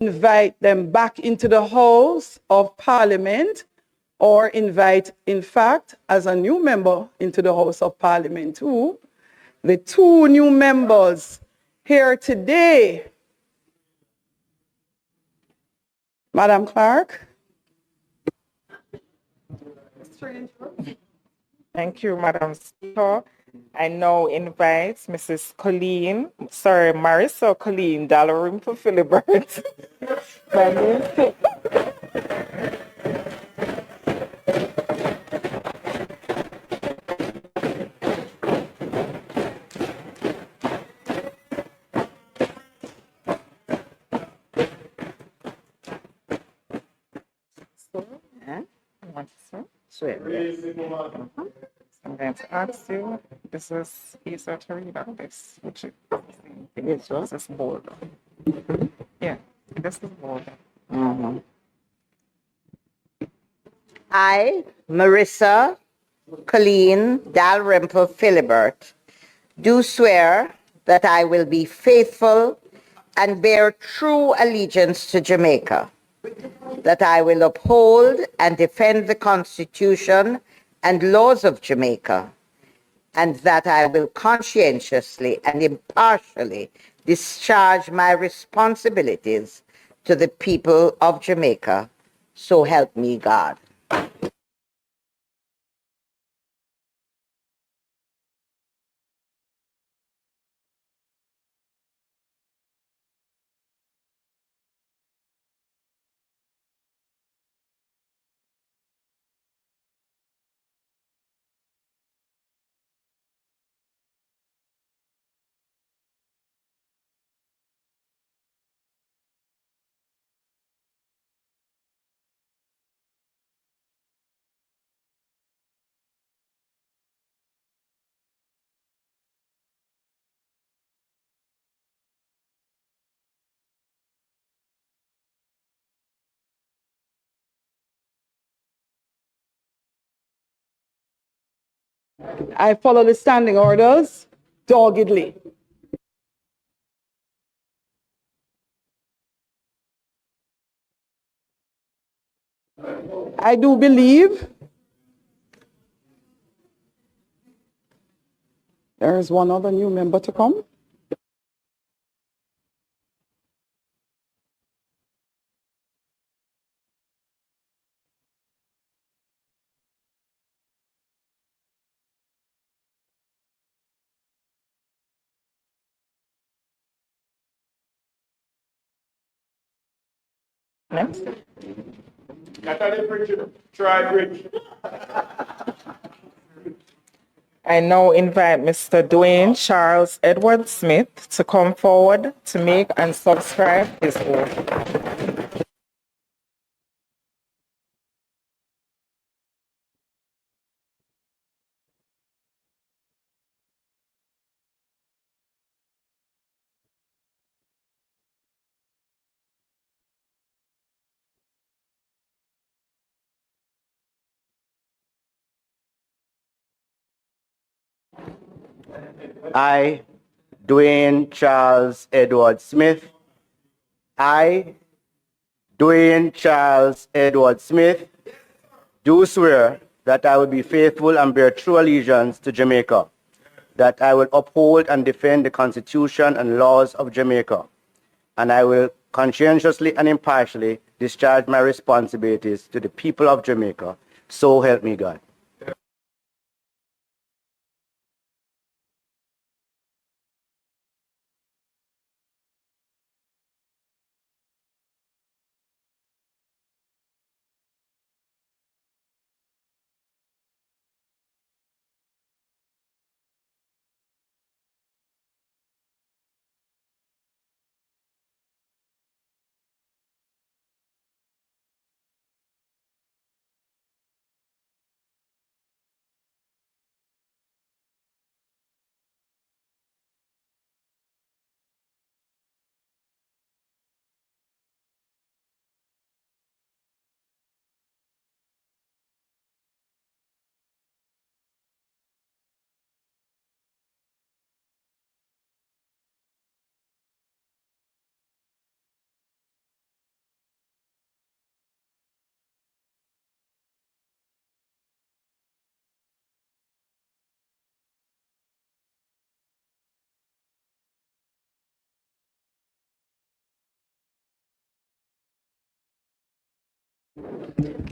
invite them back into the House of Parliament or invite, in fact, as a new member into the House of Parliament too. The two new members here today. Madam Clerk. Thank you, Madam Speaker. I now invite Mrs. Marissa Colleen Dalrymple Philibert. My name. I'm going to ask you, this is easier to read on this, which is this is bold. Yeah, this is bold. I, Marissa Colleen Dalrymple Philibert, do swear that I will be faithful and bear true allegiance to Jamaica, that I will uphold and defend the Constitution and laws of Jamaica, and that I will conscientiously and impartially discharge my responsibilities to the people of Jamaica. So help me God. I follow the standing orders doggedly. I do believe there is one other new member to come. Next. I now invite Mr. Dwayne Charles Edward Smith to come forward to make and subscribe his oath. I, Dwayne Charles Edward Smith, I, Dwayne Charles Edward Smith, do swear that I will be faithful and bear true allegiance to Jamaica, that I will uphold and defend the Constitution and laws of Jamaica, and I will conscientiously and impartially discharge my responsibilities to the people of Jamaica. So help me God.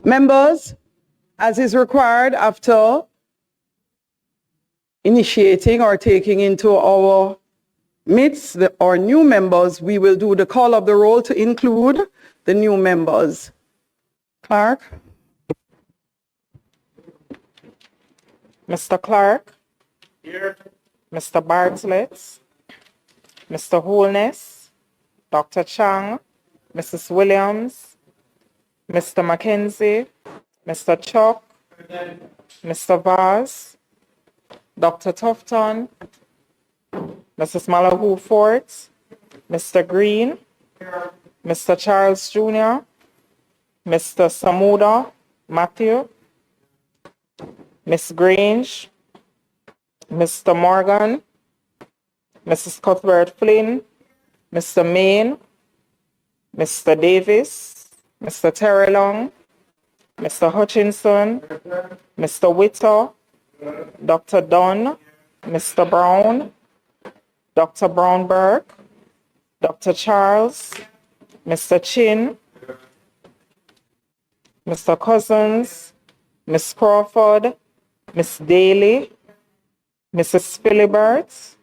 Members, as is required after initiating or taking into our midst our new members, we will do the call of the roll to include the new members. Clark? Mr. Clark. Here. Mr. Bartlett. Mr. Holness. Dr. Chang. Mrs. Williams. Mr. Mackenzie. Mr. Chuck. Mr. Vaz. Dr. Tufton. Mrs. Malahoo Fort. Mr. Green. Mr. Charles Jr. Mr. Samuda Matthew. Miss Grange. Mr. Morgan. Mrs. Cuthbert Flynn. Mr. Main. Mr. Davis. Mr. Terry Long. Mr. Hutchinson. Mr. Witter. Dr. Dunn. Mr. Brown. Dr. Brownberg. Dr. Charles. Mr. Chin. Mr. Cousins. Miss Crawford. Miss Daly. Mrs. Philibert.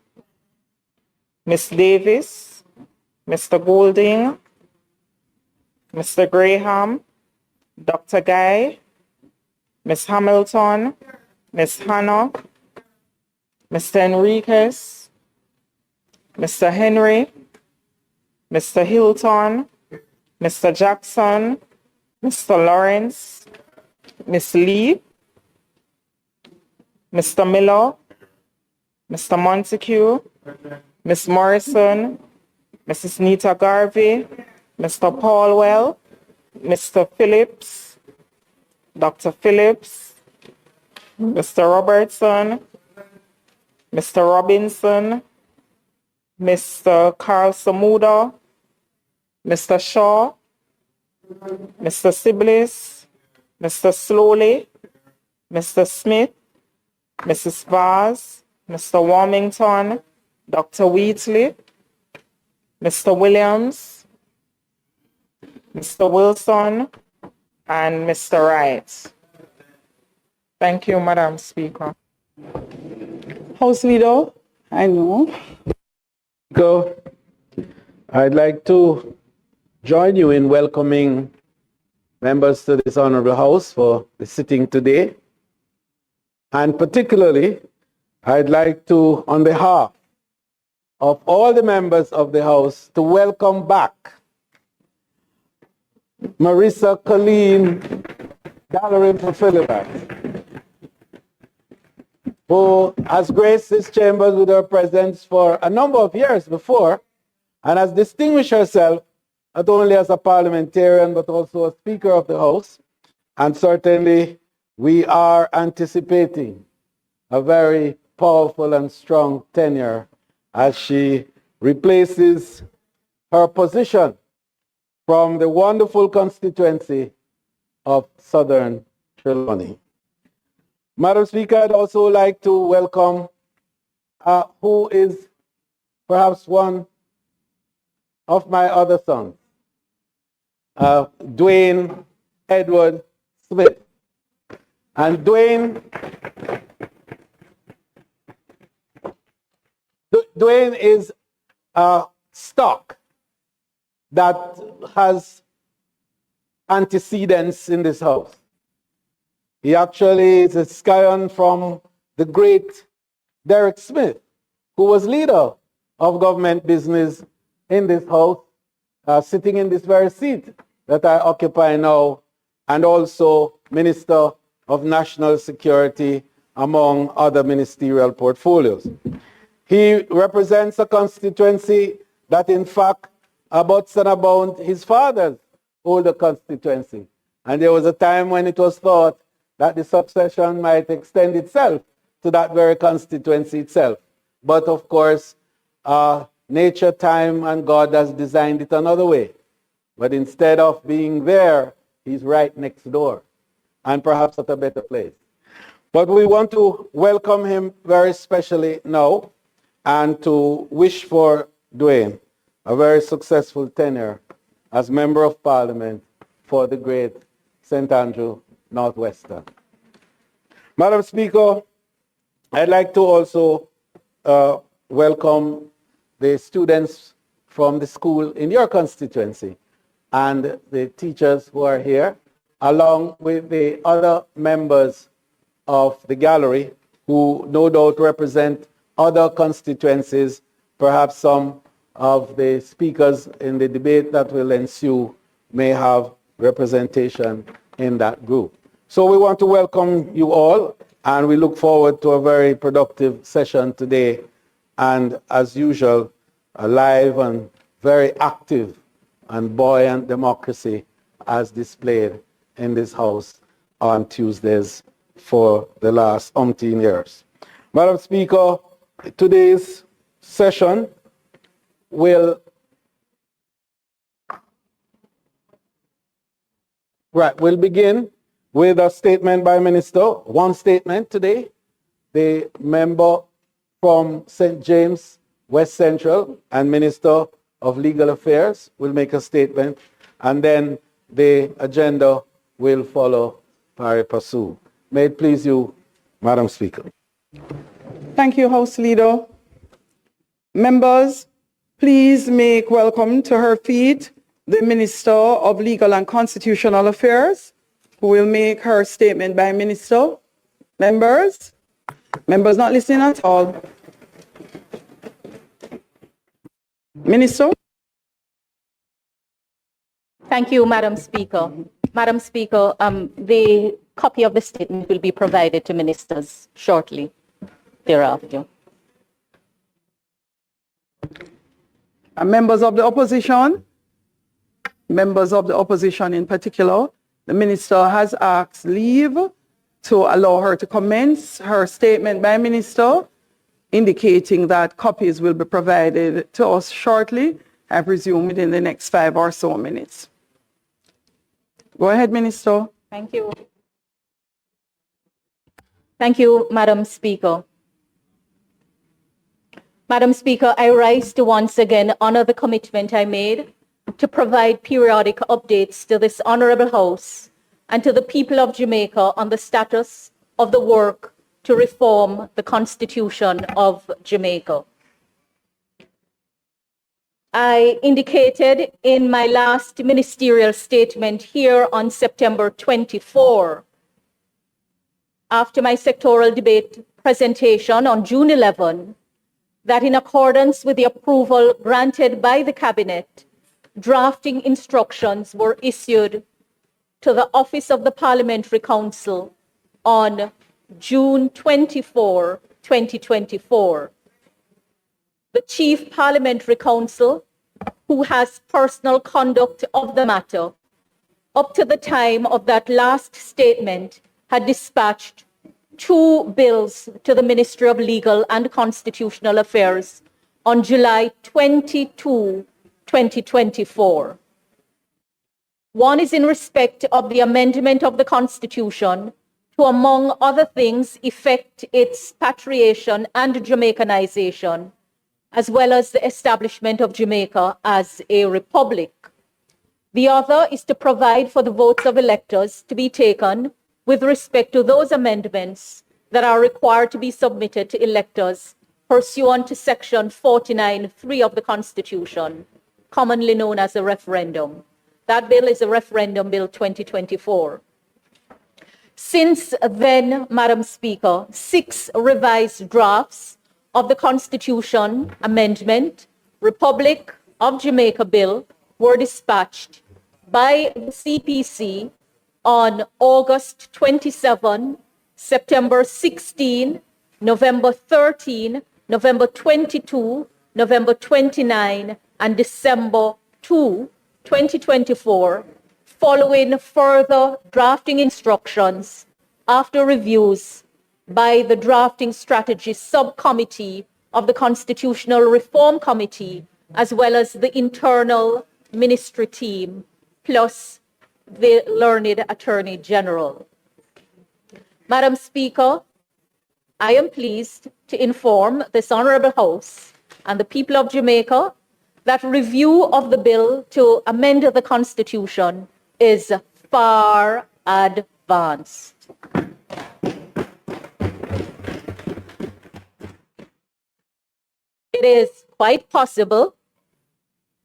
Miss Davis. Mr. Golding. Mr. Graham. Dr. Guy. Miss Hamilton. Miss Hannah. Mr. Enriquez. Mr. Henry. Mr. Hilton. Mr. Jackson. Mr. Lawrence. Miss Lee. Mr. Miller. Mr. Montague. Miss Morrison. Mrs. Nita Garvey. Mr. Paulwell. Mr. Phillips. Dr. Phillips. Mr. Robertson. Mr. Robinson. Mr. Carl Samuda. Mr. Shaw. Mr. Siblis. Mr. Slowly. Mr. Smith. Mrs. Vaz. Mr. Warmington. Dr. Wheatley. Mr. Williams. Mr. Wilson. And Mr. Wright. Thank you, Madam Speaker. House Leader, I know. Go. I'd like to join you in welcoming members to this honorable house for the sitting today. And particularly, I'd like to, on behalf of all the members of the house, to welcome back Marissa Colleen Dalrymple Philibert, who has graced this chamber with her presence for a number of years before, and has distinguished herself not only as a parliamentarian, but also a Speaker of the House. And certainly, we are anticipating a very powerful and strong tenure as she replaces her position from the wonderful constituency of Southern Trelawney. Madam Speaker, I'd also like to welcome who is perhaps one of my other sons, Dwayne Edward Smith. And Dwayne is a stock that has antecedents in this house. He actually is a scion from the great Derek Smith, who was leader of government business in this house, sitting in this very seat that I occupy now, and also Minister of National Security, among other ministerial portfolios. He represents a constituency that, in fact, abuts and abounds his father's older constituency. And there was a time when it was thought that the succession might extend itself to that very constituency itself. But of course, nature, time, and God has designed it another way. But instead of being there, he's right next door, and perhaps at a better place. But we want to welcome him very specially now, and to wish for Dwayne a very successful tenure as Member of Parliament for the great St. Andrew Northwestern. Madam Speaker, I'd like to also welcome the students from the school in your constituency and the teachers who are here, along with the other members of the gallery who no doubt represent other constituencies. Perhaps some of the speakers in the debate that will ensue may have representation in that group. So we want to welcome you all, and we look forward to a very productive session today, and as usual, a live and very active and buoyant democracy as displayed in this House on Tuesdays for the last umpteen years. Madam Speaker, today's session will we'll begin with a statement by Minister. One statement today. The member from St. James West Central and Minister of Legal Affairs will make a statement, and then the agenda will follow pari passu. May it please you, Madam Speaker. Thank you, House Leader. Members, please make welcome to her feet the Minister of Legal and Constitutional Affairs, who will make her statement by Minister. Members not listening at all. Minister. Thank you, Madam Speaker. Madam Speaker, the copy of the statement will be provided to ministers shortly thereafter. Members of the opposition in particular, the minister has asked leave to allow her to commence her statement by minister, indicating that copies will be provided to us shortly, I presume within the next 5 or so minutes. Go ahead, Minister. Thank you. Thank you, Madam Speaker. Madam Speaker, I rise to once again honor the commitment I made to provide periodic updates to this honorable House and to the people of Jamaica on the status of the work to reform the Constitution of Jamaica. I indicated in my last ministerial statement here on September 24, after my sectoral debate presentation on June 11, that in accordance with the approval granted by the Cabinet, drafting instructions were issued to the Office of the Parliamentary Counsel on June 24, 2024. The Chief Parliamentary Counsel, who has personal conduct of the matter, up to the time of that last statement, had dispatched 2 bills to the Ministry of Legal and Constitutional Affairs on July 22, 2024. One is in respect of the amendment of the Constitution to, among other things, effect its patriation and Jamaicanization, as well as the establishment of Jamaica as a republic. The other is to provide for the votes of electors to be taken with respect to those amendments that are required to be submitted to electors pursuant to Section 49(3) of the Constitution, commonly known as a referendum. That bill is a Referendum Bill 2024. Since then, Madam Speaker, 6 revised drafts of the Constitution Amendment, Republic of Jamaica Bill were dispatched by the CPC on August 27, September 16, November 13, November 22, November 29, and December 2, 2024, following further drafting instructions after reviews by the Drafting Strategy Subcommittee of the Constitutional Reform Committee, as well as the internal ministry team, plus the learned Attorney General. Madam Speaker, I am pleased to inform this Honorable House and the people of Jamaica that review of the bill to amend the Constitution is far advanced. It is quite possible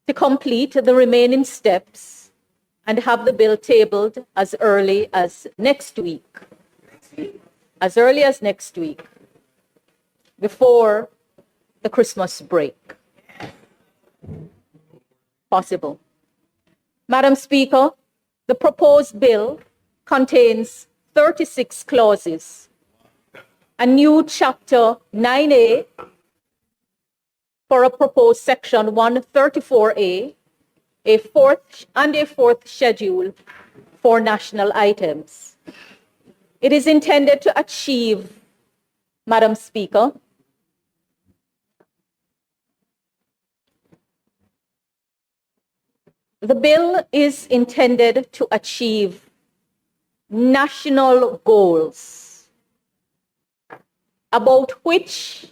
to complete the remaining steps and have the bill tabled as early as next week. As early as next week, before the Christmas break. Possible. Madam Speaker, the proposed bill contains 36 clauses, a new chapter 9A for a proposed section 134A, a fourth schedule for national items. It is intended to achieve, Madam Speaker, the bill is intended to achieve national goals about which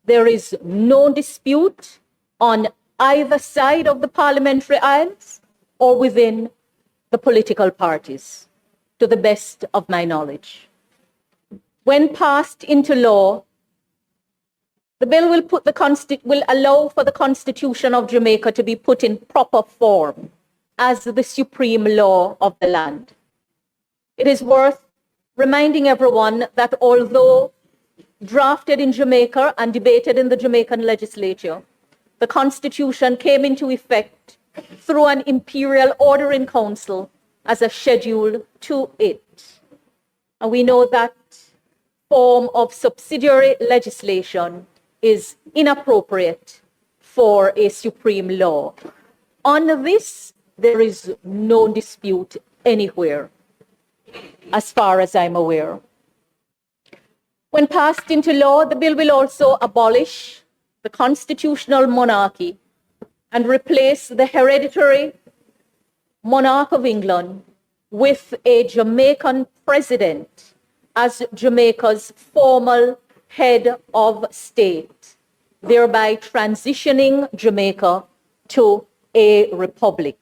there is no dispute on either side of the parliamentary aisles or within the political parties, to the best of my knowledge. When passed into law, the bill will allow for the Constitution of Jamaica to be put in proper form as the supreme law of the land. It is worth reminding everyone that although drafted in Jamaica and debated in the Jamaican legislature, the Constitution came into effect through an imperial order in council as a schedule to it. And we know that form of subsidiary legislation is inappropriate for a supreme law. On this, there is no dispute anywhere, as far as I'm aware. When passed into law, the bill will also abolish the constitutional monarchy and replace the hereditary monarch of England with a Jamaican president as Jamaica's formal head of state, thereby transitioning Jamaica to a republic.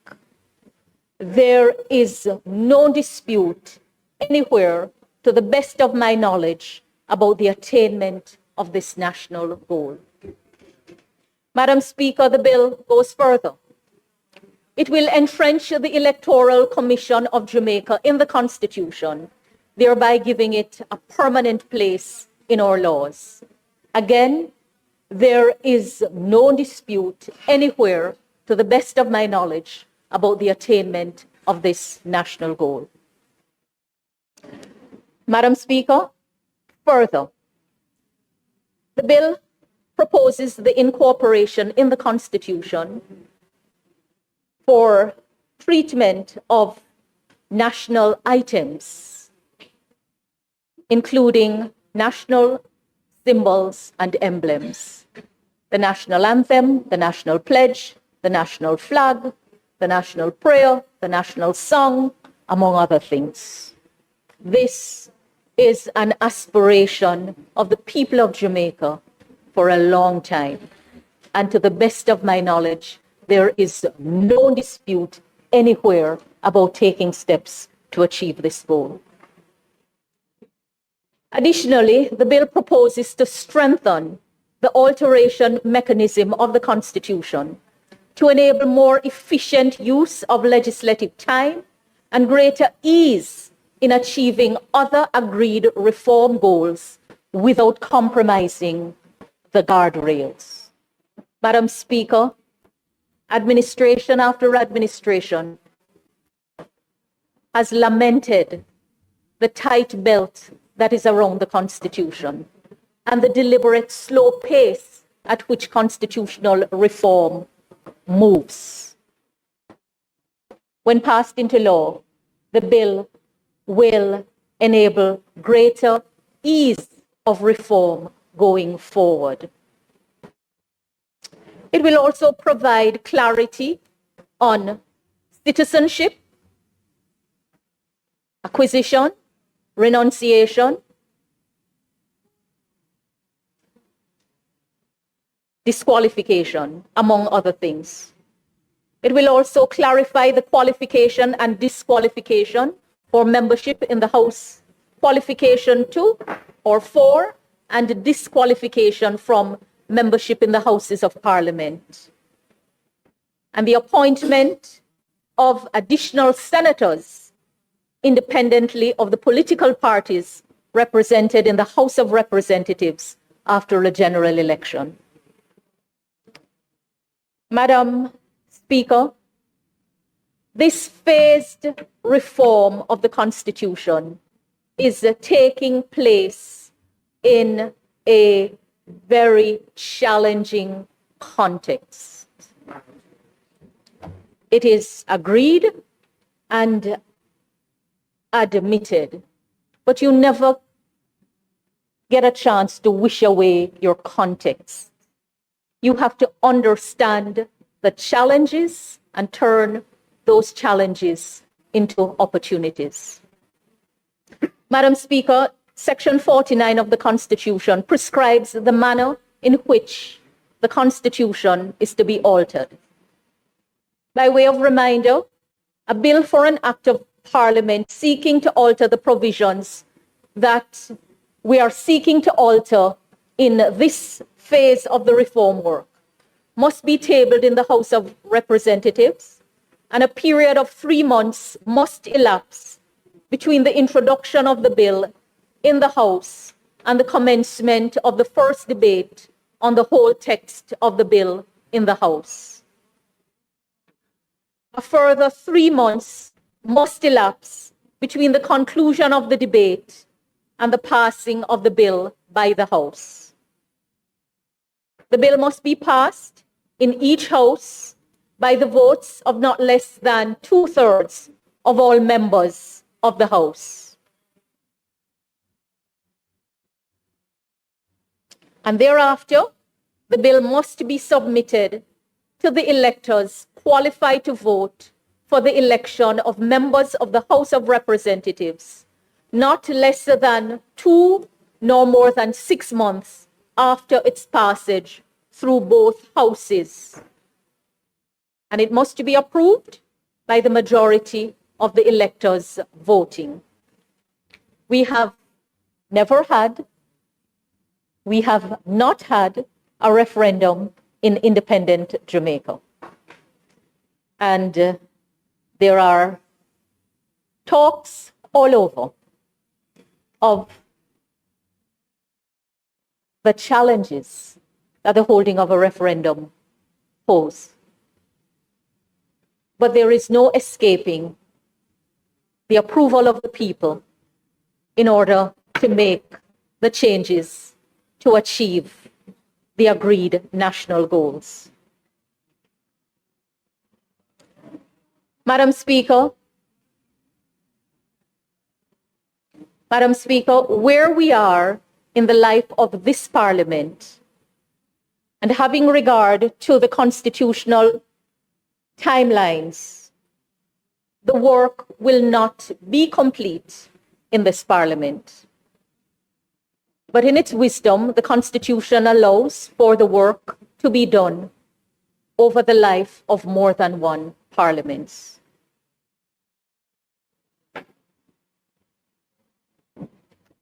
There is no dispute anywhere, to the best of my knowledge, about the attainment of this national goal. Madam Speaker, the bill goes further. It will entrench the Electoral Commission of Jamaica in the Constitution, thereby giving it a permanent place in our laws. Again, there is no dispute anywhere, to the best of my knowledge, about the attainment of this national goal. Madam Speaker, further, the bill proposes the incorporation in the Constitution for treatment of national items, including national symbols and emblems, the national anthem, the national pledge, the national flag, the national prayer, the national song, among other things. This is an aspiration of the people of Jamaica for a long time. And to the best of my knowledge, there is no dispute anywhere about taking steps to achieve this goal. Additionally, the bill proposes to strengthen the alteration mechanism of the Constitution to enable more efficient use of legislative time and greater ease in achieving other agreed reform goals without compromising the guardrails. Madam Speaker, administration after administration has lamented the tight belt that is around the Constitution and the deliberate slow pace at which constitutional reform moves. When passed into law, the bill will enable greater ease of reform going forward. It will also provide clarity on citizenship, acquisition, renunciation, disqualification, among other things. It will also clarify the qualification and disqualification for membership in the House, qualification to or for, and disqualification from membership in the Houses of Parliament, and the appointment of additional senators independently of the political parties represented in the House of Representatives after a general election. Madam Speaker, this phased reform of the Constitution is taking place in a very challenging context. It is agreed and admitted, but you never get a chance to wish away your context. You have to understand the challenges and turn those challenges into opportunities. Madam Speaker, Section 49 of the Constitution prescribes the manner in which the Constitution is to be altered. By way of reminder, a bill for an act of Parliament seeking to alter the provisions that we are seeking to alter in this phase of the reform work must be tabled in the House of Representatives, and a period of 3 months must elapse between the introduction of the bill in the House and the commencement of the first debate on the whole text of the bill in the House. A further 3 months must elapse between the conclusion of the debate and the passing of the bill by the House. The bill must be passed in each House by the votes of not less than 2/3 of all members of the House. And thereafter, the bill must be submitted to the electors qualified to vote for the election of members of the House of Representatives, not less than 2 nor more than 6 months after its passage through both houses. And it must be approved by the majority of the electors voting. We have not had a referendum in independent Jamaica. And there are talks all over of the challenges that the holding of a referendum pose. But there is no escaping the approval of the people in order to make the changes to achieve the agreed national goals. Madam Speaker, where we are in the life of this Parliament, and having regard to the constitutional timelines, the work will not be complete in this Parliament. But in its wisdom, the Constitution allows for the work to be done over the life of more than one Parliament.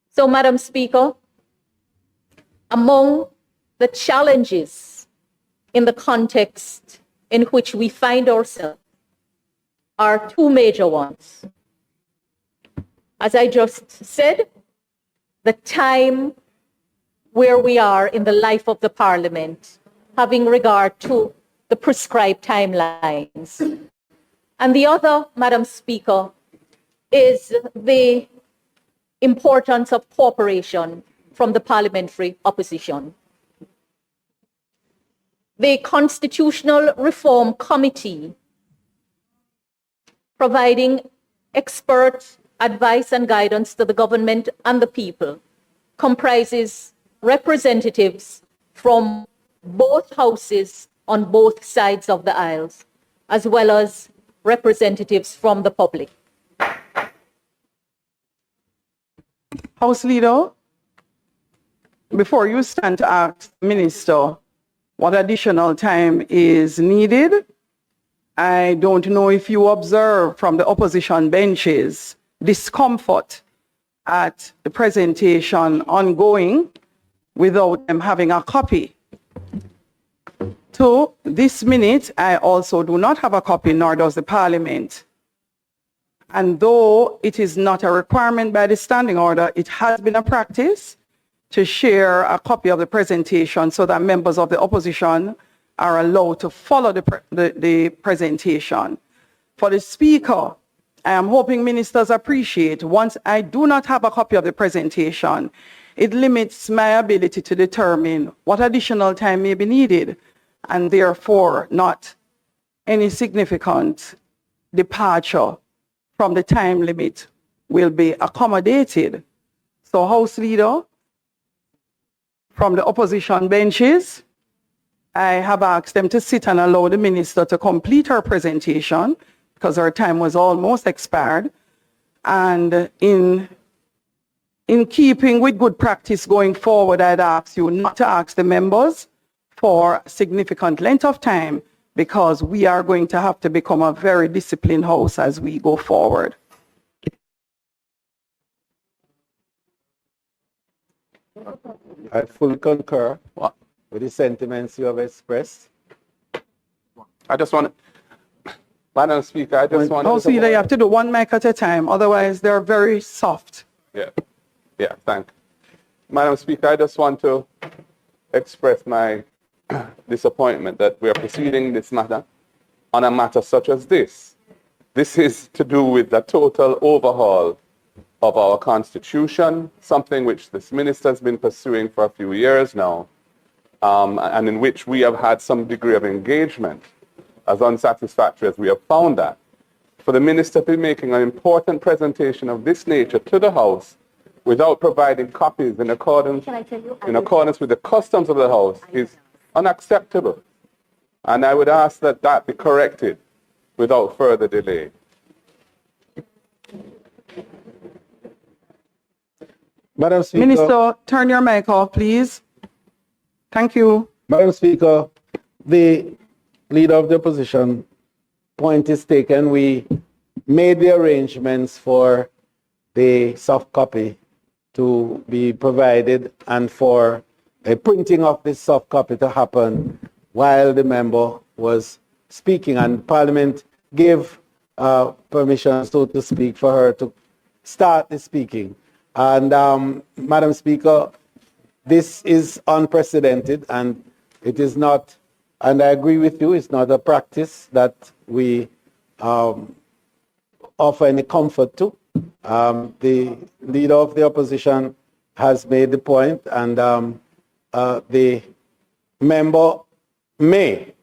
So, Madam Speaker, among the challenges in the context in which we find ourselves are 2 major ones. As I just said, the time where we are in the life of the Parliament, having regard to the prescribed timelines. And the other, Madam Speaker, is the importance of cooperation from the parliamentary opposition. The Constitutional Reform Committee, providing expert advice and guidance to the government and the people, comprises representatives from both houses on both sides of the aisles, as well as representatives from the public. House Leader, before you stand to ask the Minister what additional time is needed, I don't know if you observe from the opposition benches discomfort at the presentation ongoing without them having a copy. To this minute, I also do not have a copy, nor does the Parliament. And though it is not a requirement by the standing order, it has been a practice to share a copy of the presentation so that members of the opposition are allowed to follow the presentation. For the Speaker, I am hoping ministers appreciate once I do not have a copy of the presentation, it limits my ability to determine what additional time may be needed, and therefore not any significant departure from the time limit will be accommodated. So, House Leader, from the opposition benches, I have asked them to sit and allow the minister to complete her presentation because her time was almost expired. And in keeping with good practice going forward, I'd ask you not to ask the members for significant length of time because we are going to have to become a very disciplined house as we go forward. I fully concur with the sentiments you have expressed. I just want to, Madam Speaker, I just want House Leader, you have to do one mic at a time, otherwise they're very soft. Yeah, thank you. Madam Speaker, I just want to express my disappointment that we are proceeding this matter on a matter such as this. This is to do with the total overhaul of our Constitution, something which this minister has been pursuing for a few years now, and in which we have had some degree of engagement, as unsatisfactory as we have found that. For the minister to be making an important presentation of this nature to the House without providing copies in accordance with the customs of the House is unacceptable. And I would ask that that be corrected without further delay. Madam Speaker. Minister, turn your mic off, please. Thank you. Madam Speaker, the Leader of the Opposition point is taken. We made the arrangements for the soft copy to be provided and for a printing of this soft copy to happen while the member was speaking, and Parliament gave permission, so to speak, for her to start the speaking. And Madam Speaker, this is unprecedented, and it is not, and I agree with you, it's not a practice that we offer any comfort to. The Leader of the Opposition has made the point, and the member may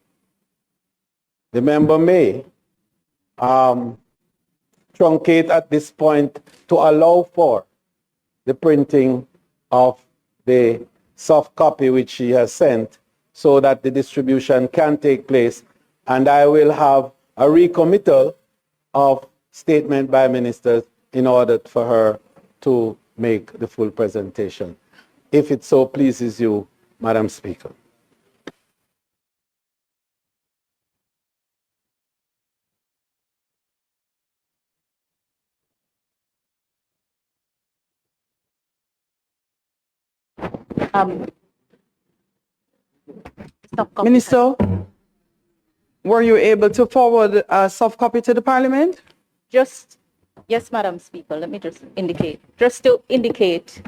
truncate at this point to allow for the printing of the soft copy which she has sent so that the distribution can take place, and I will have a recommittal of statement by ministers in order for her to make the full presentation, if it so pleases you, Madam Speaker. Minister, were you able to forward a soft copy to the Parliament? Yes, Madam Speaker, let me just to indicate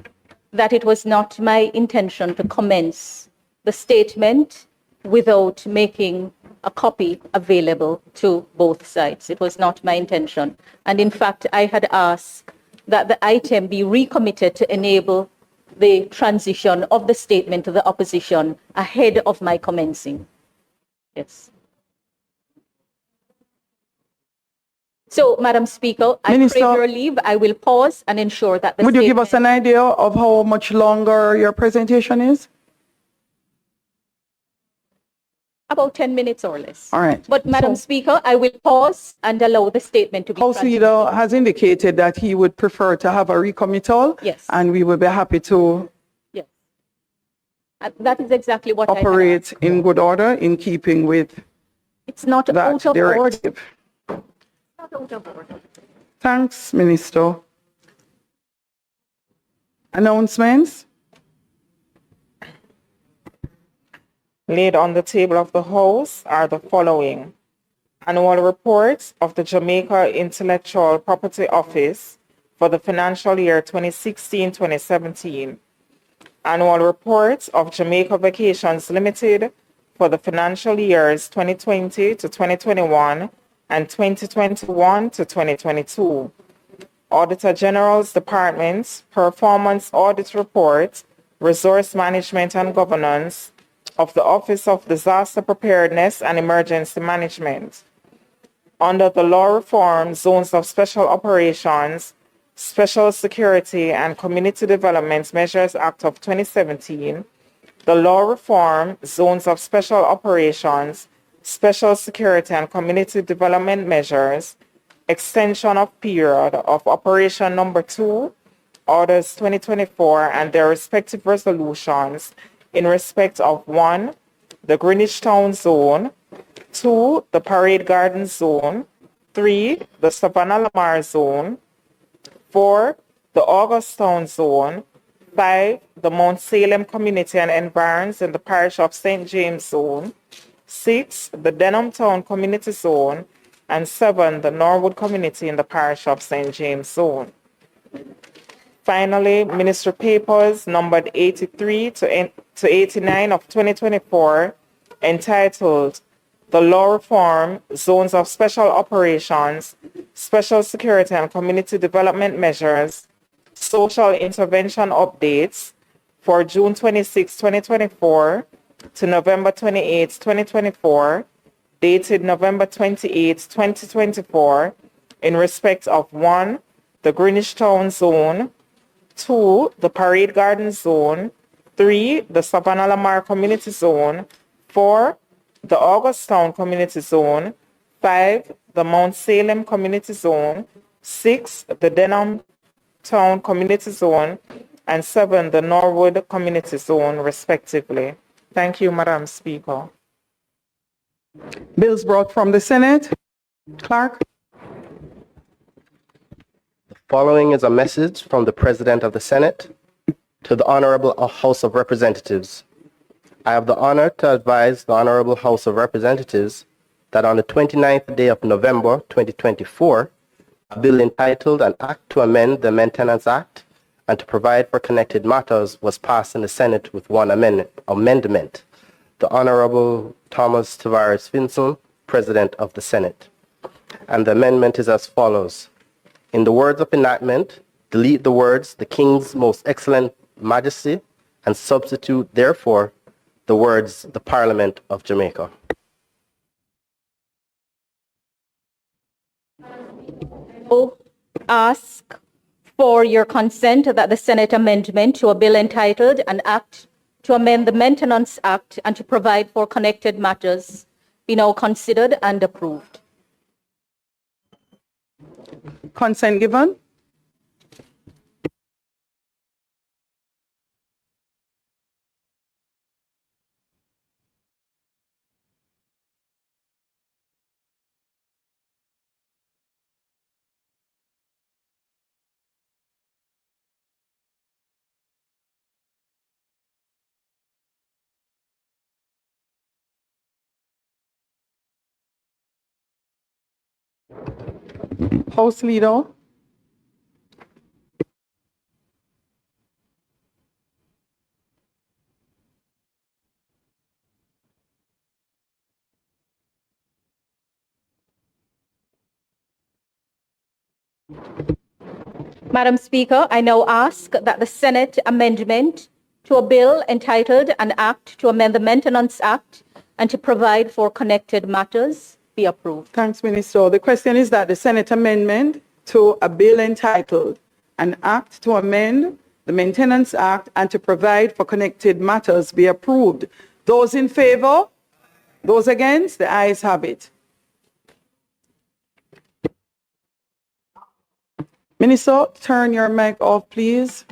that it was not my intention to commence the statement without making a copy available to both sides. It was not my intention. And in fact, I had asked that the item be recommitted to enable the transition of the statement to the opposition ahead of my commencing. Yes. So, Madam Speaker, I Minister, crave your leave. I will pause and ensure that the would you give us statement- an idea of how much longer your presentation is? About 10 minutes or less. All right. But, Madam Speaker, I will pause and allow the statement to be House transmitted. Leader has indicated that he would prefer to have a recommittal. Yes. And we will be happy to Yes. That is exactly what I had operate asked. in good order in keeping with It's not that out of order. directive. Not out of order. Thanks, Minister. Announcements? Laid on the table of the House are the following. Annual reports of the Jamaica Intellectual Property Office for the financial year 2016-2017. Annual reports of Jamaica Vacations Limited for the financial years 2020 to 2021 and 2021 to 2022. Auditor General's Department Performance Audit Report, Resource Management and Governance of the Office of Disaster Preparedness and Emergency Management. Under the Law Reform Zones of Special Operations, Special Security and Community Development Measures Act of 2017, the Law Reform Zones of Special Operations, Special Security and Community Development Measures, Extension of Period of Operation Number 2, Orders 2024 and their respective resolutions in respect of 1. The Greenwich Town Zone, 2. The Parade Garden Zone, 3. The Savannah Lamar Zone, 4. The Augustown Zone, 5. The Mount Salem Community and Environs in the Parish of St. James Zone, 6. The Denham Town Community Zone, and 7. The Norwood Community in the Parish of St. James Zone. Finally, Ministry Papers numbered 83 to 89 of 2024, entitled The Law Reform Zones of Special Operations, Special Security and Community Development Measures, Social Intervention Updates for June 26, 2024 to November 28, 2024, dated November 28, 2024, in respect of 1. The Greenwich Town Zone, 2. The Parade Garden Zone, 3. The Savannah Lamar Community Zone, 4. The Augustown Community Zone, 5. The Mount Salem Community Zone, 6. The Denham Town Community Zone, and 7. The Norwood Community Zone, respectively. Thank you, Madam Speaker. Bills brought from the Senate. Clerk. Following is a message from the President of the Senate to the Honorable House of Representatives. I have the honor to advise the Honorable House of Representatives that on the 29th day of November 2024, a bill entitled An Act to Amend the Maintenance Act and to Provide for Connected Matters was passed in the Senate with one amendment. The Honorable Thomas Tavares Finson, President of the Senate. And the amendment is as follows. In the words of enactment, delete the words, the King's Most Excellent Majesty, and substitute, therefore, the words, the Parliament of Jamaica. Will ask for your consent that the Senate amendment to a bill entitled An Act to Amend the Maintenance Act and to Provide for Connected Matters be now considered and approved. Consent given. House Leader. Madam Speaker, I now ask that the Senate amendment to a bill entitled An Act to Amend the Maintenance Act and to Provide for Connected Matters be approved. Thanks, Minister. The question is that the Senate amendment to a bill entitled An Act to Amend the Maintenance Act and to Provide for Connected Matters be approved. Those in favor? Those against? The ayes have it. Minister, turn your mic off, please.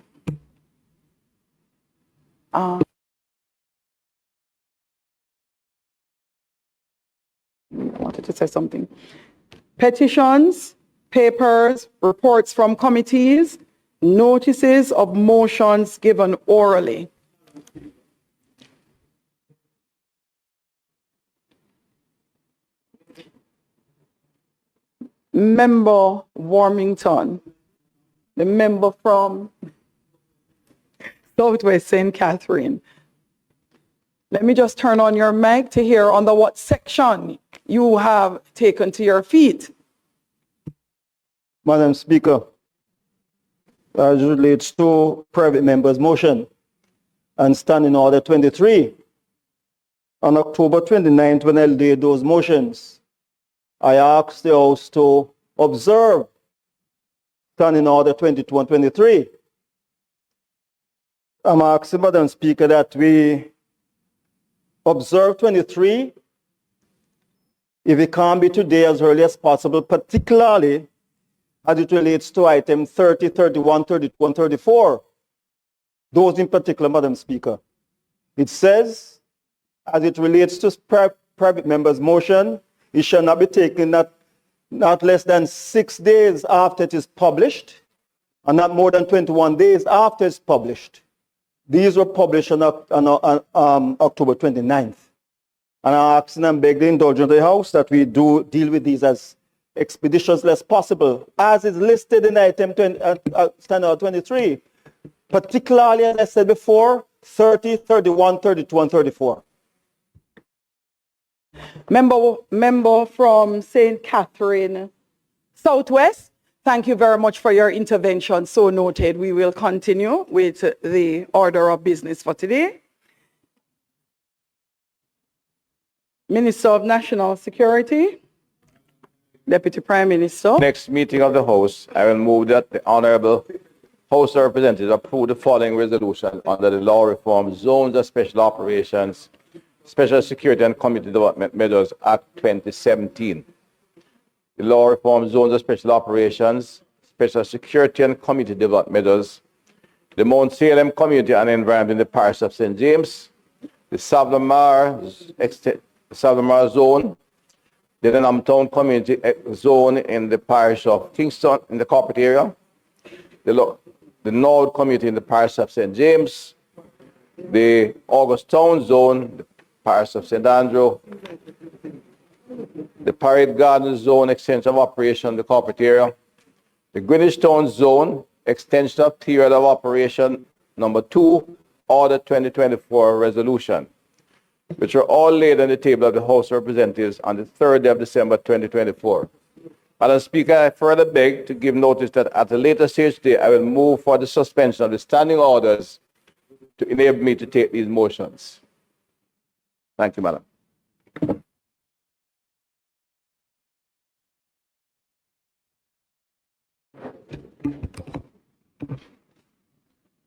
wanted to say something. Petitions, papers, reports from committees, notices of motions given orally. Member Warmington, the member from Southwest St. Catherine. Let me just turn on your mic to hear under what section you have taken to your feet. Madam Speaker, as relates to private members' motion and Standing Order 23, on October 29th, when I laid those motions, I asked the House to observe Standing Order 22 and 23. I'm asking, Madam Speaker, that we observe 23, if it can be today as early as possible, particularly as it relates to item 30, 31, 32, and 34. Those in particular, Madam Speaker. It says, as it relates to private members' motion, it shall not be taken not less than 6 days after it is published, and not more than 21 days after it's published. These were published on October 29th. And I ask and beg the indulgence of the House that we do deal with these as expeditiously as possible, as is listed in item Standard 23, particularly, as I said before, 30, 31, 32, and 34. Member from St. Catherine Southwest, thank you very much for your intervention. So noted. We will continue with the order of business for today. Minister of National Security, Deputy Prime Minister. Next meeting of the House, I will move that the Honorable House of Representatives approve the following resolution under the Law Reform Zones of Special Operations, Special Security and Community Development Measures Act 2017. The Law Reform Zones of Special Operations, Special Security and Community Development Measures, the Mount Salem Community and Environment in the Parish of St. James, the Savlamar Zone, the Denham Town Community Zone in the Parish of Kingston in the corporate area, the Nord Community in the Parish of St. James, the August Town Zone, the Parish of St. Andrew, the Parade Garden Zone extension of operation in the corporate area, the Greenwich Town Zone extension of period of operation number 2, Order 2024 resolution, which are all laid on the table of the House of Representatives on the 3rd day of December 2024. Madam Speaker, I further beg to give notice that at a later stage today, I will move for the suspension of the standing orders to enable me to take these motions. Thank you, Madam.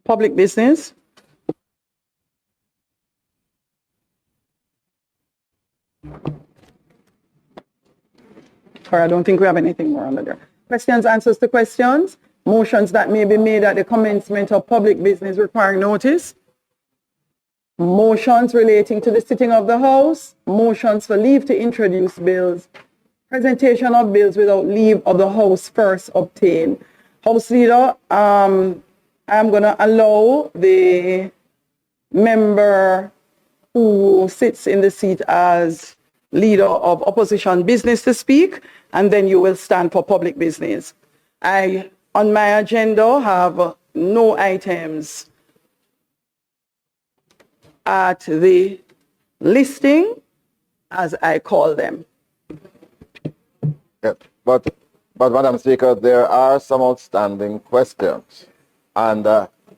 Public business. Sorry, I don't think we have anything more under there. Questions, answers to questions. Motions that may be made at the commencement of public business requiring notice. Motions relating to the sitting of the House. Motions for leave to introduce bills. Presentation of bills without leave of the House first obtained. House Leader, I'm going to allow the member who sits in the seat as Leader of Opposition Business to speak, and then you will stand for public business. I, on my agenda, have no items at the listing as I call them. Yes, but Madam Speaker, there are some outstanding questions. And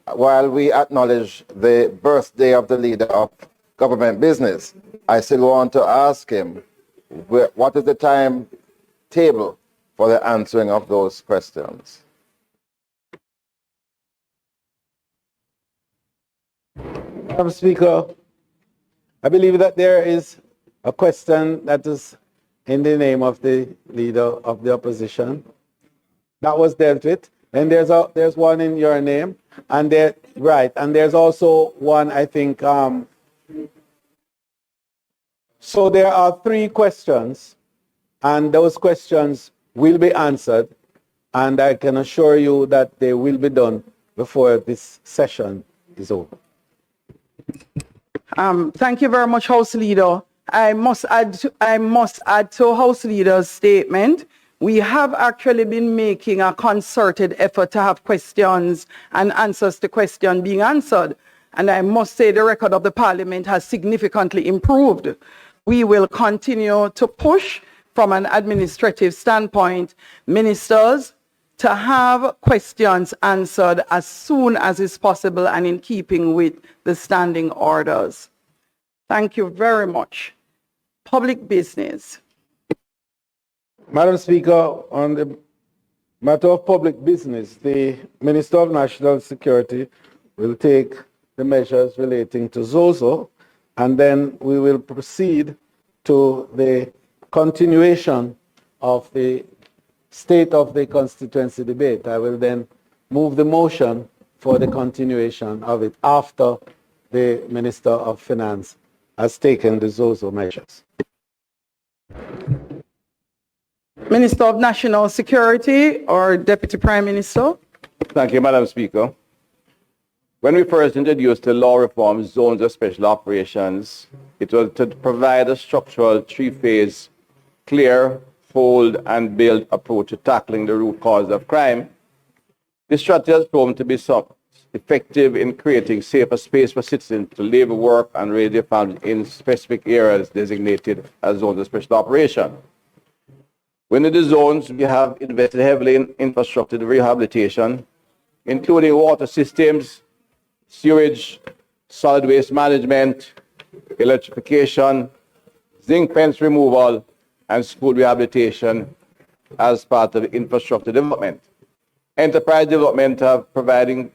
while we acknowledge the birthday of the Leader of Government Business, I still want to ask him, what is the timetable for the answering of those questions? Madam Speaker, I believe that there is a question that is in the name of the Leader of the Opposition that was dealt with. And there's one in your name, and there's also one, I think. So there are 3 questions and those questions will be answered, and I can assure you that they will be done before this session is over. Thank you very much, House Leader. I must add to House Leader's statement. We have actually been making a concerted effort to have questions and answers to questions being answered. And I must say the record of the Parliament has significantly improved. We will continue to push from an administrative standpoint, ministers, to have questions answered as soon as is possible and in keeping with the standing orders. Thank you very much. Public business. Madam Speaker, on the matter of public business, the Minister of National Security will take the measures relating to Zozo, and then we will proceed to the continuation of the state of the constituency debate. I will then move the motion for the continuation of it after the Minister of Finance has taken the Zozo measures. Minister of National Security or Deputy Prime Minister. Thank you, Madam Speaker. When we first introduced the law reform zones of special operations, it was to provide a structural three-phase, clear, hold, and build approach to tackling the root cause of crime. This strategy has proven to be effective in creating safer space for citizens to live, work, and raise their families in specific areas designated as zones of special operation. Within the zones, we have invested heavily in infrastructure rehabilitation, including water systems, sewage, solid waste management, electrification, zinc fence removal, and school rehabilitation as part of infrastructure development. Enterprise development have providing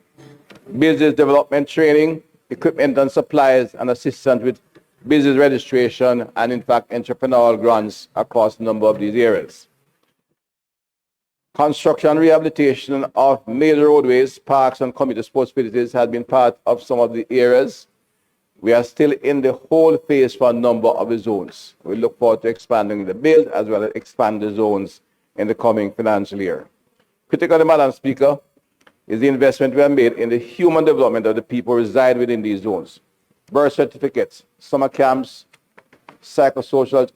business development training, equipment and supplies, and assistance with business registration and, in fact, entrepreneurial grants across a number of these areas. Construction and rehabilitation of major roadways, parks, and community sports facilities has been part of some of the areas. We are still in the whole phase for a number of the zones. We look forward to expanding the build as well as expand the zones in the coming financial year. Critically, Madam Speaker, is the investment we have made in the human development of the people who reside within these zones. Birth certificates, summer camps, psychosocial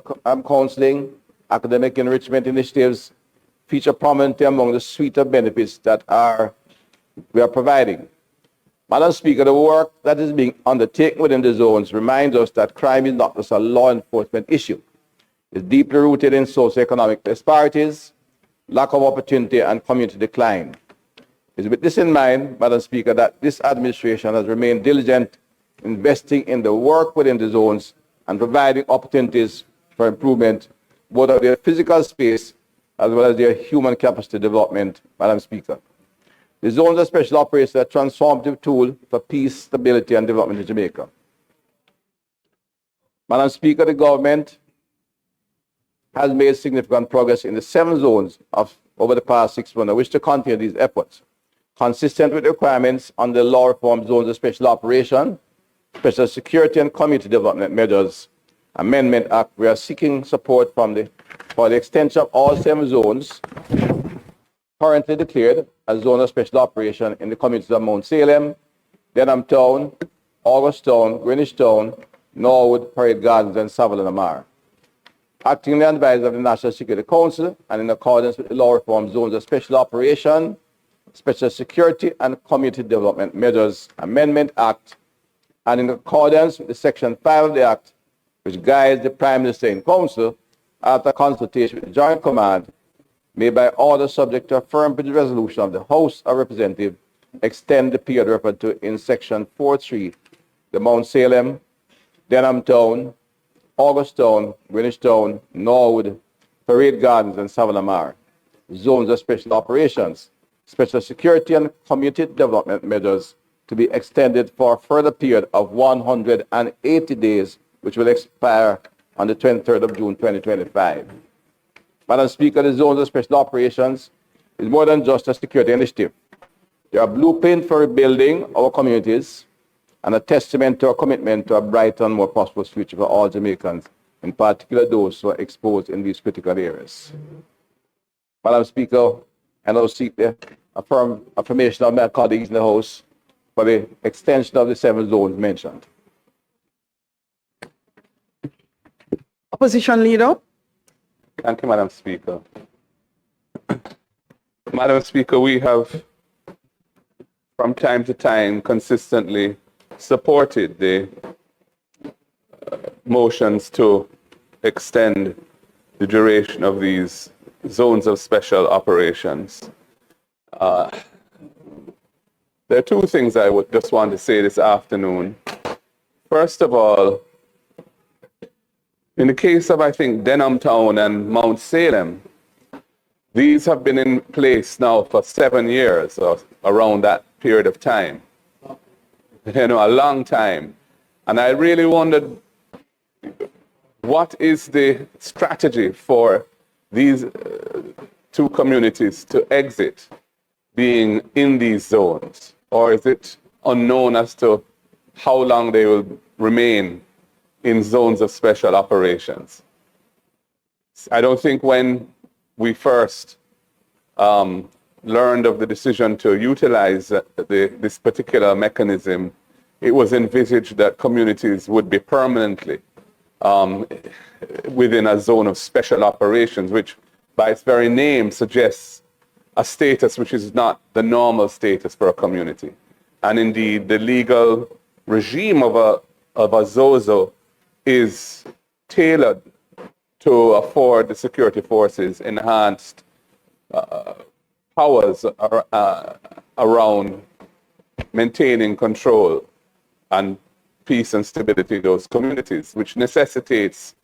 counseling, academic enrichment initiatives feature prominently among the suite of benefits that we are providing. Madam Speaker, the work that is being undertaken within the zones reminds us that crime is not just a law enforcement issue. It's deeply rooted in socioeconomic disparities, lack of opportunity, and community decline. It's with this in mind, Madam Speaker, that this administration has remained diligent in investing in the work within the zones and providing opportunities for improvement, both of their physical space as well as their human capacity development, Madam Speaker. The zones of special operations are a transformative tool for peace, stability, and development in Jamaica. Madam Speaker, the government has made significant progress in the 7 zones over the past 6 months. I wish to continue these efforts. Consistent with the requirements on the law reform zones of special operation, special security and community development measures amendment act, we are seeking support for the extension of all 7 zones currently declared as zones of special operation in the communities of Mount Salem, Denham Town, August Town, Greenwich Town, Norwood, Parade Gardens, and Savile Lamar. Acting on the advice of the National Security Council and in accordance with the law reform zones of special operation, special security and community development measures amendment act, and in accordance with the section 5 of the act, which guides the Prime Minister in Council after consultation with the Joint Command, may by order subject to a firm resolution of the House of Representatives extend the period referred to in section 4.3, the Mount Salem, Denham Town, August Town, Greenwich Town, Norwood, Parade Gardens, and Savile Lamar zones of special operations, special security and community development measures to be extended for a further period of 180 days, which will expire on the 23rd of June 2025. Madam Speaker, the zones of special operations is more than just a security initiative. They are a blueprint for rebuilding our communities and a testament to our commitment to a brighter and more prosperous future for all Jamaicans in particular those who are exposed in these critical areas. Madam Speaker, I now seek the affirmation of my colleagues in the House for the extension of the 7 zones mentioned. Opposition Leader. Thank you, Madam Speaker. Madam Speaker, we have from time to time consistently supported the motions to extend the duration of these zones of special operations. There are 2 things I would just want to say this afternoon. First of all, in the case of, I think, Denham Town and Mount Salem, these have been in place now for 7 years or around that period of time. You know, a long time. And I really wondered, what is the strategy for these 2 communities to exit being in these zones? Or is it unknown as to how long they will remain in zones of special operations? I don't think when we first learned of the decision to utilize this particular mechanism, it was envisaged that communities would be permanently within a zone of special operations, which by its very name suggests a status which is not the normal status for a community. And indeed, the legal regime of a ZOZO is tailored to afford the security forces enhanced powers around maintaining control and peace and stability in those communities, which necessitates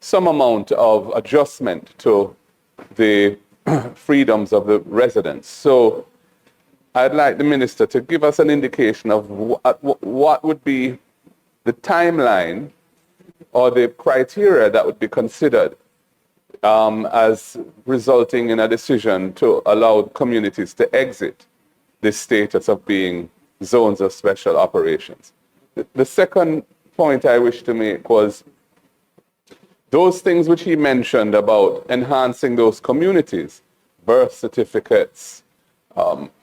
some amount of adjustment to the freedoms of the residents. So I'd like the minister to give us an indication of what would be the timeline or the criteria that would be considered as resulting in a decision to allow communities to exit this status of being zones of special operations. The second point I wish to make was those things which he mentioned about enhancing those communities, birth certificates,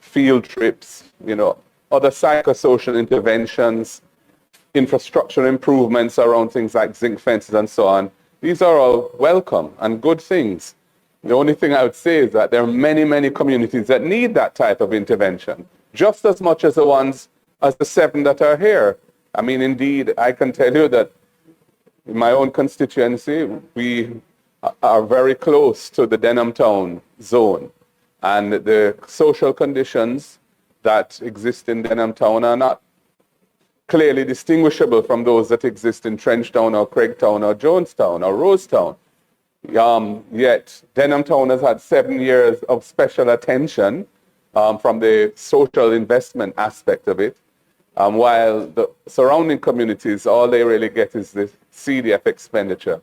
field trips, you know, other psychosocial interventions, infrastructure improvements around things like zinc fences and so on. These are all welcome and good things. The only thing I would say is that there are many, many communities that need that type of intervention, just as much as the 7 that are here. I mean, indeed, I can tell you that in my own constituency, we are very close to the Denham Town zone. And the social conditions that exist in Denham Town are not clearly distinguishable from those that exist in Trenchtown or Craigtown or Jonestown or Rosetown. Yet Denham Town has had 7 years of special attention from the social investment aspect of it, while the surrounding communities, all they really get is the CDF expenditure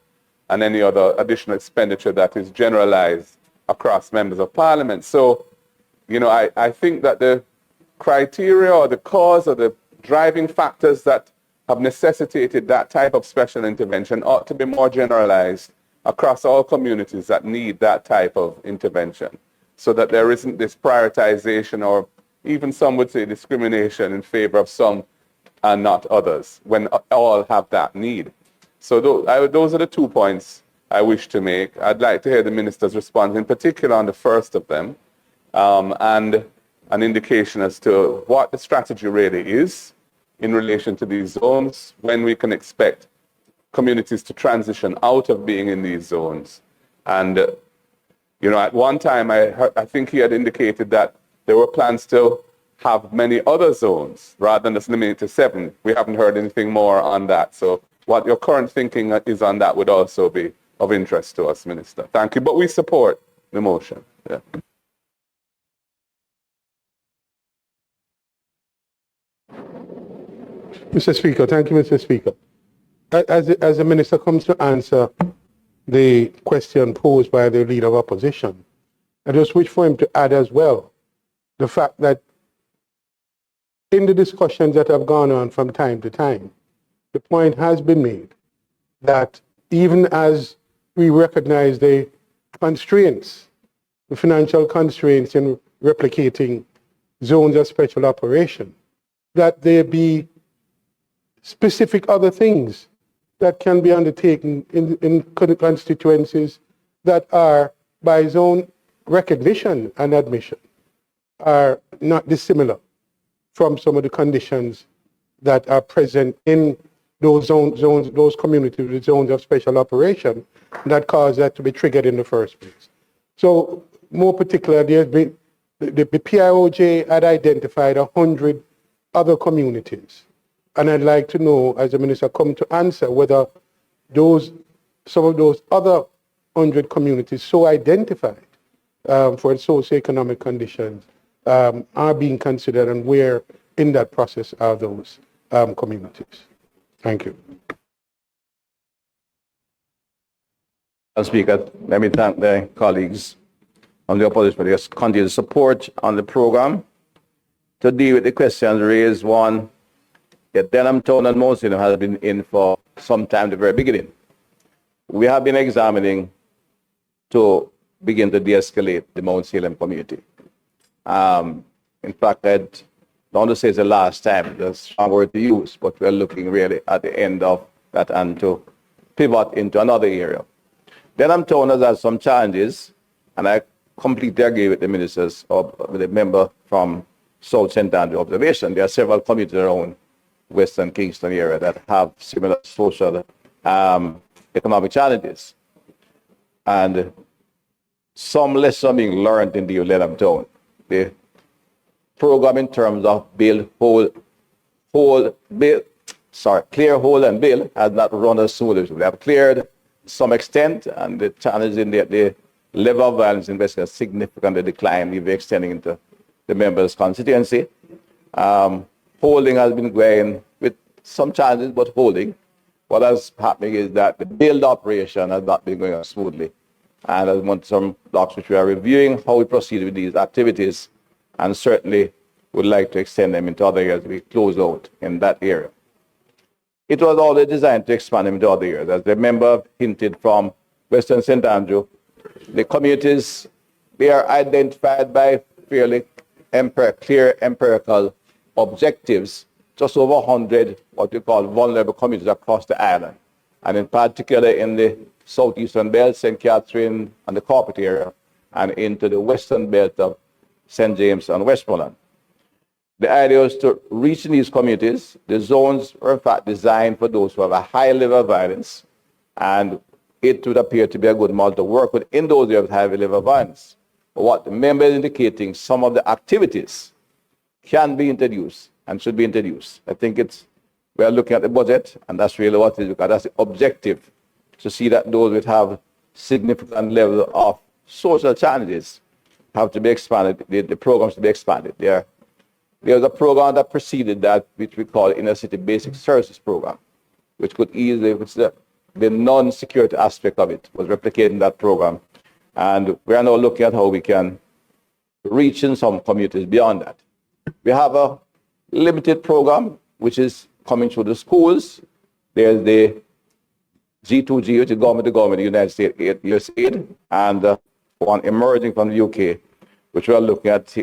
and any other additional expenditure that is generalized across members of parliament. So, you know, I think that the criteria or the cause or the driving factors that have necessitated that type of special intervention ought to be more generalized across all communities that need that type of intervention, so that there isn't this prioritization or even some would say discrimination in favor of some and not others when all have that need. So those are the 2 points I wish to make. I'd like to hear the minister's response, in particular on the first of them, and an indication as to what the strategy really is in relation to these zones, when we can expect communities to transition out of being in these zones. And, you know, at one time, I think he had indicated that there were plans to have many other zones rather than just limited to 7. We haven't heard anything more on that. So what your current thinking is on that would also be of interest to us, Minister. Thank you. But we support the motion. Yeah. Mr. Speaker, thank you, Mr. Speaker. As the minister comes to answer the question posed by the Leader of Opposition, I just wish for him to add as well the fact that in the discussions that have gone on from time to time, the point has been made that even as we recognize the constraints, the financial constraints in replicating zones of special operation, that there be specific other things that can be undertaken in constituencies that are, by zone recognition and admission, are not dissimilar from some of the conditions that are present in those those communities with zones of special operation that cause that to be triggered in the first place. So, more particularly, there's been the PIOJ had identified 100 other communities, and I'd like to know, as the minister come to answer, whether some of those other 100 communities so identified for socioeconomic conditions are being considered, and where in that process are those communities. Thank you. Madam Speaker, let me thank the colleagues on the opposition for their continued support on the program. To deal with the questions raised, one, that Denham Town and Mount Salem has been in for some time, the very beginning. We have been examining to begin to de-escalate the Mount Salem community. In fact, I don't want to say it's the last time, that's a strong word to use, but we're looking really at the end of that and to pivot into another area. Denham Town has had some challenges, and I completely agree with the ministers, or with the member from South St. Andrew observation. There are several communities around Western Kingston area that have similar social, economic challenges. And some lessons being learned in the Denham Town. The program in terms of clear, hold, and build has not run as smoothly as we have cleared to some extent, and the challenge in the level of violence invested has significantly declined, even extending into the members' constituency. Holding has been going with some challenges, but holding. What is happening is that the build operation has not been going on smoothly. And I want some blocks which we are reviewing how we proceed with these activities, and certainly would like to extend them into other areas we close out in that area. It was always designed to expand them into other areas. As the member hinted from Western St. Andrew, the communities, they are identified by fairly clear empirical objectives, just over 100 what we call vulnerable communities across the island, and in particular in the southeastern belt, St. Catherine and the Carpet area, and into the western belt of St. James and Westmoreland. The idea was to reach these communities. The zones were in fact designed for those who have a high level of violence, and it would appear to be a good model to work with in those areas with high level of violence. But what the member is indicating, some of the activities can be introduced and should be introduced. I think we are looking at the budget, and that's really what it is, because that's the objective, to see that those that have significant level of social challenges have to be expanded, the programs to be expanded. There's a program that preceded that, which we call Inner City Basic Services Program, which could easily, the non-security aspect of it was replicating that program. And we are now looking at how we can reach in some communities beyond that. We have a limited program, which is coming through the schools. There's the G2G, which is government to government, United States USAID, and one emerging from the UK, which we are looking at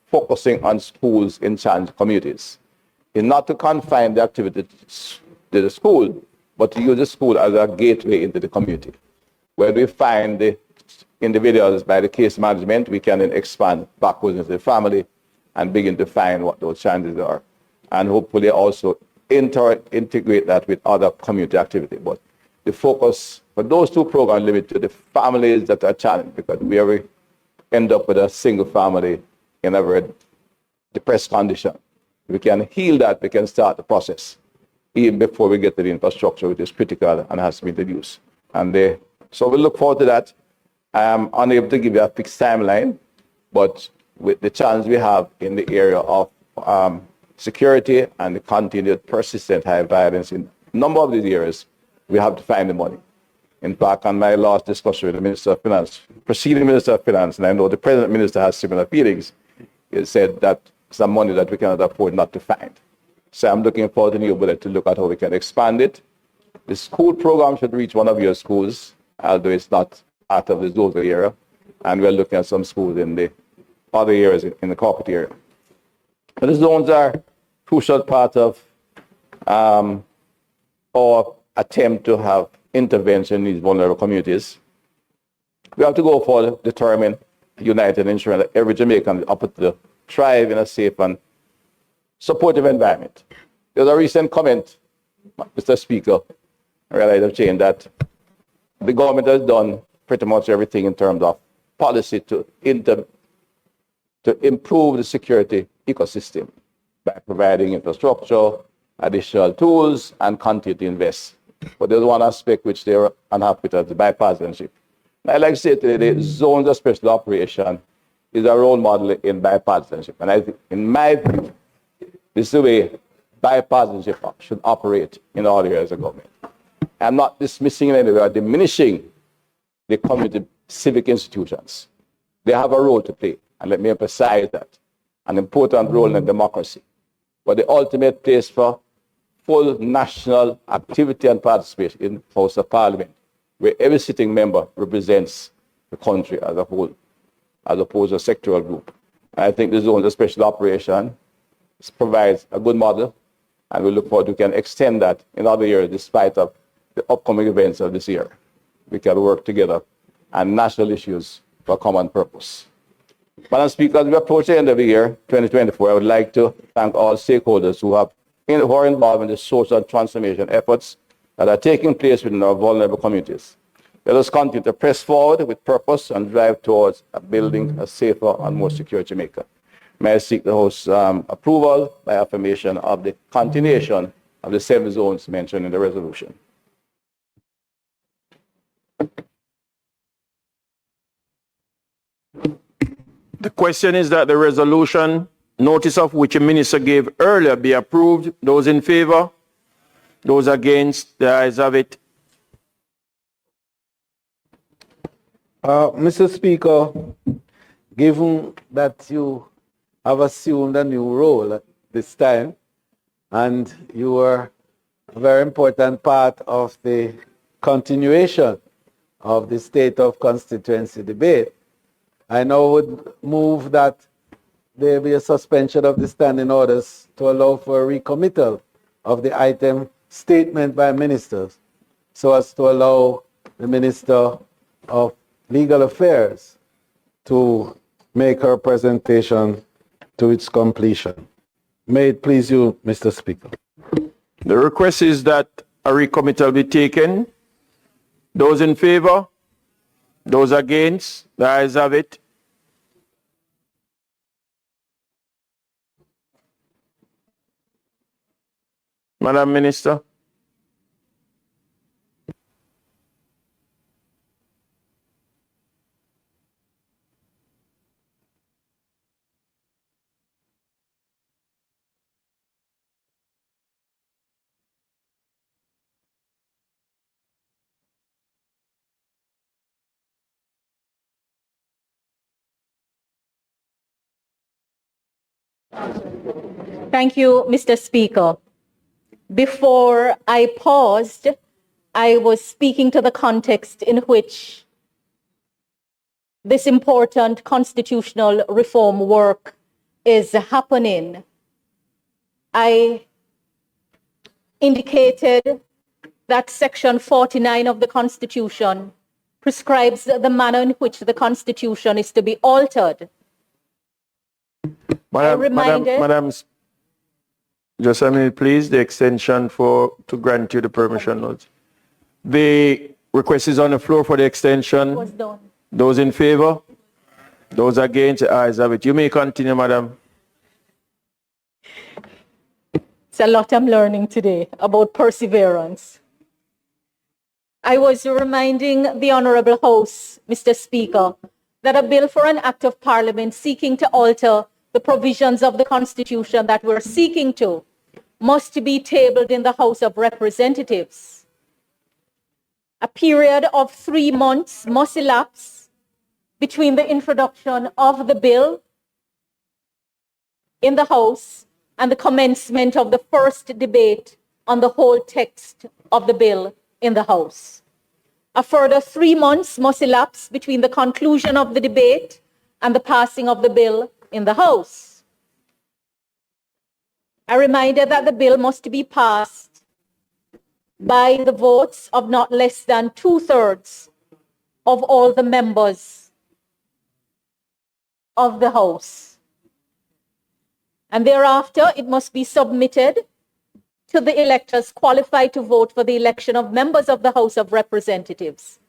focusing on schools in challenged communities. Is not to confine the activity to the school, but to use the school as a gateway into the community. Where we find the individuals by the case management, we can then expand backwards into the family and begin to find what those challenges are. And hopefully also integrate that with other community activity. But the focus for those two programs limited to the families that are challenged, because we end up with a single family in a very depressed condition. We can heal that, we can start the process, even before we get to the infrastructure, which is critical and has to be introduced. And so we look forward to that. I am unable to give you a fixed timeline, but with the challenge we have in the area of security and the continued persistent high violence in a number of these areas, we have to find the money. In fact, on my last discussion with the Minister of Finance, preceding Minister of Finance, and I know the President Minister has similar feelings, he said that some money that we cannot afford not to find. So I'm looking forward to the new budget to look at how we can expand it The school program should reach one of your schools, although it's not part of the zonal area. And we're looking at some schools in the other areas in the corporate area. But the zones are a crucial part of our attempt to have intervention in these vulnerable communities. We have to go for determined, united, ensuring that every Jamaican is able to thrive in a safe and supportive environment. There's a recent comment, Mr. Speaker, I realize I've changed that the government has done pretty much everything in terms of policy to improve the security ecosystem by providing infrastructure, additional tools, and continue to invest. But there's one aspect which they're unhappy with, the bipartisanship. I like to say today, the zones of special operation is a role model in bipartisanship. And I think, in my view, this is the way bipartisanship should operate in all areas of government. I'm not dismissing in any way or diminishing the community civic institutions. They have a role to play, and let me emphasize that, an important role in a democracy. But the ultimate place for full national activity and participation in the House of Parliament, where every sitting member represents the country as a whole, as opposed to a sectoral group. I think the zones of special operation provides a good model, and we look forward to can extend that in other areas despite of the upcoming events of this year. We can work together on national issues for a common purpose. Madam Speaker, as we approach the end of the year, 2024, I would like to thank all stakeholders who are involved in the social transformation efforts that are taking place within our vulnerable communities. Let us continue to press forward with purpose and drive towards building a safer and more secure Jamaica. May I seek the House's approval by affirmation of the continuation of the 7 zones mentioned in the resolution. The question is that the resolution, notice of which the minister gave earlier, be approved. Those in favor? Those against? The ayes have it. Mr. Speaker, given that you have assumed a new role at this time, and you are a very important part of the continuation of the state of constituency debate, I now would move that there be a suspension of the standing orders to allow for a recommittal of the item statement by ministers, so as to allow the Minister of Legal Affairs to make her presentation to its completion. May it please you, Mr. Speaker. The request is that a recommittal be taken. Those in favor? Those against? The ayes have it. Madam Minister. Thank you, Mr. Speaker. Before I paused, I was speaking to the context in which this important constitutional reform work is happening. I indicated that Section 49 of the Constitution prescribes the manner in which the Constitution is to be altered. Madam, just a minute, please. The extension to grant you the permission note. The request is on the floor for the extension. Was done. Those in favor? Those against? The ayes have it. You may continue, madam. It's a lot I'm learning today about perseverance. I was reminding the Honorable House, Mr. Speaker, that a bill for an act of parliament seeking to alter the provisions of the Constitution that we're seeking to must be tabled in the House of Representatives. A period of 3 months must elapse between the introduction of the bill in the House and the commencement of the first debate on the whole text of the bill in the House. A further 3 months must elapse between the conclusion of the debate and the passing of the bill in the House. A reminder that the bill must be passed by the votes of not less than 2/3 of all the members of the House. And thereafter, it must be submitted to the electors qualified to vote for the election of members of the House of Representatives.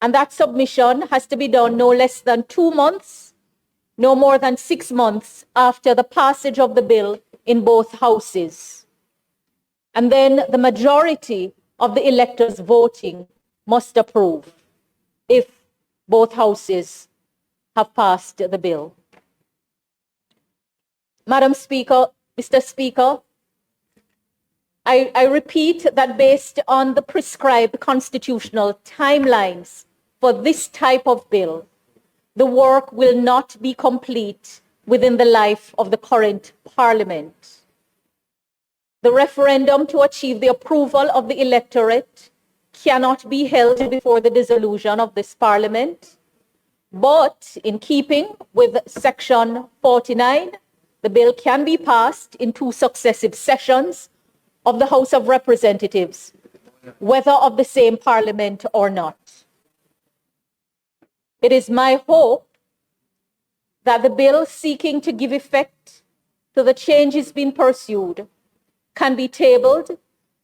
And that submission has to be done no less than 2 months, no more than 6 months after the passage of the bill in both houses. And then the majority of the electors voting must approve if both houses have passed the bill. Madam Speaker, Mr. Speaker, I repeat that based on the prescribed constitutional timelines for this type of bill, the work will not be complete within the life of the current Parliament. The referendum to achieve the approval of the electorate cannot be held before the dissolution of this Parliament, but in keeping with Section 49, the bill can be passed in 2 successive sessions of the House of Representatives, whether of the same Parliament or not. It is my hope that the bill seeking to give effect to the changes being pursued can be tabled,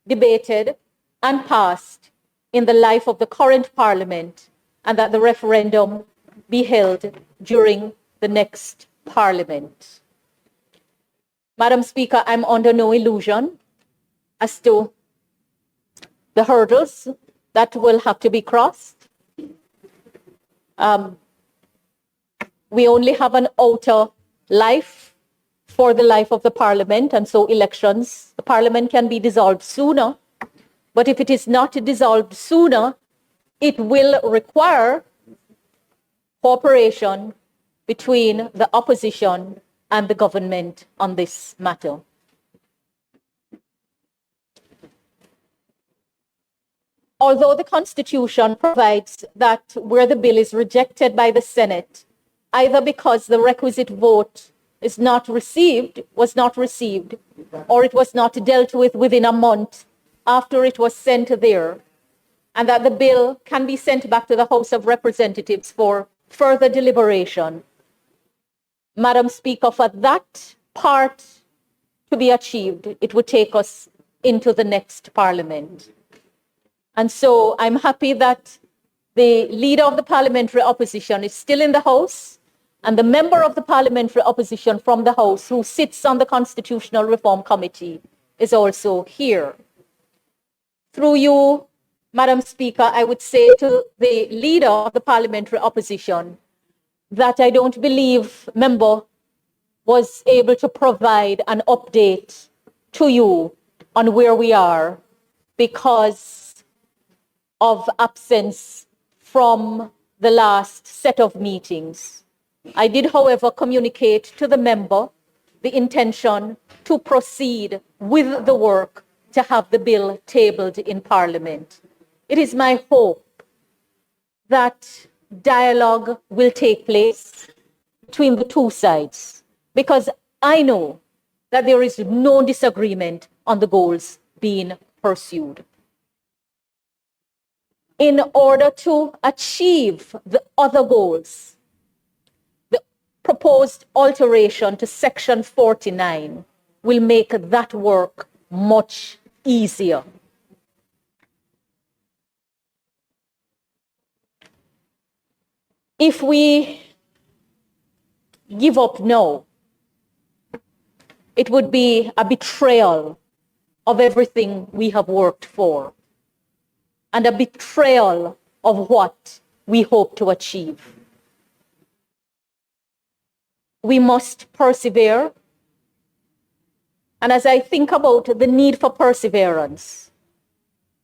debated, and passed in the life of the current Parliament, and that the referendum be held during the next Parliament. Madam Speaker, I'm under no illusion as to the hurdles that will have to be crossed. We only have an outer life for the life of the Parliament, and so elections, the Parliament can be dissolved sooner. But if it is not dissolved sooner, it will require cooperation between the opposition and the government on this matter. Although the Constitution provides that where the bill is rejected by the Senate, either because the requisite vote was not received, or it was not dealt with within a month after it was sent there, and that the bill can be sent back to the House of Representatives for further deliberation. Madam Speaker, for that part to be achieved, it would take us into the next Parliament. And so I'm happy that the leader of the parliamentary opposition is still in the House, and the member of the parliamentary opposition from the House who sits on the Constitutional Reform Committee is also here. Through you, Madam Speaker, I would say to the leader of the parliamentary opposition that I don't believe member was able to provide an update to you on where we are because of absence from the last set of meetings. I did, however, communicate to the member the intention to proceed with the work to have the bill tabled in Parliament. It is my hope that dialogue will take place between the two sides, because I know that there is no disagreement on the goals being pursued. In order to achieve the other goals, the proposed alteration to Section 49 will make that work much easier. If we give up now, it would be a betrayal of everything we have worked for, and a betrayal of what we hope to achieve. We must persevere. And as I think about the need for perseverance,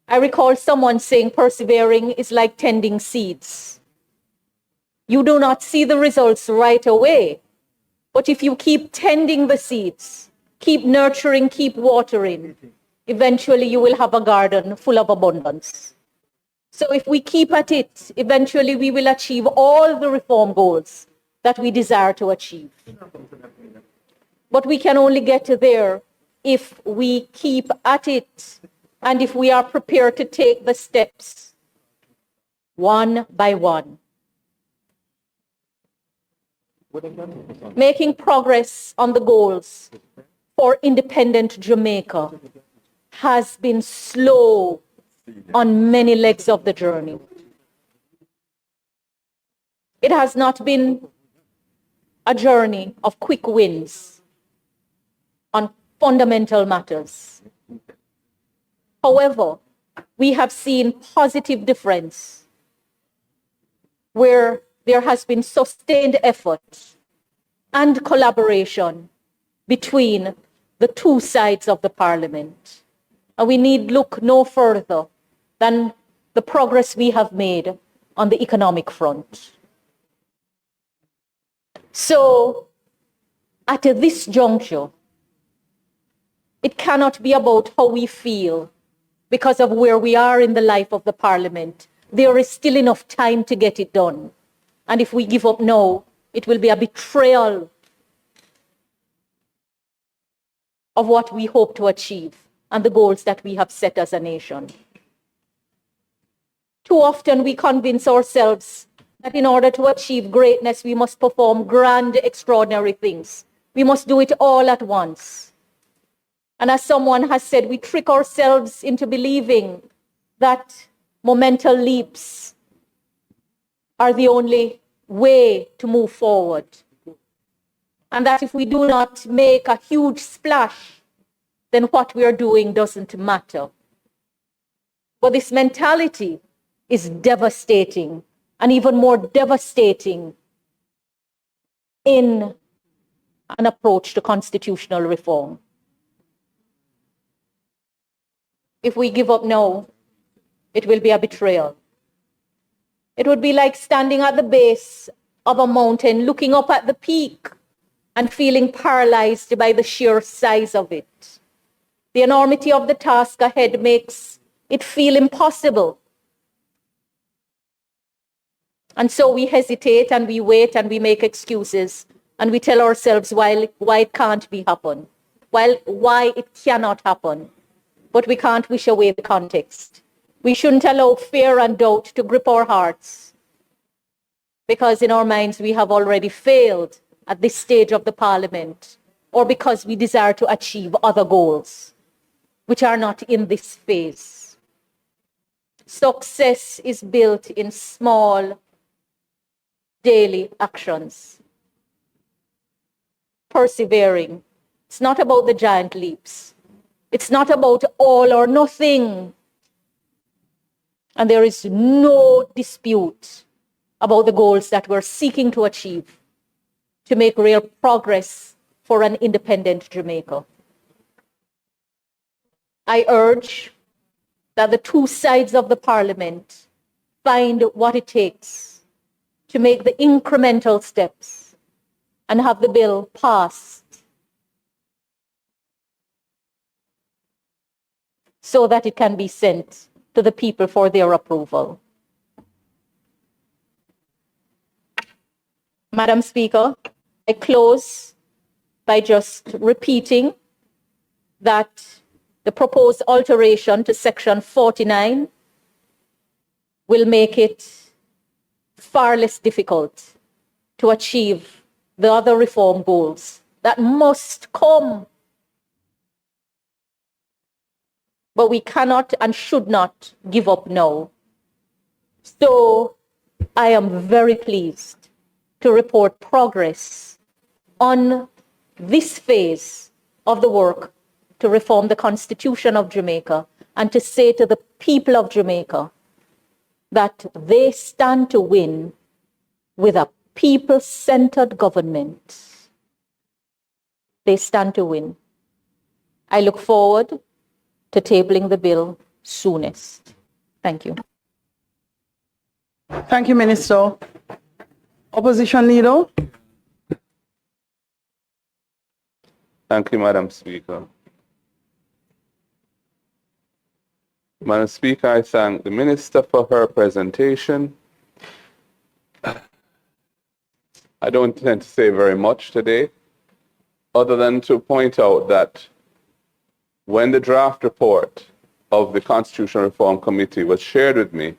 I recall someone saying persevering is like tending seeds. You do not see the results right away, but if you keep tending the seeds, keep nurturing, keep watering, eventually you will have a garden full of abundance. So if we keep at it, eventually we will achieve all the reform goals that we desire to achieve. But we can only get there if we keep at it and if we are prepared to take the steps one by one. Making progress on the goals for independent Jamaica has been slow on many legs of the journey. It has not been a journey of quick wins on fundamental matters. However, we have seen positive difference where there has been sustained effort and collaboration between the two sides of the parliament. And we need look no further than the progress we have made on the economic front. So, at this juncture, it cannot be about how we feel because of where we are in the life of the parliament. There is still enough time to get it done. And if we give up now, it will be a betrayal of what we hope to achieve and the goals that we have set as a nation. Too often we convince ourselves that in order to achieve greatness, we must perform grand, extraordinary things. We must do it all at once. And as someone has said, we trick ourselves into believing that monumental leaps are the only way to move forward. And that if we do not make a huge splash, then what we are doing doesn't matter. But this mentality is devastating, and even more devastating in an approach to constitutional reform. If we give up now, it will be a betrayal. It would be like standing at the base of a mountain, looking up at the peak and feeling paralyzed by the sheer size of it. The enormity of the task ahead makes it feel impossible. And so we hesitate and we wait and we make excuses and we tell ourselves why it can't be happen, why it cannot happen. But we can't wish away the context. We shouldn't allow fear and doubt to grip our hearts, because in our minds we have already failed at this stage of the parliament, or because we desire to achieve other goals which are not in this phase. Success is built in small daily actions. Persevering. It's not about the giant leaps. It's not about all or nothing. And there is no dispute about the goals that we're seeking to achieve to make real progress for an independent Jamaica. I urge that the two sides of the parliament find what it takes to make the incremental steps and have the bill passed so that it can be sent to the people for their approval. Madam Speaker, I close by just repeating that the proposed alteration to Section 49 will make it far less difficult to achieve the other reform goals that must come. But we cannot and should not give up now. So I am very pleased to report progress on this phase of the work to reform the Constitution of Jamaica and to say to the people of Jamaica that they stand to win with a people-centered government. They stand to win. I look forward to tabling the bill soonest. Thank you. Thank you, Minister. Opposition Leader. Thank you, Madam Speaker. Madam Speaker, I thank the Minister for her presentation. I don't intend to say very much today, other than to point out that when the draft report of the Constitutional Reform Committee was shared with me,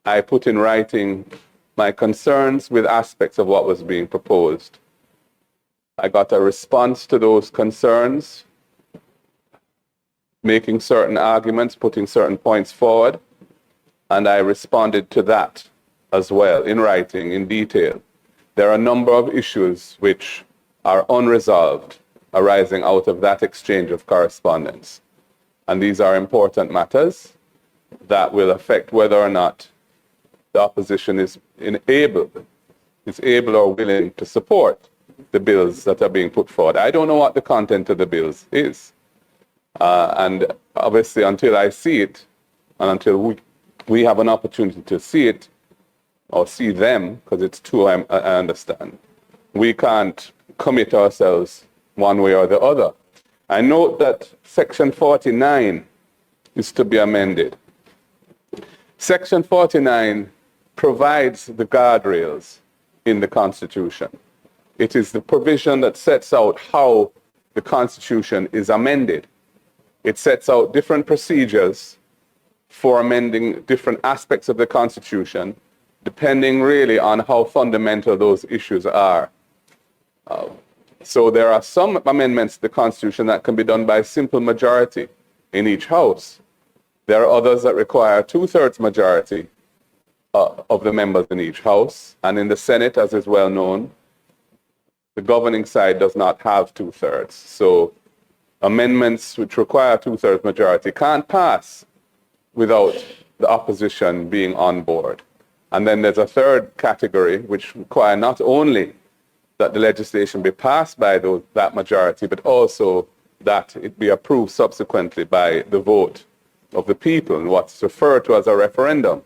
I put in writing my concerns with aspects of what was being proposed. I got a response to those concerns, making certain arguments, putting certain points forward, and I responded to that as well in writing, in detail. There are a number of issues which are unresolved arising out of that exchange of correspondence. And these are important matters that will affect whether or not the opposition is able or willing to support the bills that are being put forward. I don't know what the content of the bills is. And obviously, until I see it, and until we have an opportunity to see it, or see them, because it's two, I understand, we can't commit ourselves one way or the other. I note that Section 49 is to be amended. Section 49 provides the guardrails in the Constitution. It is the provision that sets out how the Constitution is amended. It sets out different procedures for amending different aspects of the Constitution, depending really on how fundamental those issues are. So there are some amendments to the Constitution that can be done by simple majority in each House. There are others that require a two-thirds majority of the members in each House. And in the Senate, as is well known, the governing side does not have two-thirds. So amendments which require a two-thirds majority can't pass without the opposition being on board. And then there's a third category which require not only that the legislation be passed by that majority, but also that it be approved subsequently by the vote of the people in what's referred to as a referendum.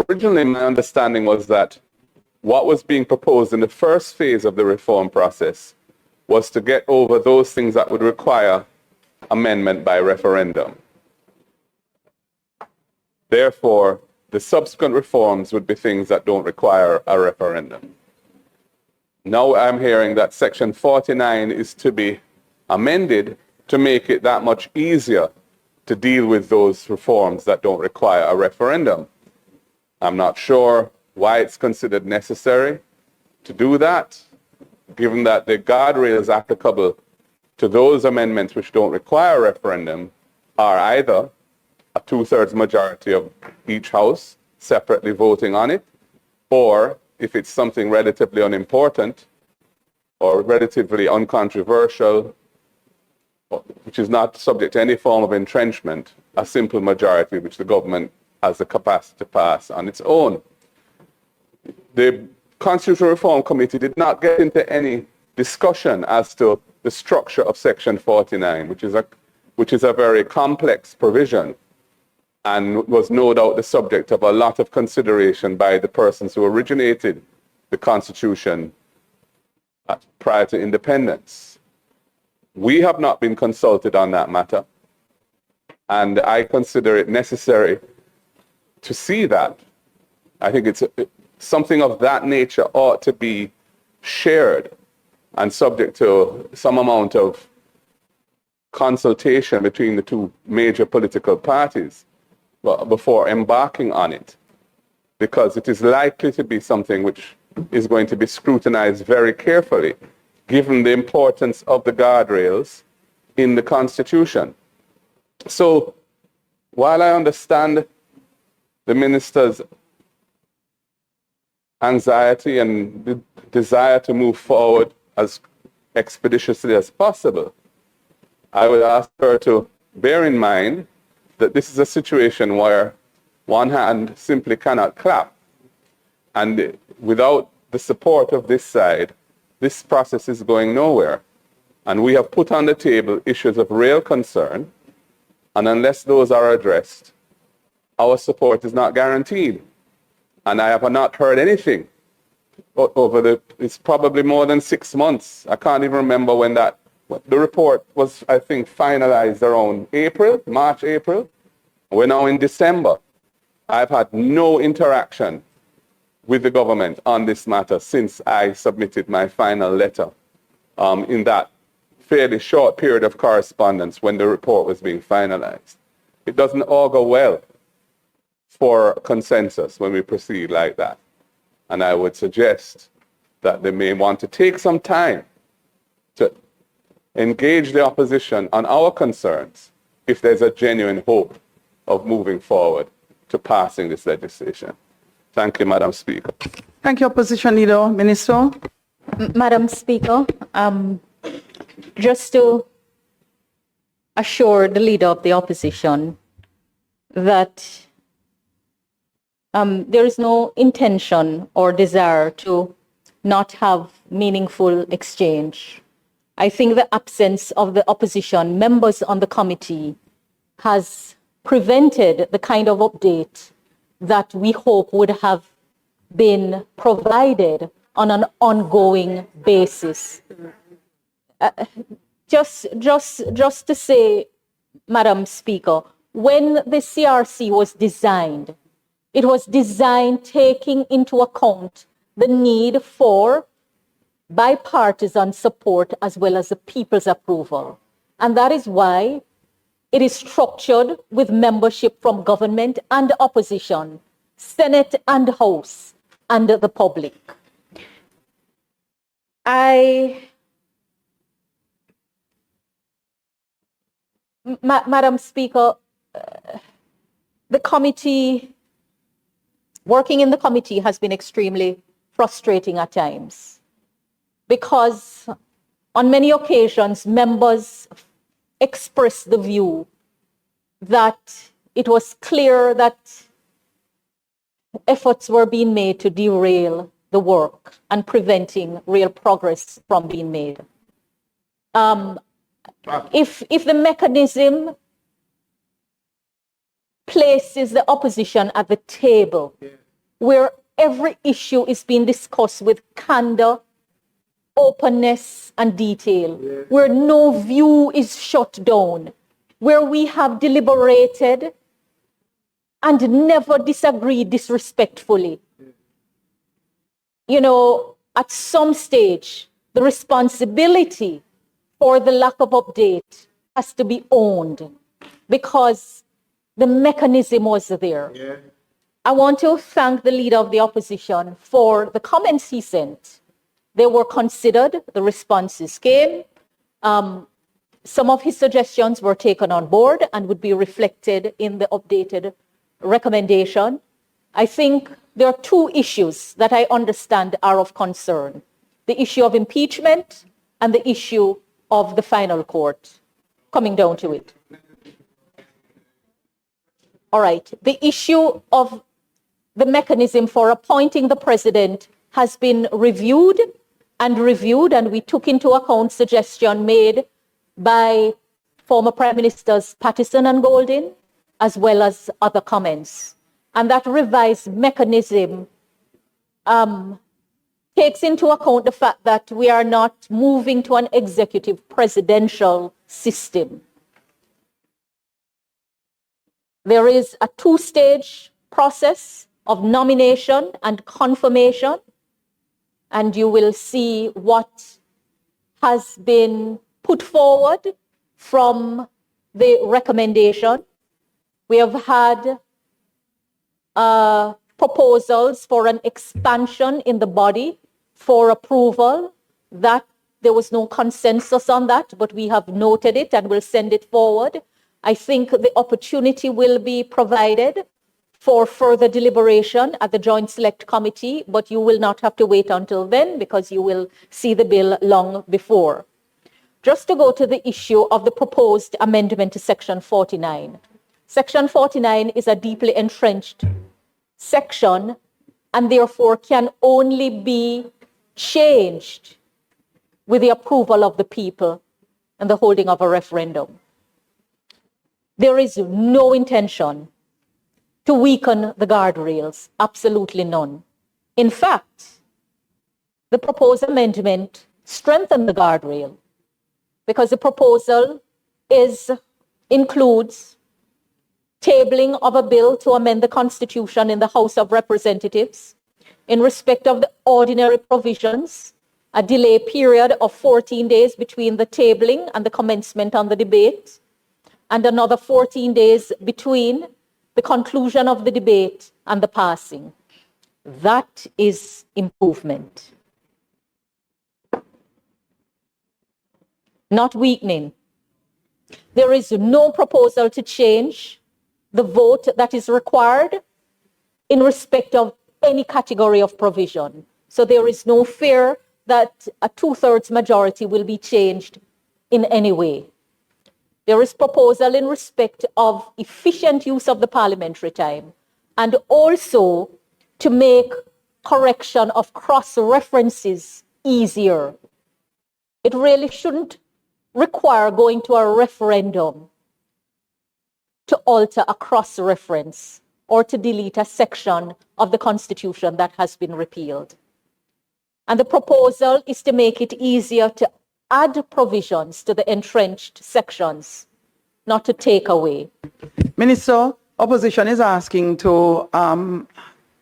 Originally, my understanding was that what was being proposed in the first phase of the reform process was to get over those things that would require amendment by referendum. Therefore, the subsequent reforms would be things that don't require a referendum. Now I'm hearing that Section 49 is to be amended to make it that much easier to deal with those reforms that don't require a referendum. I'm not sure why it's considered necessary to do that, given that the guardrails applicable to those amendments which don't require a referendum are either a two-thirds majority of each House separately voting on it, or if it's something relatively unimportant or relatively uncontroversial, which is not subject to any form of entrenchment, a simple majority which the government has the capacity to pass on its own. The Constitutional Reform Committee did not get into any discussion as to the structure of Section 49, which is a very complex provision and was no doubt the subject of a lot of consideration by the persons who originated the Constitution prior to independence. We have not been consulted on that matter, and I consider it necessary to see that. I think it's something of that nature ought to be shared and subject to some amount of consultation between the two major political parties before embarking on it, because it is likely to be something which is going to be scrutinized very carefully, given the importance of the guardrails in the Constitution. So, while I understand the Minister's anxiety and the desire to move forward as expeditiously as possible, I would ask her to bear in mind that this is a situation where one hand simply cannot clap. And without the support of this side, this process is going nowhere. And we have put on the table issues of real concern, and unless those are addressed, our support is not guaranteed. And I have not heard anything it's probably more than 6 months. I can't even remember when the report was, I think, finalized around March, April. We're now in December. I've had no interaction with the government on this matter since I submitted my final letter in that fairly short period of correspondence when the report was being finalized. It doesn't augur well for consensus when we proceed like that. And I would suggest that they may want to take some time to engage the opposition on our concerns if there's a genuine hope of moving forward to passing this legislation. Thank you, Madam Speaker. Thank you, Opposition Leader. Minister? Madam Speaker, just to assure the Leader of the Opposition that there is no intention or desire to not have meaningful exchange. I think the absence of the opposition members on the committee has prevented the kind of update that we hope would have been provided on an ongoing basis. Just to say, Madam Speaker, when the CRC was designed, it was designed taking into account the need for bipartisan support as well as the people's approval. And that is why it is structured with membership from government and opposition, Senate and House, and the public. Madam Speaker, the committee, working in the committee has been extremely frustrating at times because on many occasions members expressed the view that it was clear that efforts were being made to derail the work and preventing real progress from being made. If the mechanism places the opposition at the table where every issue is being discussed with candor, openness, and detail, where no view is shut down, where we have deliberated and never disagreed disrespectfully. You know, at some stage, the responsibility for the lack of update has to be owned because the mechanism was there. Yeah. I want to thank the Leader of the Opposition for the comments he sent. They were considered, the responses came. Some of his suggestions were taken on board and would be reflected in the updated recommendation. I think there are two issues that I understand are of concern: the issue of impeachment and the issue of the final court, coming down to it. All right, the issue of the mechanism for appointing the president has been reviewed, and we took into account suggestion made by former Prime Ministers Pattison and Golding, as well as other comments. And that revised mechanism takes into account the fact that we are not moving to an executive presidential system. There is a two-stage process of nomination and confirmation, and you will see what has been put forward from the recommendation. We have had proposals for an expansion in the body for approval. That there was no consensus on that, but we have noted it and will send it forward. I think the opportunity will be provided for further deliberation at the Joint Select Committee, but you will not have to wait until then because you will see the bill long before. Just to go to the issue of the proposed amendment to Section 49. Section 49 is a deeply entrenched section and therefore can only be changed with the approval of the people and the holding of a referendum. There is no intention to weaken the guardrails, absolutely none. In fact, the proposed amendment strengthen the guardrail because the proposal includes tabling of a bill to amend the Constitution in the House of Representatives in respect of the ordinary provisions, a delay period of 14 days between the tabling and the commencement on the debate, and another 14 days between the conclusion of the debate and the passing. That is improvement. Not weakening. There is no proposal to change the vote that is required in respect of any category of provision. So there is no fear that a 2/3 majority will be changed in any way. There is proposal in respect of efficient use of the parliamentary time and also to make correction of cross-references easier. It really shouldn't require going to a referendum to alter a cross-reference or to delete a section of the Constitution that has been repealed. And the proposal is to make it easier to add provisions to the entrenched sections, not to take away. Minister, opposition is asking to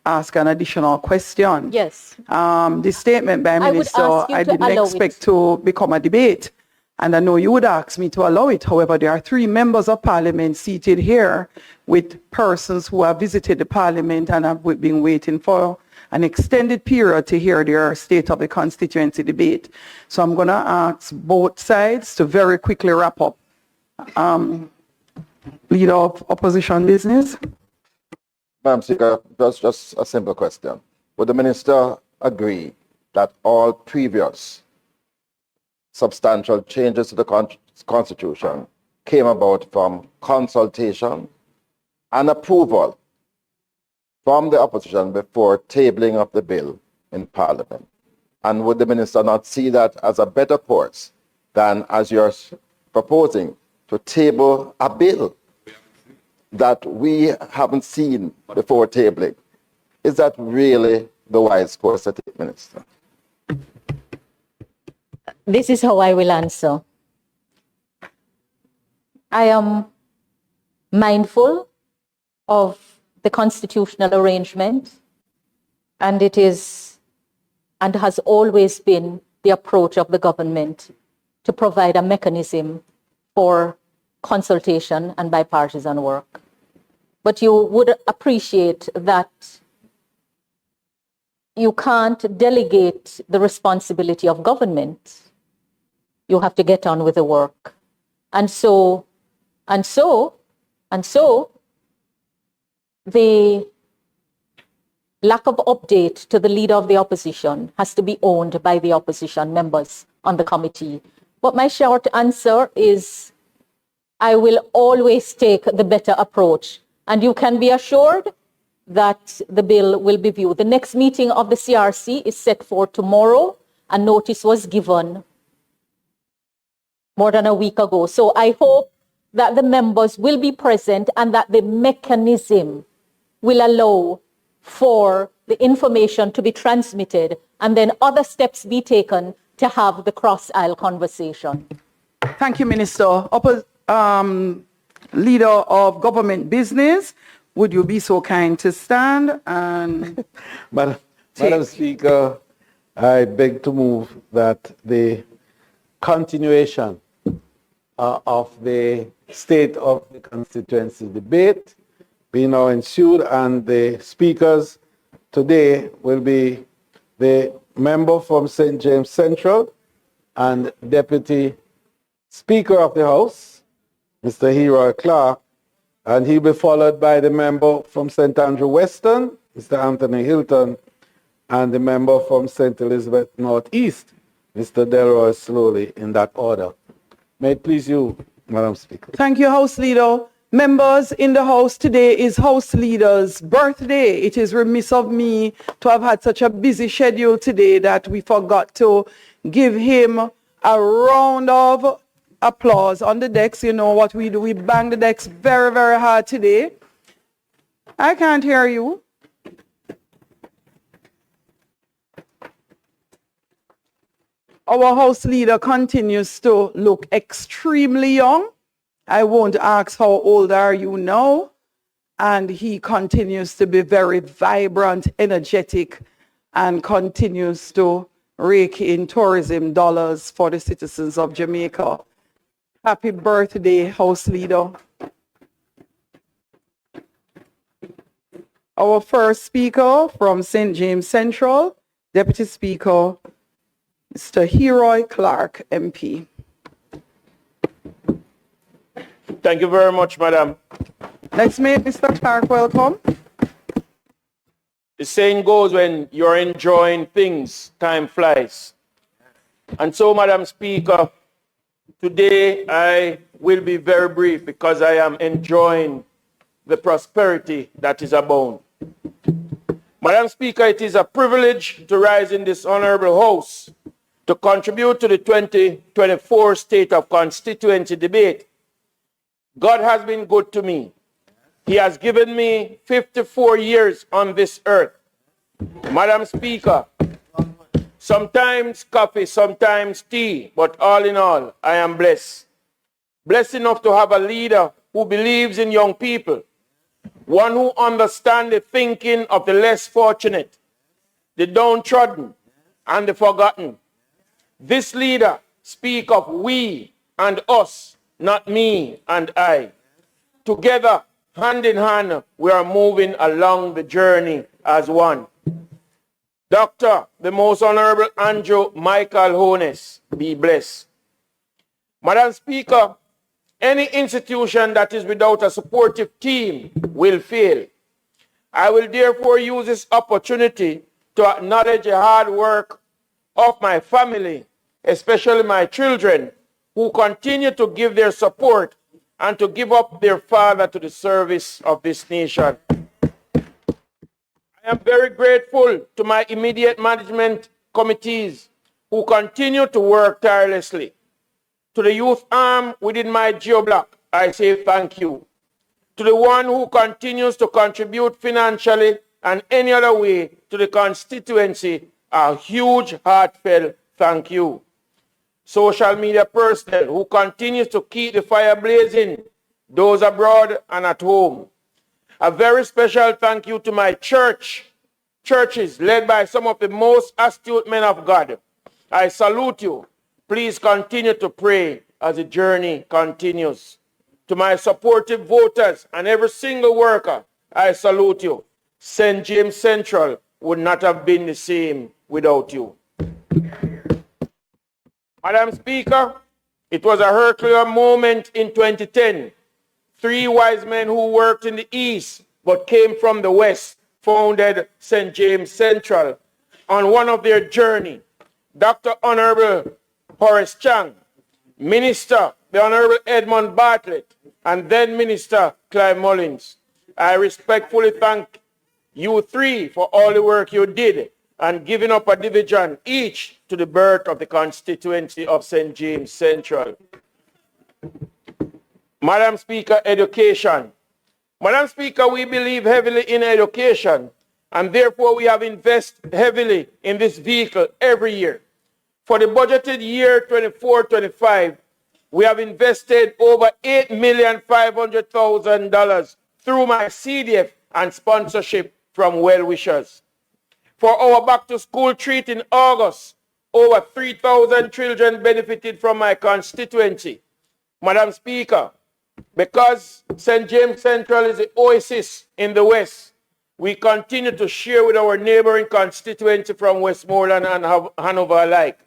ask an additional question. Yes. The statement by I would Minister, ask you I to didn't allow expect it. to become a debate. And I know you would ask me to allow it. However, there are 3 members of parliament seated here with persons who have visited the parliament and have been waiting for an extended period to hear their state of the constituency debate. So I'm going to ask both sides to very quickly wrap up. Leader of opposition business. Madam Speaker, just a simple question. Would the minister agree that all previous substantial changes to the Constitution came about from consultation and approval from the opposition before tabling of the bill in Parliament? And would the minister not see that as a better course than as you're proposing to table a bill that we haven't seen before tabling? Is that really the wise course to take, Minister? This is how I will answer. I am mindful of the constitutional arrangement, and it is and has always been the approach of the government to provide a mechanism for consultation and bipartisan work. But you would appreciate that you can't delegate the responsibility of government. You have to get on with the work. And so, the lack of update to the leader of the opposition has to be owned by the opposition members on the committee. But my short answer is I will always take the better approach. And you can be assured that the bill will be viewed. The next meeting of the CRC is set for tomorrow, and notice was given more than a week ago. So I hope that the members will be present and that the mechanism will allow for the information to be transmitted and then other steps be taken to have the cross-aisle conversation. Thank you, Minister. Leader of government business, would you be so kind to stand and Madam Speaker, I beg to move that the continuation of the state of the constituency debate be now ensued, and the speakers today will be the member from St. James Central and Deputy Speaker of the House, Mr. Heroy Clark, and he'll be followed by the member from St. Andrew Western, Mr. Anthony Hilton, and the member from St. Elizabeth Northeast, Mr. Delroy Slowly, in that order. May it please you, Madam Speaker. Thank you, House Leader. Members in the House, today is House Leader's birthday. It is remiss of me to have had such a busy schedule today that we forgot to give him a round of applause on the decks. You know what we do, we bang the decks very, very hard today. I can't hear you. Our House Leader continues to look extremely young. I won't ask how old are you now. And he continues to be very vibrant, energetic, and continues to rake in tourism dollars for the citizens of Jamaica. Happy birthday, House Leader. Our first speaker from St. James Central, Deputy Speaker, Mr. Heroy Clark, MP. Thank you very much, Madam. Let's make Mr. Clark welcome. The saying goes, when you're enjoying things, time flies. And so, Madam Speaker, today I will be very brief because I am enjoying the prosperity that is abound. Madam Speaker, it is a privilege to rise in this honorable House to contribute to the 2024 State of Constituency debate. God has been good to me. He has given me 54 years on this earth. Madam Speaker, sometimes coffee, sometimes tea, but all in all, I am blessed. Blessed enough to have a leader who believes in young people, one who understands the thinking of the less fortunate, the downtrodden, and the forgotten. This leader speaks of we and us, not me and I. Together, hand in hand, we are moving along the journey as one. Dr. the Most Honorable Andrew Michael Holness, be blessed. Madam Speaker, any institution that is without a supportive team will fail. I will therefore use this opportunity to acknowledge the hard work of my family, especially my children, who continue to give their support and to give up their father to the service of this nation. I am very grateful to my immediate management committees who continue to work tirelessly. To the youth arm within my GeoBlock, I say thank you. To the one who continues to contribute financially and any other way to the constituency, a huge heartfelt thank you. Social media personnel who continues to keep the fire blazing, those abroad and at home. A very special thank you to my churches led by some of the most astute men of God. I salute you. Please continue to pray as the journey continues. To my supportive voters and every single worker, I salute you. St. James Central would not have been the same without you. Madam Speaker, it was a Herculean moment in 2010. 3 wise men who worked in the East but came from the West founded St. James Central. On one of their journey, Dr. Honorable Horace Chang, Minister, the Honorable Edmund Bartlett, and then Minister Clive Mullins. I respectfully thank you 3 for all the work you did and giving up a division each to the birth of the constituency of St. James Central. Madam Speaker, education. Madam Speaker, we believe heavily in education, and therefore we have invested heavily in this vehicle every year. For the budgeted year 24-25, we have invested over $8,500,000 through my CDF and sponsorship from well-wishers. For our back-to-school treat in August, over 3,000 children benefited from my constituency. Madam Speaker, because St. James Central is the oasis in the West, we continue to share with our neighboring constituency from Westmoreland and Hanover alike.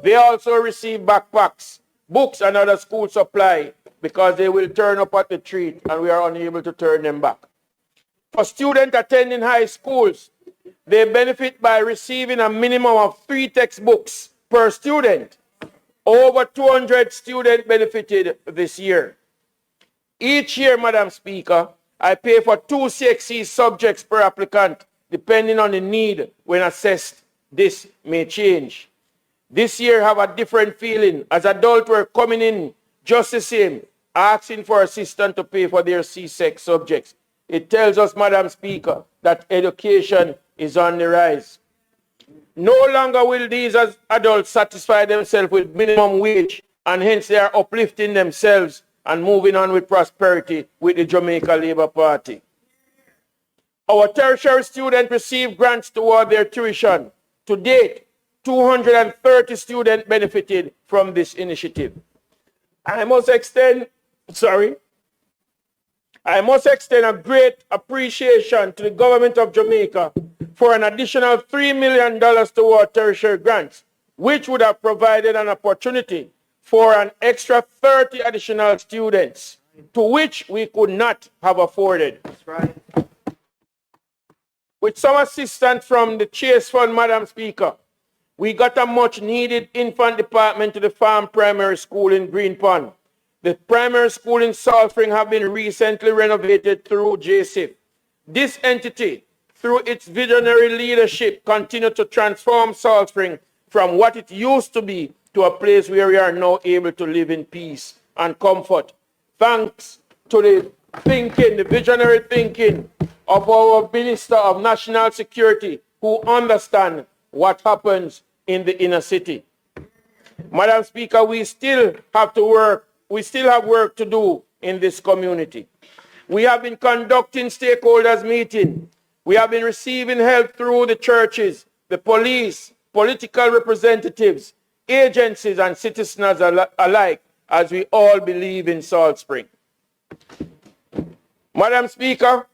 They also receive backpacks, books, and other school supply because they will turn up at the treat and we are unable to turn them back. For students attending high schools, they benefit by receiving a minimum of 3 textbooks per student. Over 200 students benefited this year. Each year, Madam Speaker, I pay for 2 CXC subjects per applicant, depending on the need when assessed. This may change. This year have a different feeling, as adults were coming in just the same, asking for assistance to pay for their CSEC subjects. It tells us, Madam Speaker, that education is on the rise. No longer will these as adults satisfy themselves with minimum wage, and hence they are uplifting themselves and moving on with prosperity with the Jamaica Labour Party. Our tertiary students receive grants toward their tuition. To date, 230 students benefited from this initiative. I must extend a great appreciation to the government of Jamaica for an additional $3 million toward tertiary grants, which would have provided an opportunity for an extra 30 additional students, to which we could not have afforded. That's right. With some assistance from the Chase Fund, Madam Speaker, we got a much needed infant department to the Farm Primary School in Green Pond. The primary school in Salt Spring have been recently renovated through JSIF. This entity, through its visionary leadership, continued to transform Salt Spring from what it used to be to a place where we are now able to live in peace and comfort. Thanks to the visionary thinking of our Minister of National Security, who understands what happens in the inner city. Madam Speaker, we still have work to do in this community. We have been conducting stakeholders meetings. We have been receiving help through the churches, the police, political representatives, agencies, and citizens alike, as we all believe in Salt Spring. Madam Speaker,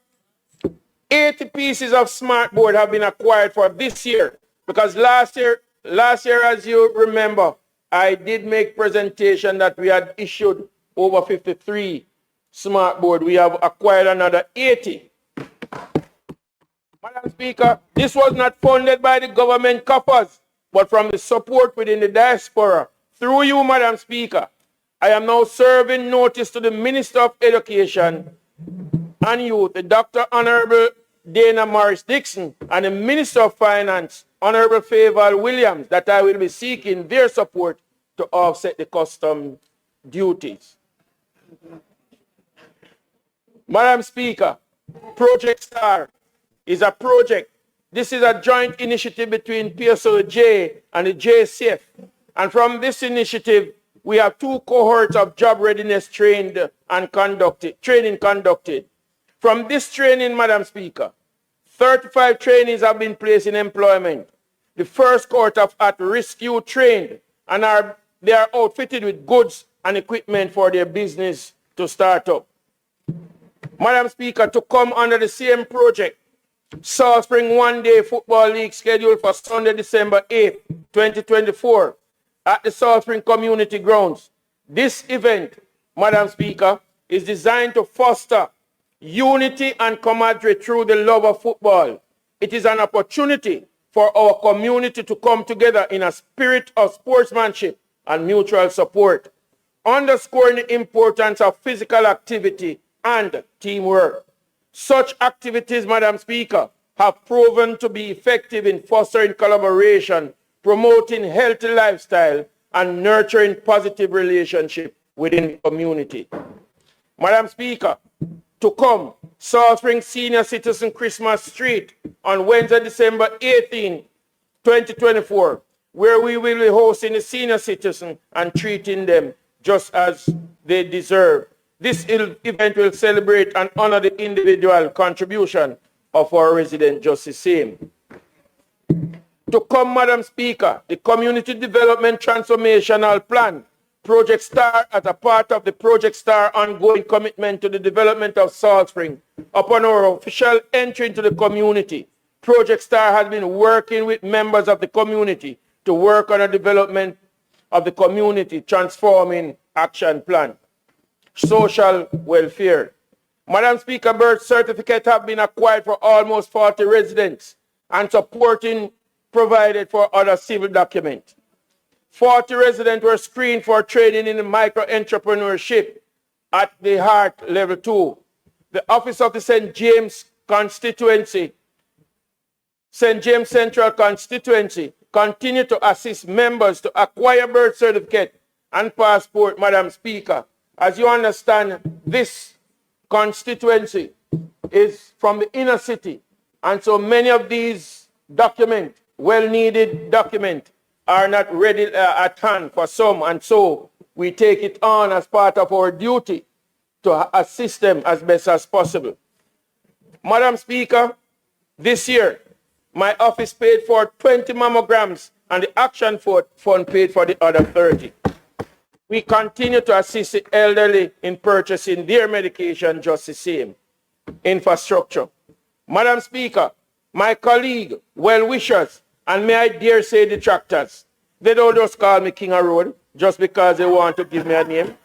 80 pieces of smartboard have been acquired for this year, because last year, as you remember, I did make presentation that we had issued over 53 smartboard. We have acquired another 80. Madam Speaker, this was not funded by the government coffers, but from the support within the diaspora. Through you, Madam Speaker, I am now serving notice to the Minister of Education and Youth, the Dr. Honorable Dana Morris Dixon, and the Minister of Finance, Honorable Favour Williams, that I will be seeking their support to offset the custom duties. Madam Speaker, Project STAR is a project. This is a joint initiative between PSOJ and the JCF. And from this initiative, we have 2 cohorts of job readiness training conducted. From this training, Madam Speaker, 35 trainees have been placed in employment. The first cohort of at-risk youth trained, and they are outfitted with goods and equipment for their business to start up. Madam Speaker, to come under the same project, Salt Spring One-Day Football League scheduled for Sunday, December 8, 2024 at the Salt Spring Community Grounds. This event, Madam Speaker, is designed to foster unity and camaraderie through the love of football. It is an opportunity for our community to come together in a spirit of sportsmanship and mutual support, underscoring the importance of physical activity and teamwork. Such activities, Madam Speaker, have proven to be effective in fostering collaboration, promoting healthy lifestyle, and nurturing positive relationships within the community. Madam Speaker, to come, Salt Spring Senior Citizen Christmas Street on Wednesday, December 18, 2024, where we will be hosting the senior citizens and treating them just as they deserve. This event will celebrate and honor the individual contribution of our resident just the same. To come, Madam Speaker, the Community Development Transformational Plan, Project STAR, as a part of the Project STAR ongoing commitment to the development of Salt Spring. Upon our official entry into the community, Project STAR has been working with members of the community to work on a development of the community transforming action plan. Social welfare. Madam Speaker, birth certificates have been acquired for almost 40 residents and supporting provided for other civil documents. 40 residents were screened for training in micro-entrepreneurship at the Heart Level 2. The Office of the St. James Constituency, St. James Central Constituency, continue to assist members to acquire birth certificate and passport, Madam Speaker. As you understand, this constituency is from the inner city, and so many of these documents well-needed documents are not ready at hand for some, and so we take it on as part of our duty to assist them as best as possible. Madam Speaker, this year, my office paid for 20 mammograms and the Action Fund paid for the other 30. We continue to assist the elderly in purchasing their medication just the same. Infrastructure. Madam Speaker, my colleague, well-wishers, and may I dare say detractors, they don't just call me King of Road just because they want to give me a name.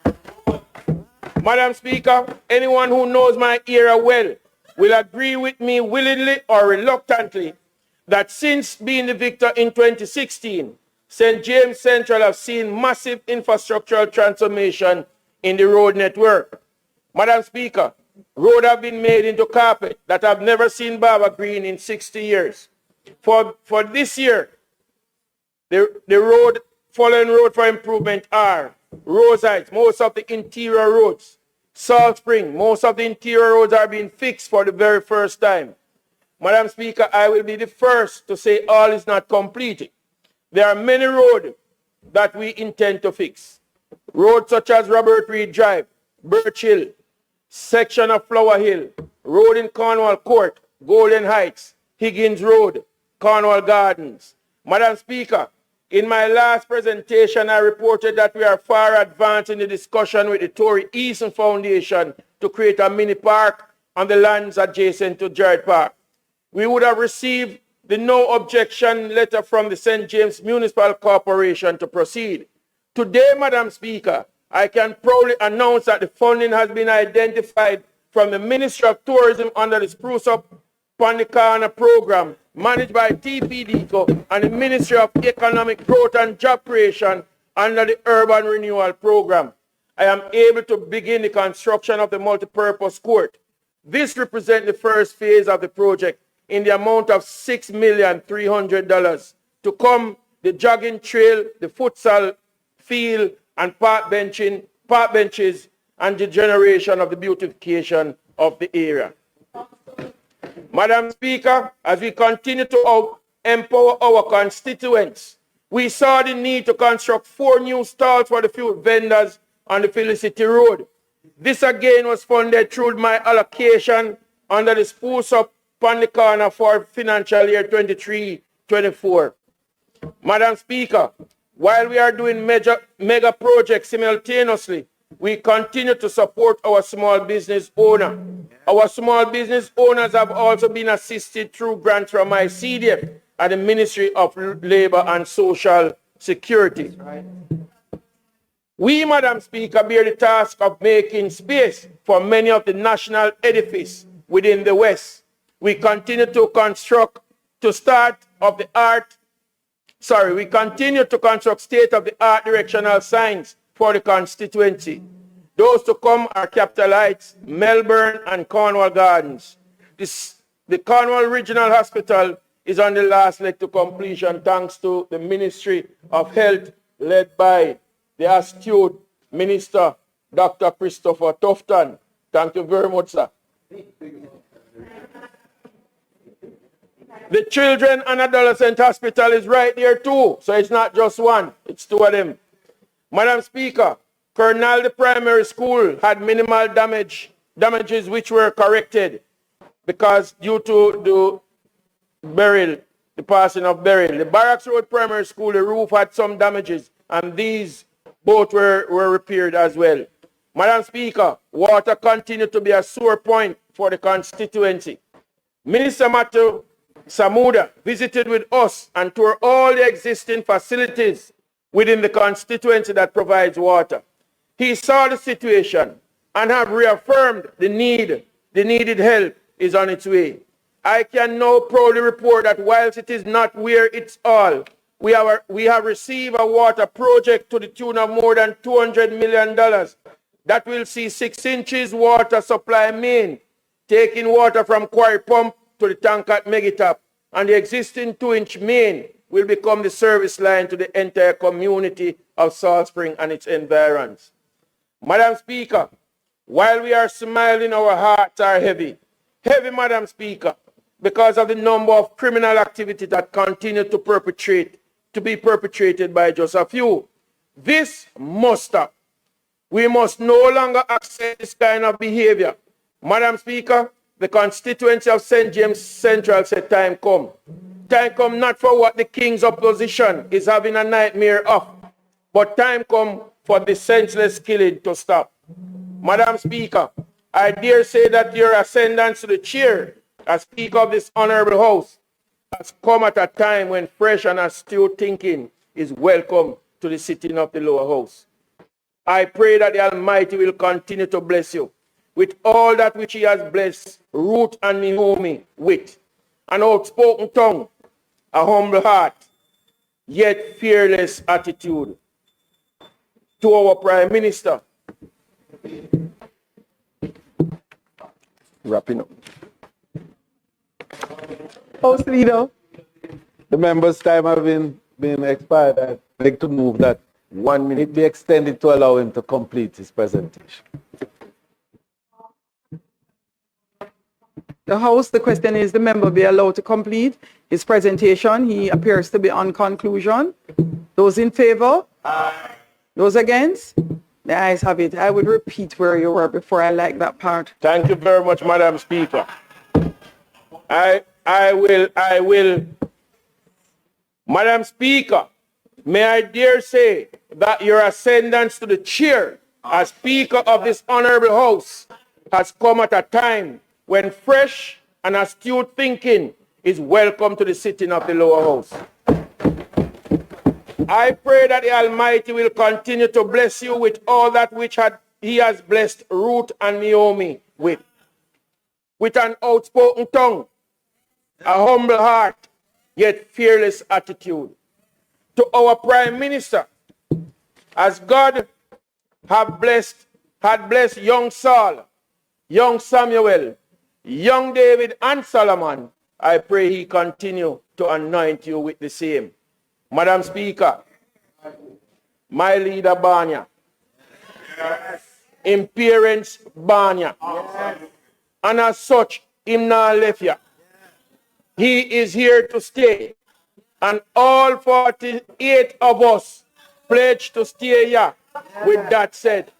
Madam Speaker, anyone who knows my era well will agree with me willingly or reluctantly that since being the victor in 2016, St. James Central have seen massive infrastructural transformation in the road network. Madam Speaker, roads have been made into carpet that have never seen Baba Green in 60 years. For this year, the following road for improvement are Rose Heights, most of the interior roads. Salt Spring, most of the interior roads are being fixed for the very first time. Madam Speaker, I will be the first to say all is not completed. There are many roads that we intend to fix. Roads such as Robert Reed Drive, Birch Hill, section of Flower Hill, road in Cornwall Court, Golden Heights, Higgins Road, Cornwall Gardens. Madam Speaker, in my last presentation, I reported that we are far advanced in the discussion with the Tory Eason Foundation to create a mini park on the lands adjacent to Gerard Park. We would have received the no objection letter from the St. James Municipal Corporation to proceed. Today, Madam Speaker, I can proudly announce that the funding has been identified from the Ministry of Tourism under the Spruce Up Pandikana program managed by TPDCO and the Ministry of Economic Growth and Job Creation under the Urban Renewal Program. I am able to begin the construction of the multipurpose court. This represents the first phase of the project in the amount of $6,300,000. To come, the jogging trail, the futsal field, and park benches, and the generation of the beautification of the area. Madam Speaker, as we continue to empower our constituents, we saw the need to construct 4 new stalls for the fuel vendors on the Felicity Road. This again was funded through my allocation under the Spruce Up Pandikana for financial year 23-24. Madam Speaker, while we are doing mega projects simultaneously, we continue to support our small business owner. Our small business owners have also been assisted through grants from my CDF and the Ministry of Labor and Social Security. We, Madam Speaker, bear the task of making space for many of the national edifices within the West. We continue to construct state-of-the-art directional signs for the constituency. Those to come are Capital Heights, Melbourne, and Cornwall Gardens. The Cornwall Regional Hospital is on the last leg to completion thanks to the Ministry of Health led by the astute Minister, Dr. Christopher Tufton. Thank you very much, sir. The Children and Adolescent Hospital is right there too, so it's not just one, it's 2 of them. Madam Speaker, Colonel Primary School had minimal damages which were corrected because due to the passing of Beryl. The Barracks Road Primary School, the roof had some damages and these both were repaired as well. Madam Speaker, water continued to be a sore point for the constituency. Minister Matthew Samuda visited with us and toured all the existing facilities within the constituency that provides water. He saw the situation and have reaffirmed the needed help is on its way. I can now proudly report that whilst it is not where it's all, we have received a water project to the tune of more than $200 million that will see 6 inches water supply main, taking water from quarry pump to the tank at Megitop, and the existing 2-inch main will become the service line to the entire community of Salt Spring and its environs. Madam Speaker, while we are smiling, our hearts are heavy. Heavy, Madam Speaker, because of the number of criminal activity that continue to be perpetrated by just a few. This must stop. We must no longer accept this kind of behavior. Madam Speaker, the constituency of St. James Central said time come. Time come not for what the king's opposition is having a nightmare of, but time come for the senseless killing to stop. Madam Speaker, I dare say that your ascendance to the chair as Speaker of this honorable House has come at a time when fresh and astute thinking is welcome to the sitting of the lower house. I pray that the Almighty will continue to bless you with all that which he has blessed Ruth and Naomi with, an outspoken tongue, a humble heart, yet fearless attitude. To our Prime Minister, Wrapping up. House Leader. The members' time have been expired. I'd like to move that 1 minute. it be extended to allow him to complete his presentation. The House, the question is the member be allowed to complete his presentation. He appears to be on conclusion. Those in favor? Aye. Those against? The ayes have it. I would repeat where you were before. I like that part. thank you very much, Madam Speaker. I will. Madam Speaker, may I dare say that your ascendance to the chair as Speaker of this honorable House has come at a time when fresh and astute thinking is welcome to the sitting of the lower house. I pray that the Almighty will continue to bless you with all that which he has blessed Ruth and Naomi with an outspoken tongue, a humble heart, yet fearless attitude. To our Prime Minister, as God had blessed young Saul, young Samuel, young David and Solomon, I pray he continue to anoint you with the same. Madam Speaker, my leader Banya, in parents Banya, and as such, him not left ya. He is here to stay, and all 48 of us pledge to stay here. With that said,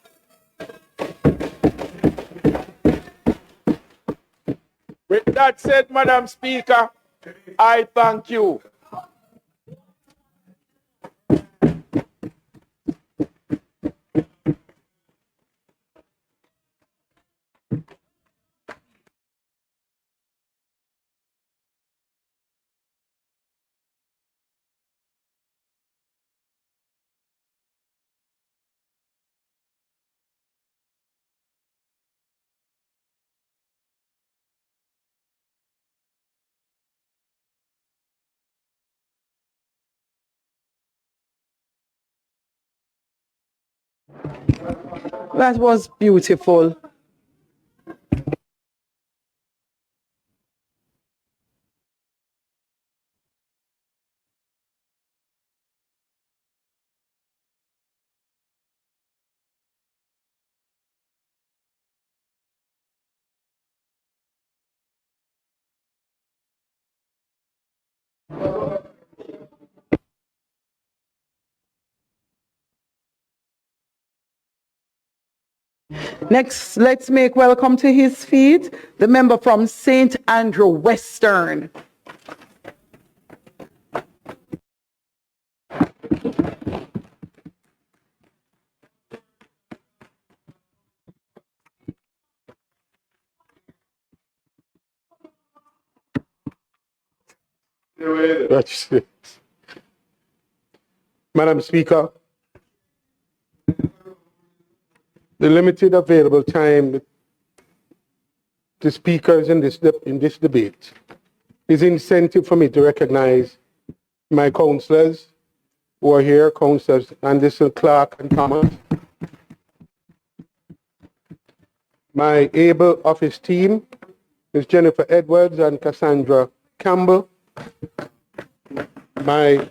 Madam Speaker, I thank you. That was beautiful. Next, let's make welcome to his feet the member from St. Andrew Western. Madam Speaker, the limited available time to speakers in this debate is incentive for me to recognize my councillors who are here, councillors Anderson, Clark, and Thomas, my able office team, Ms. Jennifer Edwards and Cassandra Campbell, my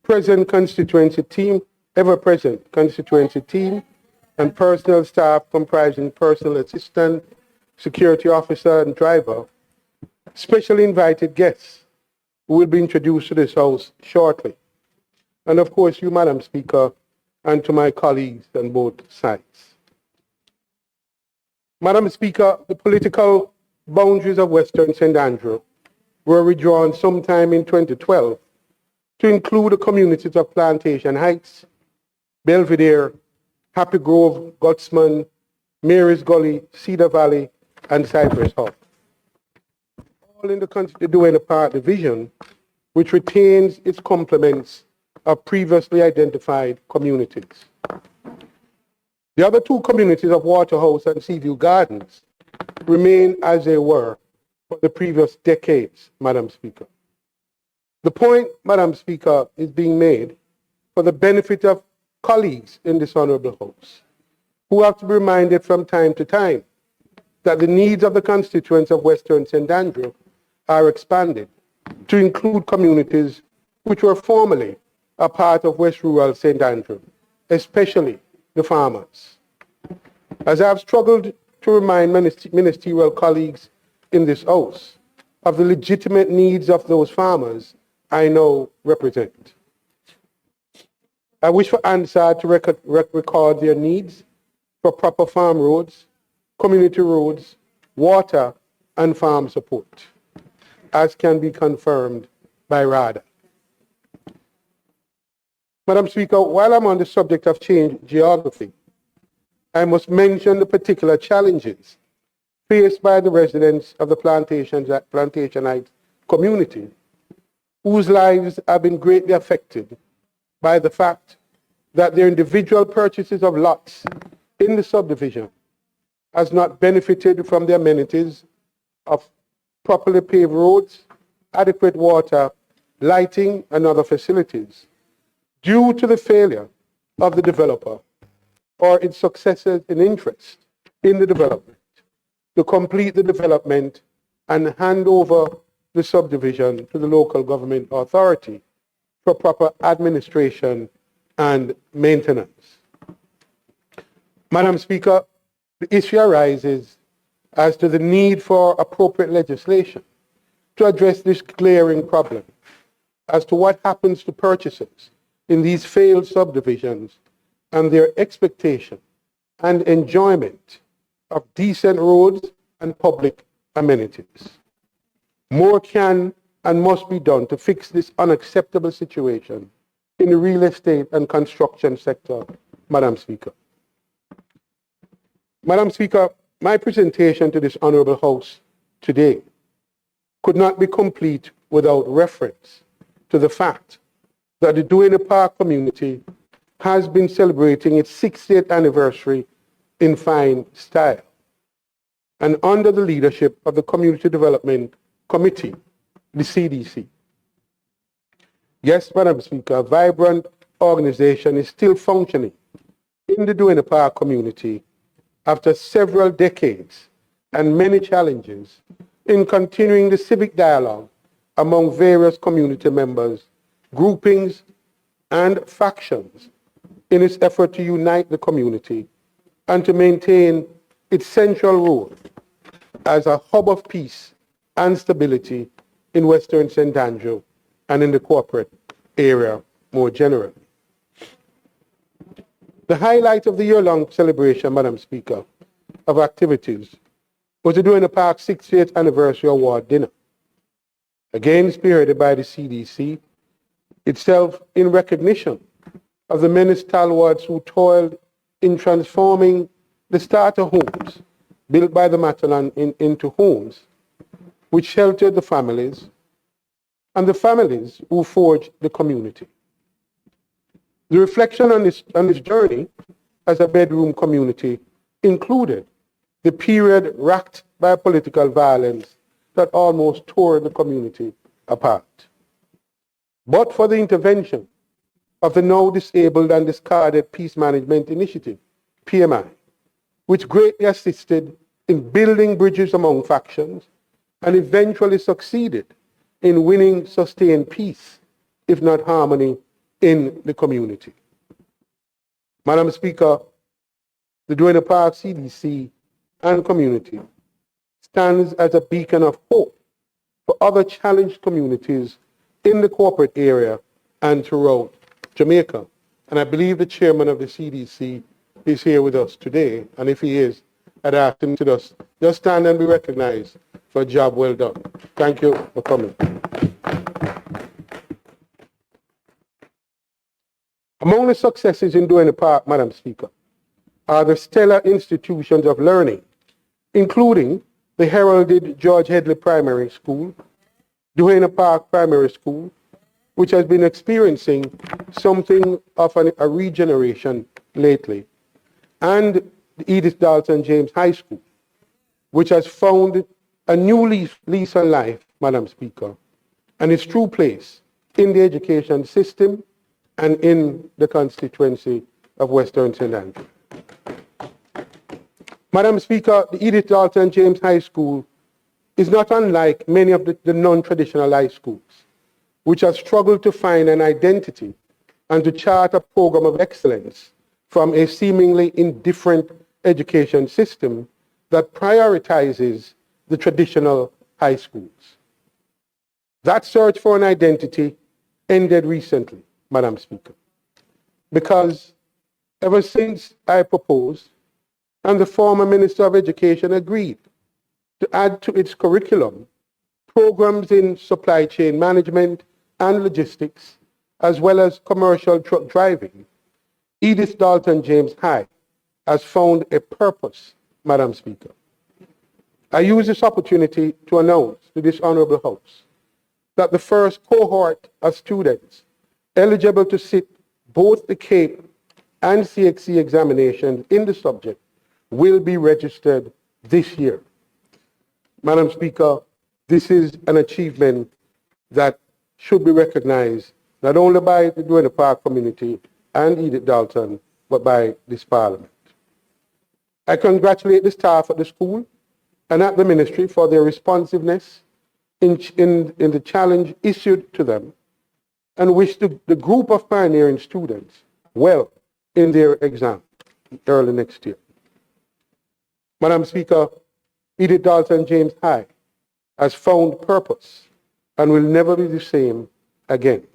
present constituency team, ever-present constituency team, and personnel staff comprising personal assistant, security officer, and driver, specially invited guests who will be introduced to this House shortly. And of course, you, Madam Speaker, and to my colleagues on both sides. Madam Speaker, the political boundaries of Western St. Andrew were redrawn sometime in 2012 to include the communities of Plantation Heights, Belvedere, Happy Grove, Gutsman, Mary's Gully, Cedar Valley, and Cypress Hall, all in the Constituent Park Division, which retains its complements of previously identified communities. The other two communities of Waterhouse and Seaview Gardens remain as they were for the previous decades, Madam Speaker. The point, Madam Speaker, is being made for the benefit of colleagues in this honorable House, who have to be reminded from time to time that the needs of the constituents of Western St. Andrew are expanded to include communities which were formerly a part of West Rural St. Andrew, especially the farmers. As I have struggled to remind ministerial colleagues in this House of the legitimate needs of those farmers I now represent, I wish for ANSAR to record their needs for proper farm roads, community roads, water, and farm support, as can be confirmed by RADA. Madam Speaker, while I'm on the subject of change geography, I must mention the particular challenges faced by the residents of the Plantationite community, whose lives have been greatly affected by the fact that their individual purchases of lots in the subdivision has not benefited from the amenities of properly paved roads, adequate water, lighting, and other facilities due to the failure of the developer or its successors in interest in the development to complete the development and hand over the subdivision to the local government authority for proper administration and maintenance. Madam Speaker, the issue arises as to the need for appropriate legislation to address this glaring problem as to what happens to purchasers in these failed subdivisions and their expectation and enjoyment of decent roads and public amenities. More can and must be done to fix this unacceptable situation in the real estate and construction sector, Madam Speaker. Madam Speaker, my presentation to this honorable House today could not be complete without reference to the fact that the Duane Park community has been celebrating its 60th anniversary in fine style, and under the leadership of the Community Development Committee, the CDC. Yes, Madam Speaker, a vibrant organization is still functioning in the Duane Park community after several decades and many challenges in continuing the civic dialogue among various community members, groupings, and factions in its effort to unite the community and to maintain its central role as a hub of peace and stability in Western St. Andrew and in the corporate area more generally. The highlight of the year-long celebration, Madam Speaker, of activities was the Duane Park 60th Anniversary Award Dinner, again spearheaded by the CDC, itself in recognition of the many stalwarts who toiled in transforming the starter homes built by the Matalan into homes which sheltered the families and the families who forged the community. The reflection on this journey as a bedroom community included the period racked by political violence that almost tore the community apart. But for the intervention of the now disabled and discarded Peace Management Initiative, PMI, which greatly assisted in building bridges among factions and eventually succeeded in winning sustained peace, if not harmony, in the community. Madam Speaker, the Duena Park CDC and community stands as a beacon of hope for other challenged communities in the corporate area and throughout Jamaica. And I believe the chairman of the CDC is here with us today. And if he is, I'd ask him to just stand and be recognized for a job well done. Thank you for coming. Among the successes in Duena Park, Madam Speaker, are the stellar institutions of learning, including the heralded George Headley Primary School, Duena Park Primary School, which has been experiencing something of a regeneration lately, and the Edith Dalton James High School, which has found a new lease on life, Madam Speaker, and its true place in the education system and in the constituency of Western St. Andrew. Madam Speaker, the Edith Dalton James High School is not unlike many of the non-traditional high schools, which have struggled to find an identity and to chart a program of excellence from a seemingly indifferent education system that prioritizes the traditional high schools. That search for an identity ended recently, Madam Speaker, because ever since I proposed and the former Minister of Education agreed to add to its curriculum programs in supply chain management and logistics, as well as commercial truck driving, Edith Dalton James High has found a purpose, Madam Speaker. I use this opportunity to announce to this honorable House that the first cohort of students eligible to sit both the CAPE and CXC examinations in the subject will be registered this year. Madam Speaker, this is an achievement that should be recognized not only by the Duena Park community and Edith Dalton, but by this Parliament. I congratulate the staff at the school and at the ministry for their responsiveness in the challenge issued to them, and wish the group of pioneering students well in their exam early next year. Madam Speaker, Edith Dalton James High has found purpose and will never be the same again.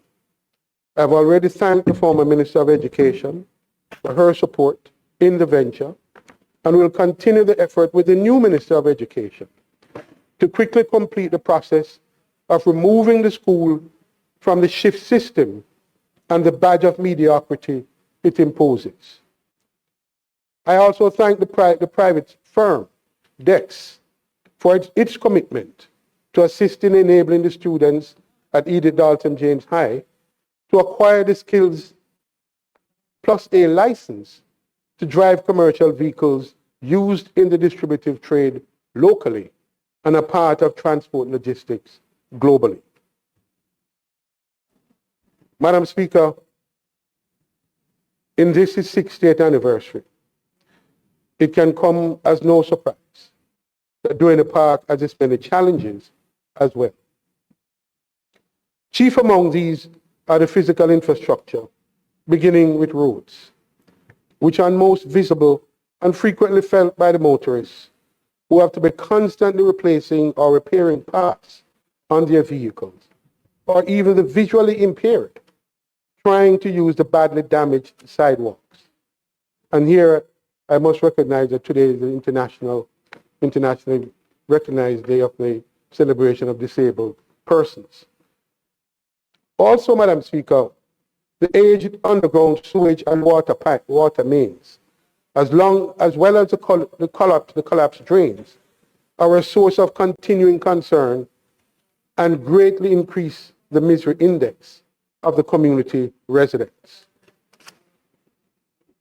I've already thanked the former Minister of Education for her support in the venture, and will continue the effort with the new Minister of Education to quickly complete the process of removing the school from the shift system and the badge of mediocrity it imposes. I also thank the private firm, DEX, for its commitment to assist in enabling the students at Edith Dalton James High to acquire the skills plus a license to drive commercial vehicles used in the distributive trade locally and a part of transport logistics globally. Madam Speaker, in this 60th anniversary, it can come as no surprise that Duena Park has its many challenges as well. Chief among these are the physical infrastructure, beginning with roads, which are most visible and frequently felt by the motorists who have to be constantly replacing or repairing parts on their vehicles, or even the visually impaired trying to use the badly damaged sidewalks. And here I must recognize that today is the internationally recognized day of the celebration of disabled persons. Also, Madam Speaker, the aged underground sewage and water mains, as well as the collapsed drains, are a source of continuing concern and greatly increase the misery index of the community residents.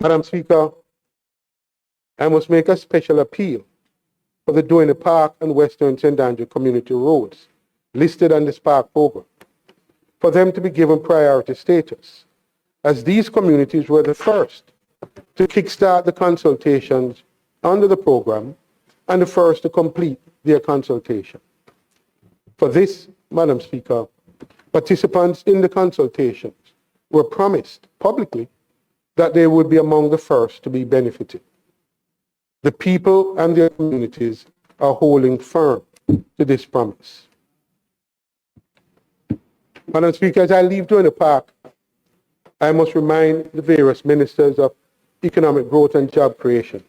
Madam Speaker, I must make a special appeal for the Duena Park and Western St. Andrew community roads listed on the SPARK program, for them to be given priority status, as these communities were the first to kickstart the consultations under the program and the first to complete their consultation. For this, Madam Speaker, participants in the consultations were promised publicly that they would be among the first to be benefited. The people and their communities are holding firm to this promise. Madam Speaker, as I leave Duane Park, I must remind the various ministers of economic growth and job creation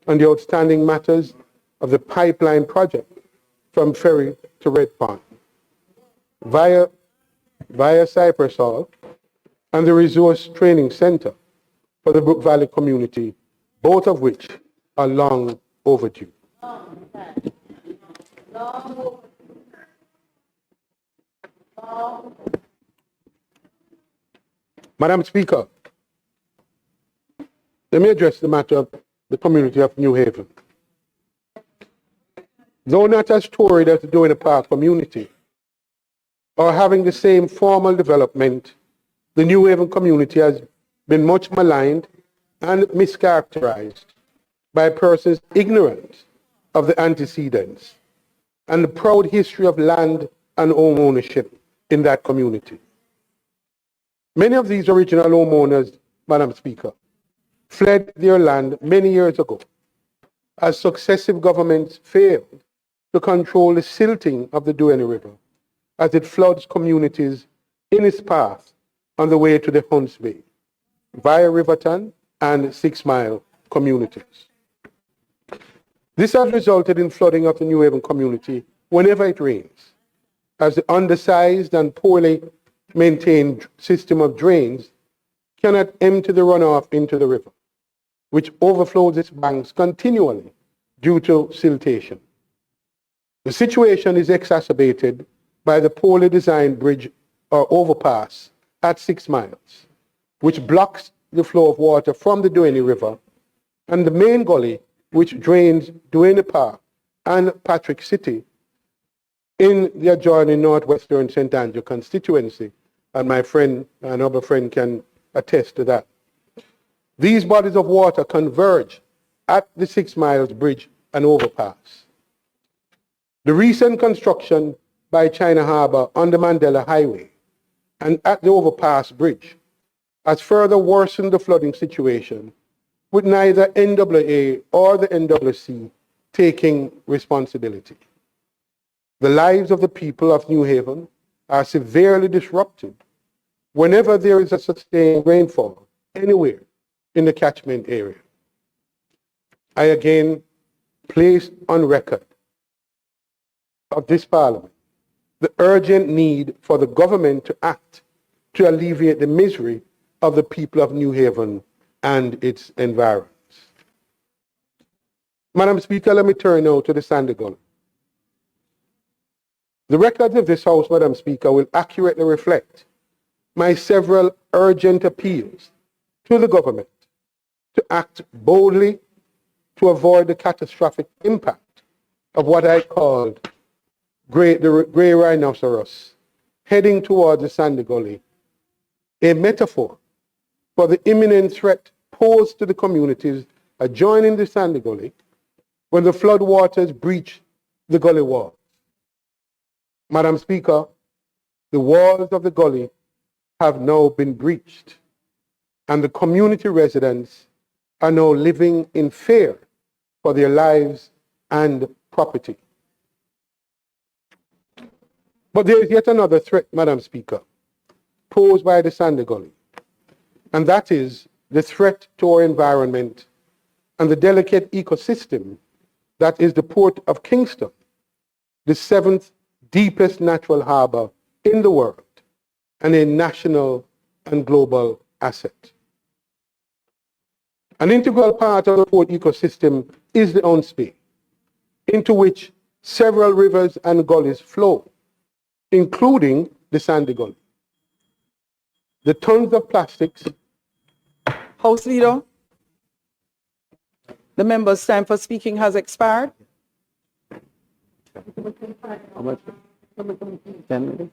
on the outstanding matters of the pipeline project from Ferry to Red Pond, via Cypress Hall, and the Resource Training Center for the Brook Valley community, both of which are long overdue. Madam Speaker, let me address the matter of the community of New Haven. Though not as storied as the Duane Park community, or having the same formal development, the New Haven community has been much maligned and mischaracterized by persons ignorant of the antecedents and the proud history of land and home ownership in that community. Many of these original homeowners, Madam Speaker, fled their land many years ago as successive governments failed to control the silting of the Duane River as it floods communities in its path on the way to the Hunts Bay via Riverton and 6 Mile communities. This has resulted in flooding of the New Haven community whenever it rains, as the undersized and poorly maintained system of drains cannot empty the runoff into the river, which overflows its banks continually due to siltation. The situation is exacerbated by the poorly designed bridge or overpass at 6 Miles, which blocks the flow of water from the Duane River, and the main gully which drains Duane Park and Patrick City in the adjoining northwestern St. Andrew constituency, and my friend, another friend, can attest to that. These bodies of water converge at the 6 Miles bridge and overpass. The recent construction by China Harbour on the Mandela Highway and at the overpass bridge has further worsened the flooding situation, with neither NAA or the NCC taking responsibility. The lives of the people of New Haven are severely disrupted whenever there is a sustained rainfall anywhere in the catchment area. I again place on record of this Parliament the urgent need for the government to act to alleviate the misery of the people of New Haven and its environs. Madam Speaker, let me turn now to the Sandy Gully. The records of this House, Madam Speaker, will accurately reflect my several urgent appeals to the government to act boldly to avoid the catastrophic impact of what I called the grey rhinoceros heading towards the Sandy Gully, a metaphor for the imminent threat posed to the communities adjoining the Sandy Gully when the flood waters breach the gully walls. Madam Speaker, the walls of the gully have now been breached, and the community residents are now living in fear for their lives and property. But there is yet another threat, Madam Speaker, posed by the Sandy Gully, and that is the threat to our environment and the delicate ecosystem that is the Port of Kingston, the 7th deepest natural harbor in the world and a national and global asset. An integral part of the port ecosystem is the Hunts Bay, into which several rivers and gullies flow, including the Sandy Gully. The tons of plastics. House Leader, the member's time for speaking has expired. How much? 10 minutes?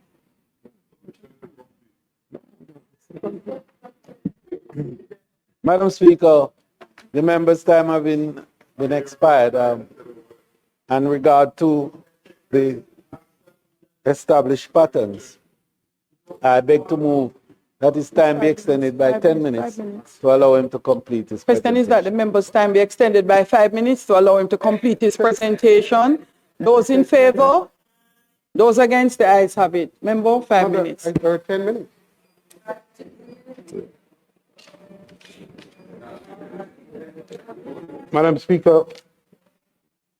Madam Speaker, the member's time has been expired. In regard to the established patterns, I beg to move that his time be extended by 10 minutes 5 minutes. to allow him to complete his Question is that the presentation. member's time be extended by 5 minutes to allow him to complete his presentation. Those in favor? Those against, the ayes have it. Member, 5 minutes. Or 10 minutes. Madam Speaker,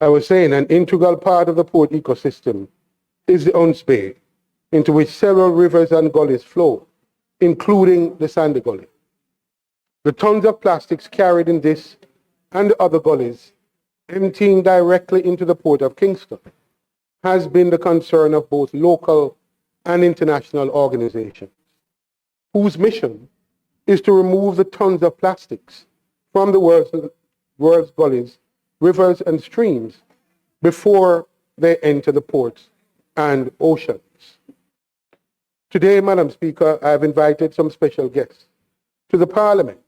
I was saying an integral part of the port ecosystem is the Hunts Bay, into which several rivers and gullies flow, including the Sandy Gully. The tons of plastics carried in this and the other gullies, emptying directly into the port of Kingston, has been the concern of both local and international organizations, whose mission is to remove the tons of plastics from the world's gullies, rivers, and streams before they enter the ports and oceans. Today, Madam Speaker, I have invited some special guests to the Parliament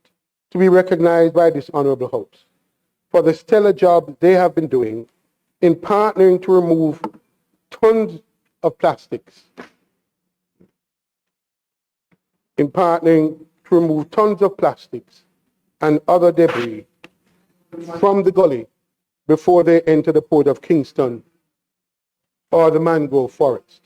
to be recognized by this Honourable House for the stellar job they have been doing in partnering to remove tons of plastics, and other debris from the gully before they enter the port of Kingston or the mangrove forest.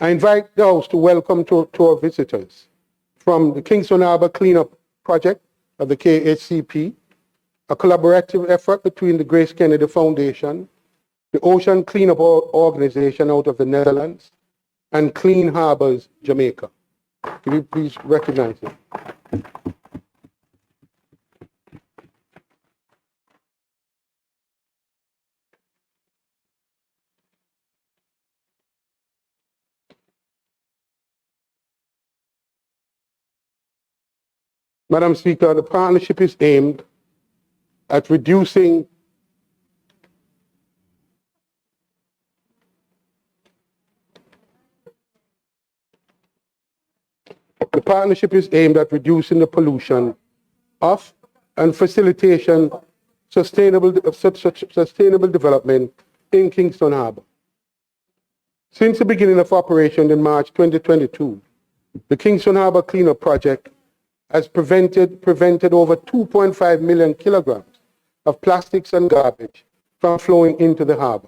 I invite the House to welcome to our visitors from the Kingston Harbour Cleanup Project of the KHCP, a collaborative effort between the Grace Kennedy Foundation, the Ocean Cleanup Organization out of the Netherlands, and Clean Harbors Jamaica. Could you please recognize them? Madam Speaker, the partnership is aimed at reducing the pollution of and facilitation sustainable development in Kingston Harbour. Since the beginning of operation in March 2022, the Kingston Harbour Cleanup Project has prevented over 2.5 million kilograms of plastics and garbage from flowing into the harbour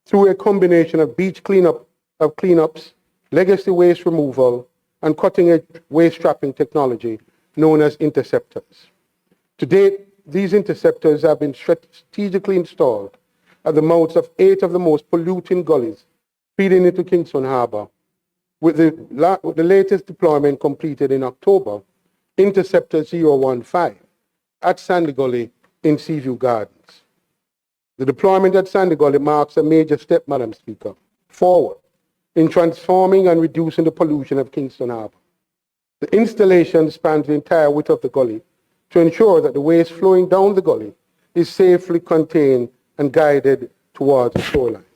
through a combination of beach cleanups, legacy waste removal, and cutting-edge waste trapping technology known as interceptors. To date, these interceptors have been strategically installed at the mouths of 8 of the most polluting gullies feeding into Kingston Harbour, with the latest deployment completed in October, Interceptor 015 at Sandy Gully in Seaview Gardens. The deployment at Sandy Gully marks a major step, Madam Speaker, forward in transforming and reducing the pollution of Kingston Harbour. The installation spans the entire width of the gully to ensure that the waste flowing down the gully is safely contained and guided towards the shoreline.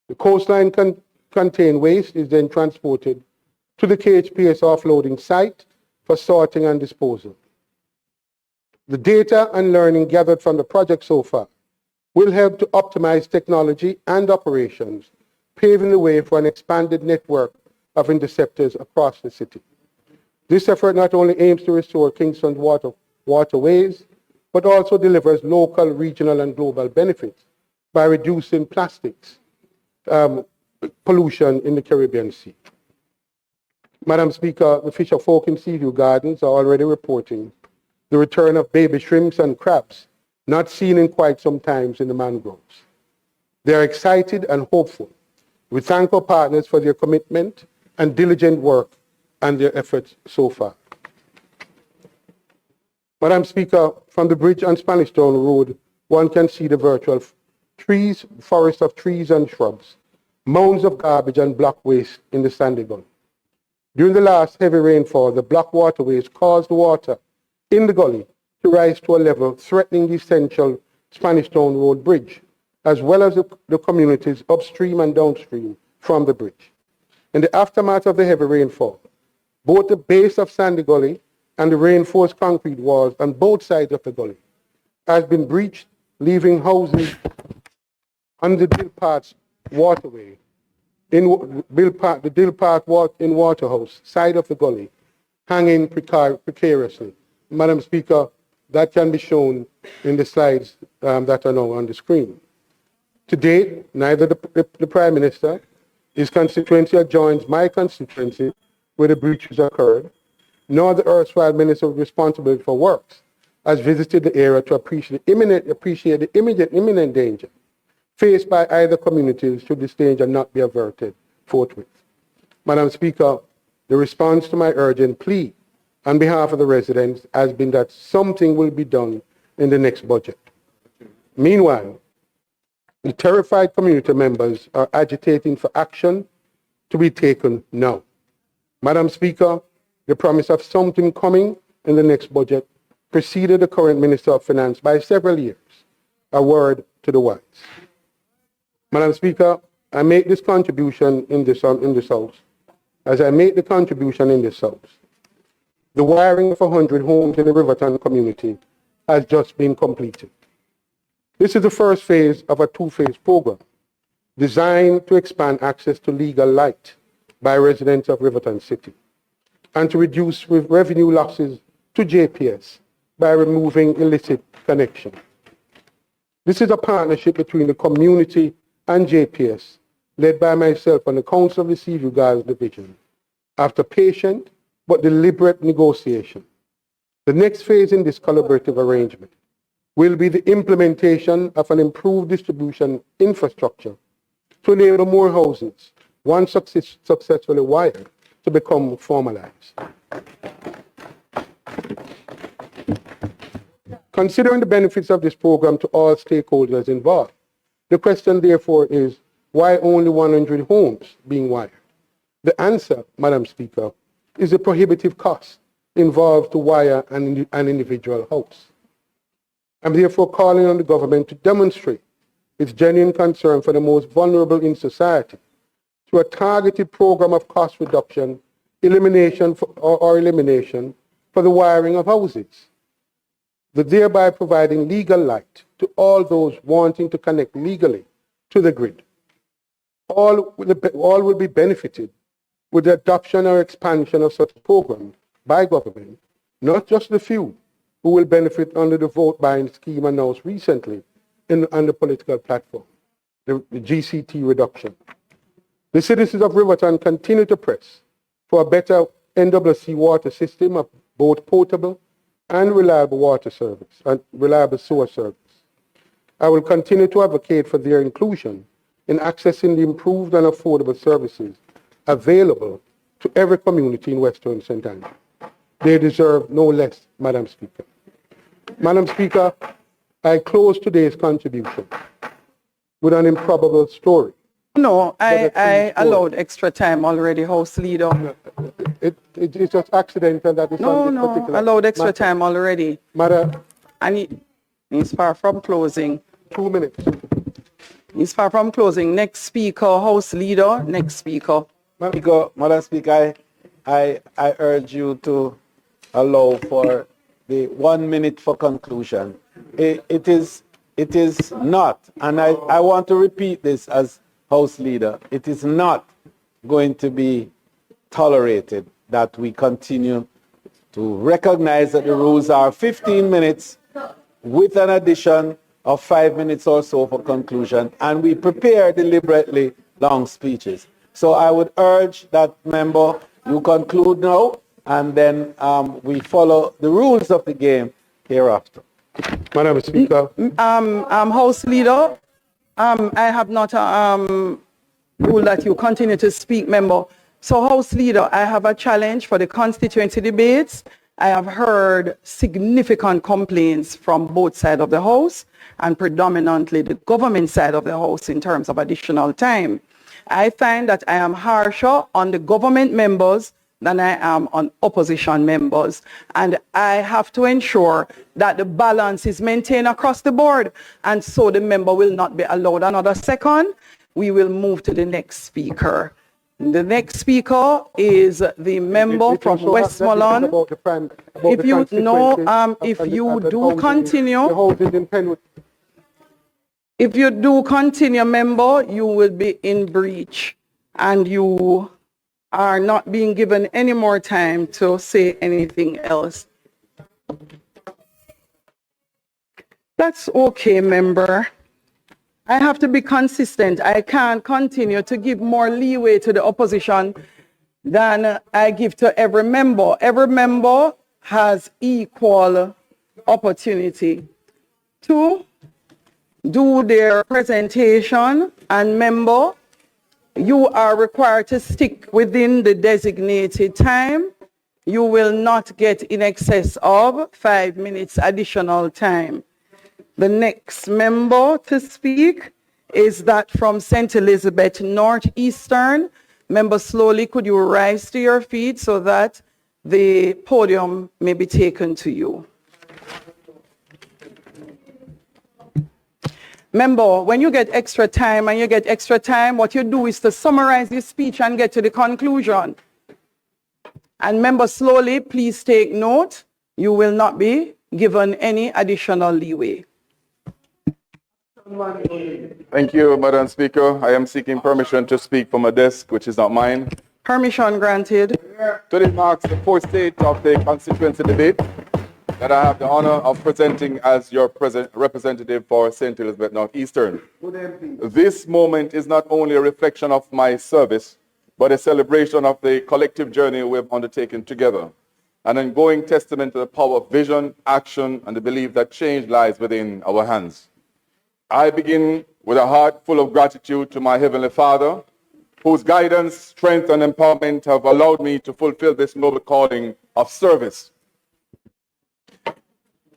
The coastline contained waste is then transported to the KHPS offloading site for sorting and disposal. The data and learning gathered from the project so far will help to optimize technology and operations, paving the way for an expanded network of interceptors across the city. This effort not only aims to restore Kingston's waterways, but also delivers local, regional, and global benefits by reducing plastics pollution in the Caribbean Sea. Madam Speaker, the fisher folk in Seaview Gardens are already reporting the return of baby shrimps and crabs not seen in quite some time in the mangroves. They are excited and hopeful. We thank our partners for their commitment and diligent work and their efforts so far. Madam Speaker, from the bridge on Spanish Town Road, one can see the virtual forest of trees and shrubs, mounds of garbage and black waste in the Sandy Gully. During the last heavy rainfall, the black waterways caused water in the gully to rise to a level threatening the essential Spanish Town Road bridge, as well as the communities upstream and downstream from the bridge. In the aftermath of the heavy rainfall, both the base of Sandy Gully and the reinforced concrete walls on both sides of the gully has been breached, leaving houses on the Dill Path waterway, the Dill Path in Waterhouse side of the gully, hanging precariously. Madam Speaker, that can be shown in the slides that are now on the screen. To date, neither the Prime Minister, his constituency adjoins my constituency where the breaches occurred, nor the erstwhile Minister responsible for works has visited the area to appreciate the imminent danger faced by either communities should this danger not be averted forthwith. Madam Speaker, the response to my urgent plea on behalf of the residents has been that something will be done in the next budget. Meanwhile, the terrified community members are agitating for action to be taken now. Madam Speaker, the promise of something coming in the next budget preceded the current Minister of Finance by several years. A word to the wise. Madam Speaker, I make this contribution in this House. As I make the contribution in this House, the wiring of 100 homes in the Riverton community has just been completed. This is the first phase of a two-phase program designed to expand access to legal light by residents of Riverton City and to reduce revenue losses to JPS by removing illicit connection. This is a partnership between the community and JPS, led by myself and the Council of the Seaview Gardens Division, after patient but deliberate negotiation. The next phase in this collaborative arrangement will be the implementation of an improved distribution infrastructure to enable more houses, once successfully wired, to become formalized. Considering the benefits of this program to all stakeholders involved, the question therefore is, why only 100 homes being wired? The answer, Madam Speaker, is the prohibitive cost involved to wire an individual house. I'm therefore calling on the government to demonstrate its genuine concern for the most vulnerable in society through a targeted program of cost reduction, elimination for the wiring of houses, thereby providing legal light to all those wanting to connect legally to the grid. All will be benefited with the adoption or expansion of such programs by government, not just the few who will benefit under the vote buying scheme announced recently on the political platform, the GCT reduction. The citizens of Riverton continue to press for a better NWC water system of both potable and reliable water service and reliable sewer service. I will continue to advocate for their inclusion in accessing the improved and affordable services available to every community in Western St. Andrew. They deserve no less, Madam Speaker. Madam Speaker, I close today's contribution with an improbable story. No, I allowed extra time already, House Leader. It's just accidental that it's on this particular I allowed extra matter. time already. Madam, And he's far from closing. 2 minutes. He's far from closing. Next speaker, House Leader, next speaker. Madam Speaker, I urge you to allow for the 1 minute for conclusion. It is not, and I want to repeat this as House Leader, it is not going to be tolerated that we continue to recognize that the rules are 15 minutes with an addition of 5 minutes or so for conclusion, and we prepare deliberately long speeches. So I would urge that member, you conclude now, and then we follow the rules of the game hereafter. Madam Speaker. House Leader, I have not ruled that you continue to speak, member. So House Leader, I have a challenge for the constituency debates. I have heard significant complaints from both sides of the House and predominantly the government side of the House in terms of additional time. I find that I am harsher on the government members than I am on opposition members. And I have to ensure that the balance is maintained across the board. And so the member will not be allowed another second. We will move to the next speaker. The next speaker is the member It will from show that this is Westmoreland. about the If the you know, constituencies if and you and the do housing- continue, The housing in Penwood. if you do continue, member, you will be in breach and you are not being given any more time to say anything else. That's okay, member. I have to be consistent. I can't continue to give more leeway to the opposition than I give to every member. Every member has equal opportunity to do their presentation, and member, you are required to stick within the designated time. You will not get in excess of 5 minutes additional time. The next member to speak is that from St. Elizabeth Northeastern. Member Slowly, could you rise to your feet so that the podium may be taken to you? Member, when you get extra time and you get extra time, what you do is to summarize your speech and get to the conclusion. And member Slowly, please take note, you will not be given any additional leeway. Thank you, Madam Speaker. I am seeking permission to speak from a desk, which is not mine. Permission granted. Today marks the fourth stage of the constituency debate that I have the honor of presenting as your representative for St. Elizabeth Northeastern. This moment is not only a reflection of my service, but a celebration of the collective journey we have undertaken together, an ongoing testament to the power of vision, action, and the belief that change lies within our hands. I begin with a heart full of gratitude to my Heavenly Father, whose guidance, strength, and empowerment have allowed me to fulfill this noble calling of service.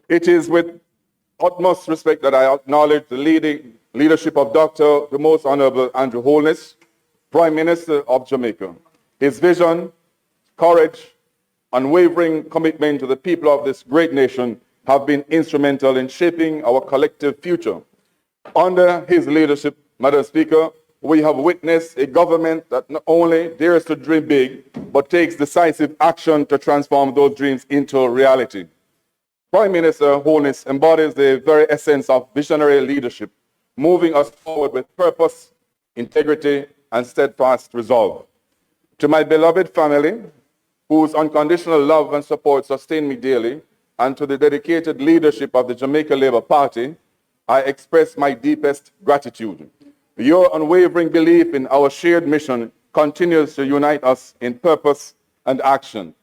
It is with utmost respect that I acknowledge the leadership of Dr. the Most Honorable Andrew Holness, Prime Minister of Jamaica. His vision, courage, unwavering commitment to the people of this great nation have been instrumental in shaping our collective future. Under his leadership, Madam Speaker, we have witnessed a government that not only dares to dream big, but takes decisive action to transform those dreams into reality. Prime Minister Holness embodies the very essence of visionary leadership, moving us forward with purpose, integrity, and steadfast resolve. To my beloved family, whose unconditional love and support sustain me daily, and to the dedicated leadership of the Jamaica Labour Party, I express my deepest gratitude. Your unwavering belief in our shared mission continues to unite us in purpose and action.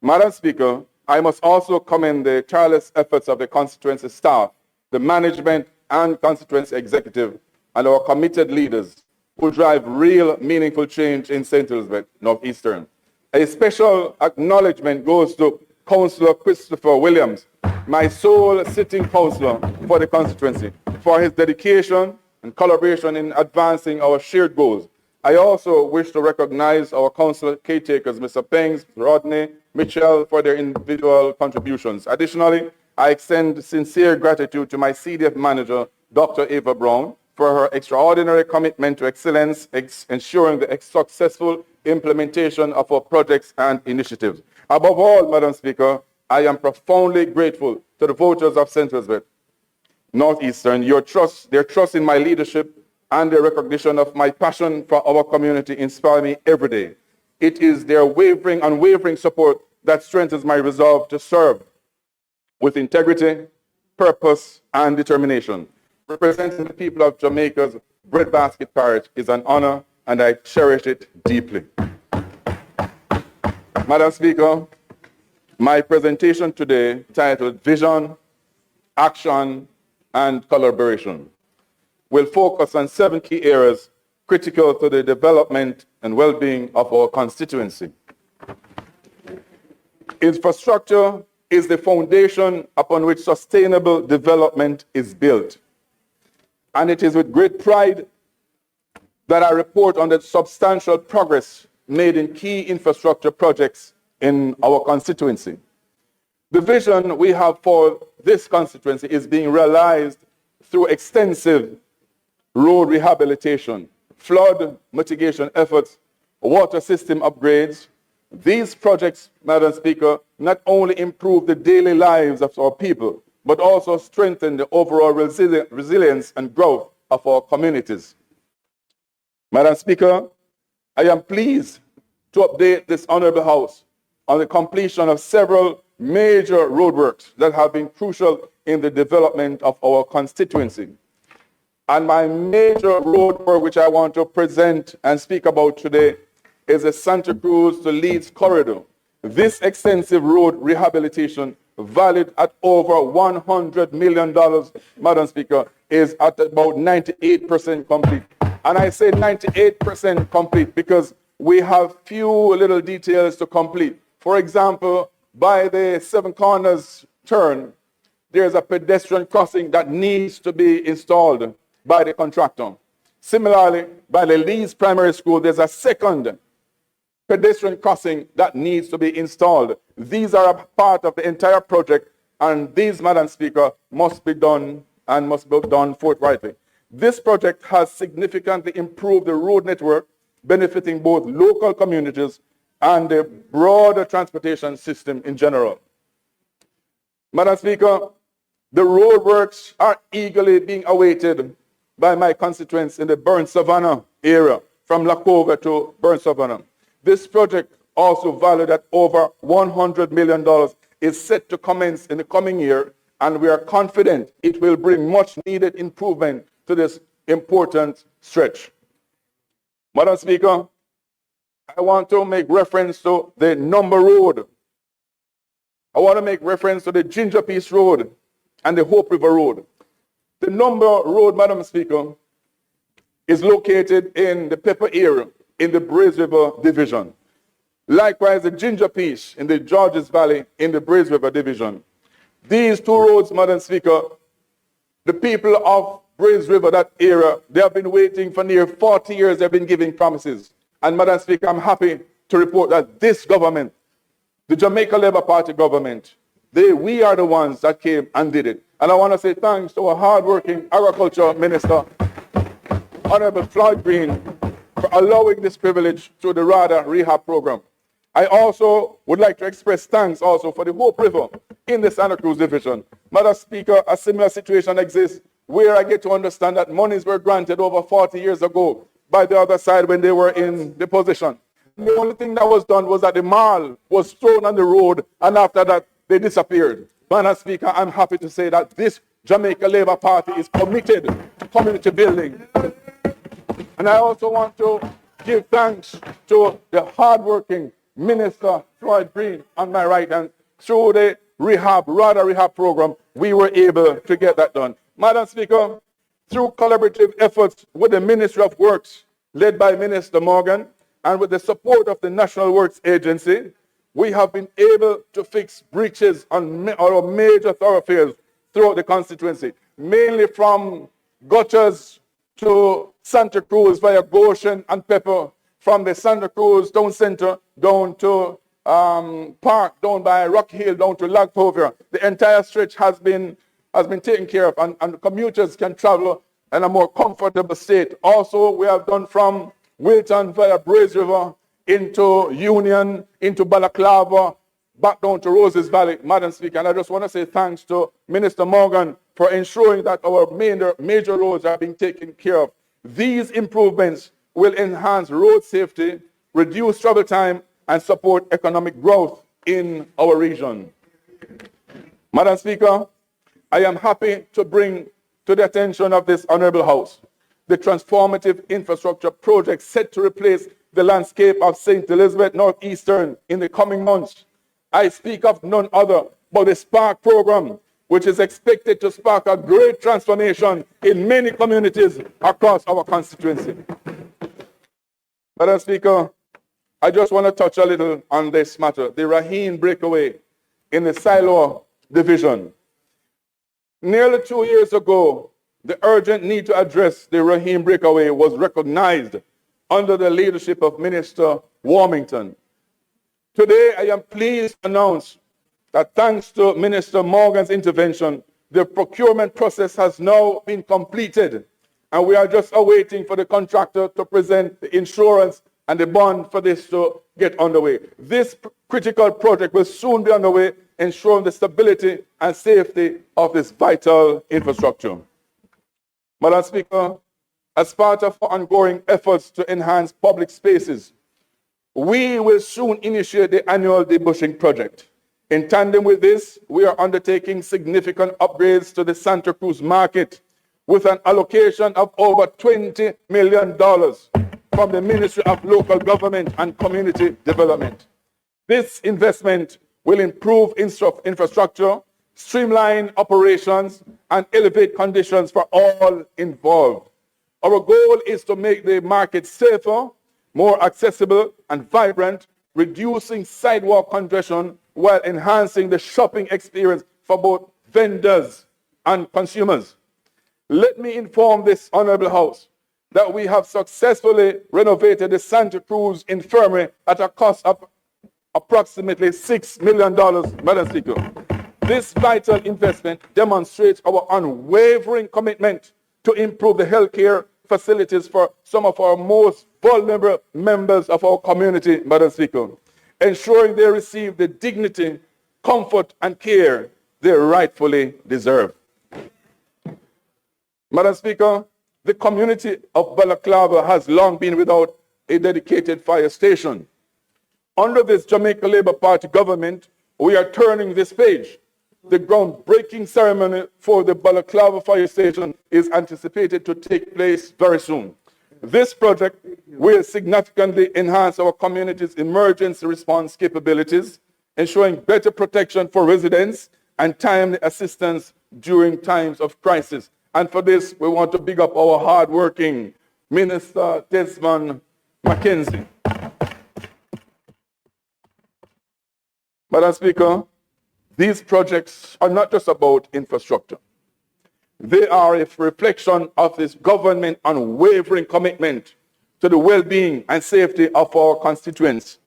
Madam Speaker, I must also commend the tireless efforts of the constituency staff, the management and constituency executive, and our committed leaders who drive real, meaningful change in St. Elizabeth Northeastern. A special acknowledgement goes to Councillor Christopher Williams, my sole sitting councillor for the constituency, for his dedication and collaboration in advancing our shared goals. I also wish to recognize our council caretakers, Mr. Pengs, Rodney, Mitchell, for their individual contributions. Additionally, I extend sincere gratitude to my CDF manager, Dr. Ava Brown, for her extraordinary commitment to excellence, ensuring the successful implementation of our projects and initiatives. Above all, Madam Speaker, I am profoundly grateful to the voters of St. Elizabeth Northeastern. Their trust in my leadership and their recognition of my passion for our community inspire me every day. It is their unwavering support that strengthens my resolve to serve with integrity, purpose, and determination. Representing the people of Jamaica's breadbasket parish is an honor, and I cherish it deeply. Madam Speaker, my presentation today, titled Vision, Action, and Collaboration, will focus on 7 key areas critical to the development and well-being of our constituency. Infrastructure is the foundation upon which sustainable development is built. And it is with great pride that I report on the substantial progress made in key infrastructure projects in our constituency. The vision we have for this constituency is being realized through extensive road rehabilitation, flood mitigation efforts, water system upgrades. These projects, Madam Speaker, not only improve the daily lives of our people, but also strengthen the overall resilience and growth of our communities. Madam Speaker, I am pleased to update this Honorable House on the completion of several major roadworks that have been crucial in the development of our constituency. And my major roadwork which I want to present and speak about today is the Santa Cruz to Leeds corridor. This extensive road rehabilitation, valued at over $100 million, Madam Speaker, is at about 98% complete. And I say 98% complete because we have few little details to complete. For example, by the Seven Corners turn, there's a pedestrian crossing that needs to be installed by the contractor. Similarly, by the Leeds Primary School, there's a second pedestrian crossing that needs to be installed. These are a part of the entire project, and these, Madam Speaker, must be done and must be done forthrightly. This project has significantly improved the road network, benefiting both local communities and the broader transportation system in general. Madam Speaker, the roadworks are eagerly being awaited by my constituents in the Burn Savannah area, from Lacova to Burn Savannah. This project, also valued at over $100 million, is set to commence in the coming year, and we are confident it will bring much needed improvement to this important stretch. Madam Speaker, I want to make reference to the Number Road. I want to make reference to the Ginger Peace Road and the Hope River Road. The Number Road, Madam Speaker, is located in the Pepper area in the Braze River Division. Likewise, the Ginger Peace in the Georges Valley in the Braze River Division. These two roads, Madam Speaker, the people of Braze River, that area, they have been waiting for near 40 years. They've been giving promises. And Madam Speaker, I'm happy to report that this government, the Jamaica Labour Party government, we are the ones that came and did it. And I want to say thanks to our hardworking Agriculture Minister, Honorable Floyd Green, for allowing this privilege through the RADA rehab program. I also would like to express thanks also for the Hope River in the Santa Cruz division. Madam Speaker, a similar situation exists where I get to understand that monies were granted over 40 years ago by the other side when they were in the position. The only thing that was done was that the mall was thrown on the road, and after that, they disappeared. Madam Speaker, I'm happy to say that this Jamaica Labour Party is committed to community building. And I also want to give thanks to the hardworking Minister Floyd Green on my right hand. Through the RADA rehab program, we were able to get that done. Madam Speaker, through collaborative efforts with the Ministry of Works, led by Minister Morgan, and with the support of the National Works Agency, we have been able to fix breaches on our major thoroughfares throughout the constituency, mainly from Gutters to Santa Cruz via Goshen and Pepper, from the Santa Cruz Town Center down to Park, down by Rock Hill, down to Lagpovia. The entire stretch has been taken care of, and commuters can travel in a more comfortable state. Also, we have done from Wilton via Braze River into Union, into Balaclava, back down to Roses Valley, Madam Speaker. And I just want to say thanks to Minister Morgan for ensuring that our major roads are being taken care of. These improvements will enhance road safety, reduce travel time, and support economic growth in our region. Madam Speaker, I am happy to bring to the attention of this Honorable House the transformative infrastructure project set to replace the landscape of St. Elizabeth Northeastern in the coming months. I speak of none other but the SPARK program, which is expected to spark a great transformation in many communities across our constituency. Madam Speaker, I just want to touch a little on this matter, the Raheen breakaway in the Silo division. Nearly 2 years ago, the urgent need to address the Raheen breakaway was recognized under the leadership of Minister Warmington. Today, I am pleased to announce that thanks to Minister Morgan's intervention, the procurement process has now been completed, and we are just awaiting for the contractor to present the insurance and the bond for this to get underway. This critical project will soon be underway, ensuring the stability and safety of this vital infrastructure. Madam Speaker, as part of our ongoing efforts to enhance public spaces, we will soon initiate the annual debushing project. In tandem with this, we are undertaking significant upgrades to the Santa Cruz market with an allocation of over $20 million from the Ministry of Local Government and Community Development. This investment will improve infrastructure, streamline operations, and elevate conditions for all involved. Our goal is to make the market safer, more accessible and vibrant, reducing sidewalk congestion while enhancing the shopping experience for both vendors and consumers. Let me inform this Honorable House that we have successfully renovated the Santa Cruz Infirmary at a cost of approximately $6 million, Madam Speaker. This vital investment demonstrates our unwavering commitment to improve the healthcare facilities for some of our most vulnerable members of our community, Madam Speaker, ensuring they receive the dignity, comfort, and care they rightfully deserve. Madam Speaker, the community of Balaclava has long been without a dedicated fire station. Under this Jamaica Labour Party government, we are turning this page. The groundbreaking ceremony for the Balaclava fire station is anticipated to take place very soon. This project will significantly enhance our community's emergency response capabilities, ensuring better protection for residents and timely assistance during times of crisis. And for this, we want to big up our hardworking Minister Desmond McKenzie. Madam Speaker, these projects are not just about infrastructure. They are a reflection of this government's unwavering commitment to the well-being and safety of our constituents.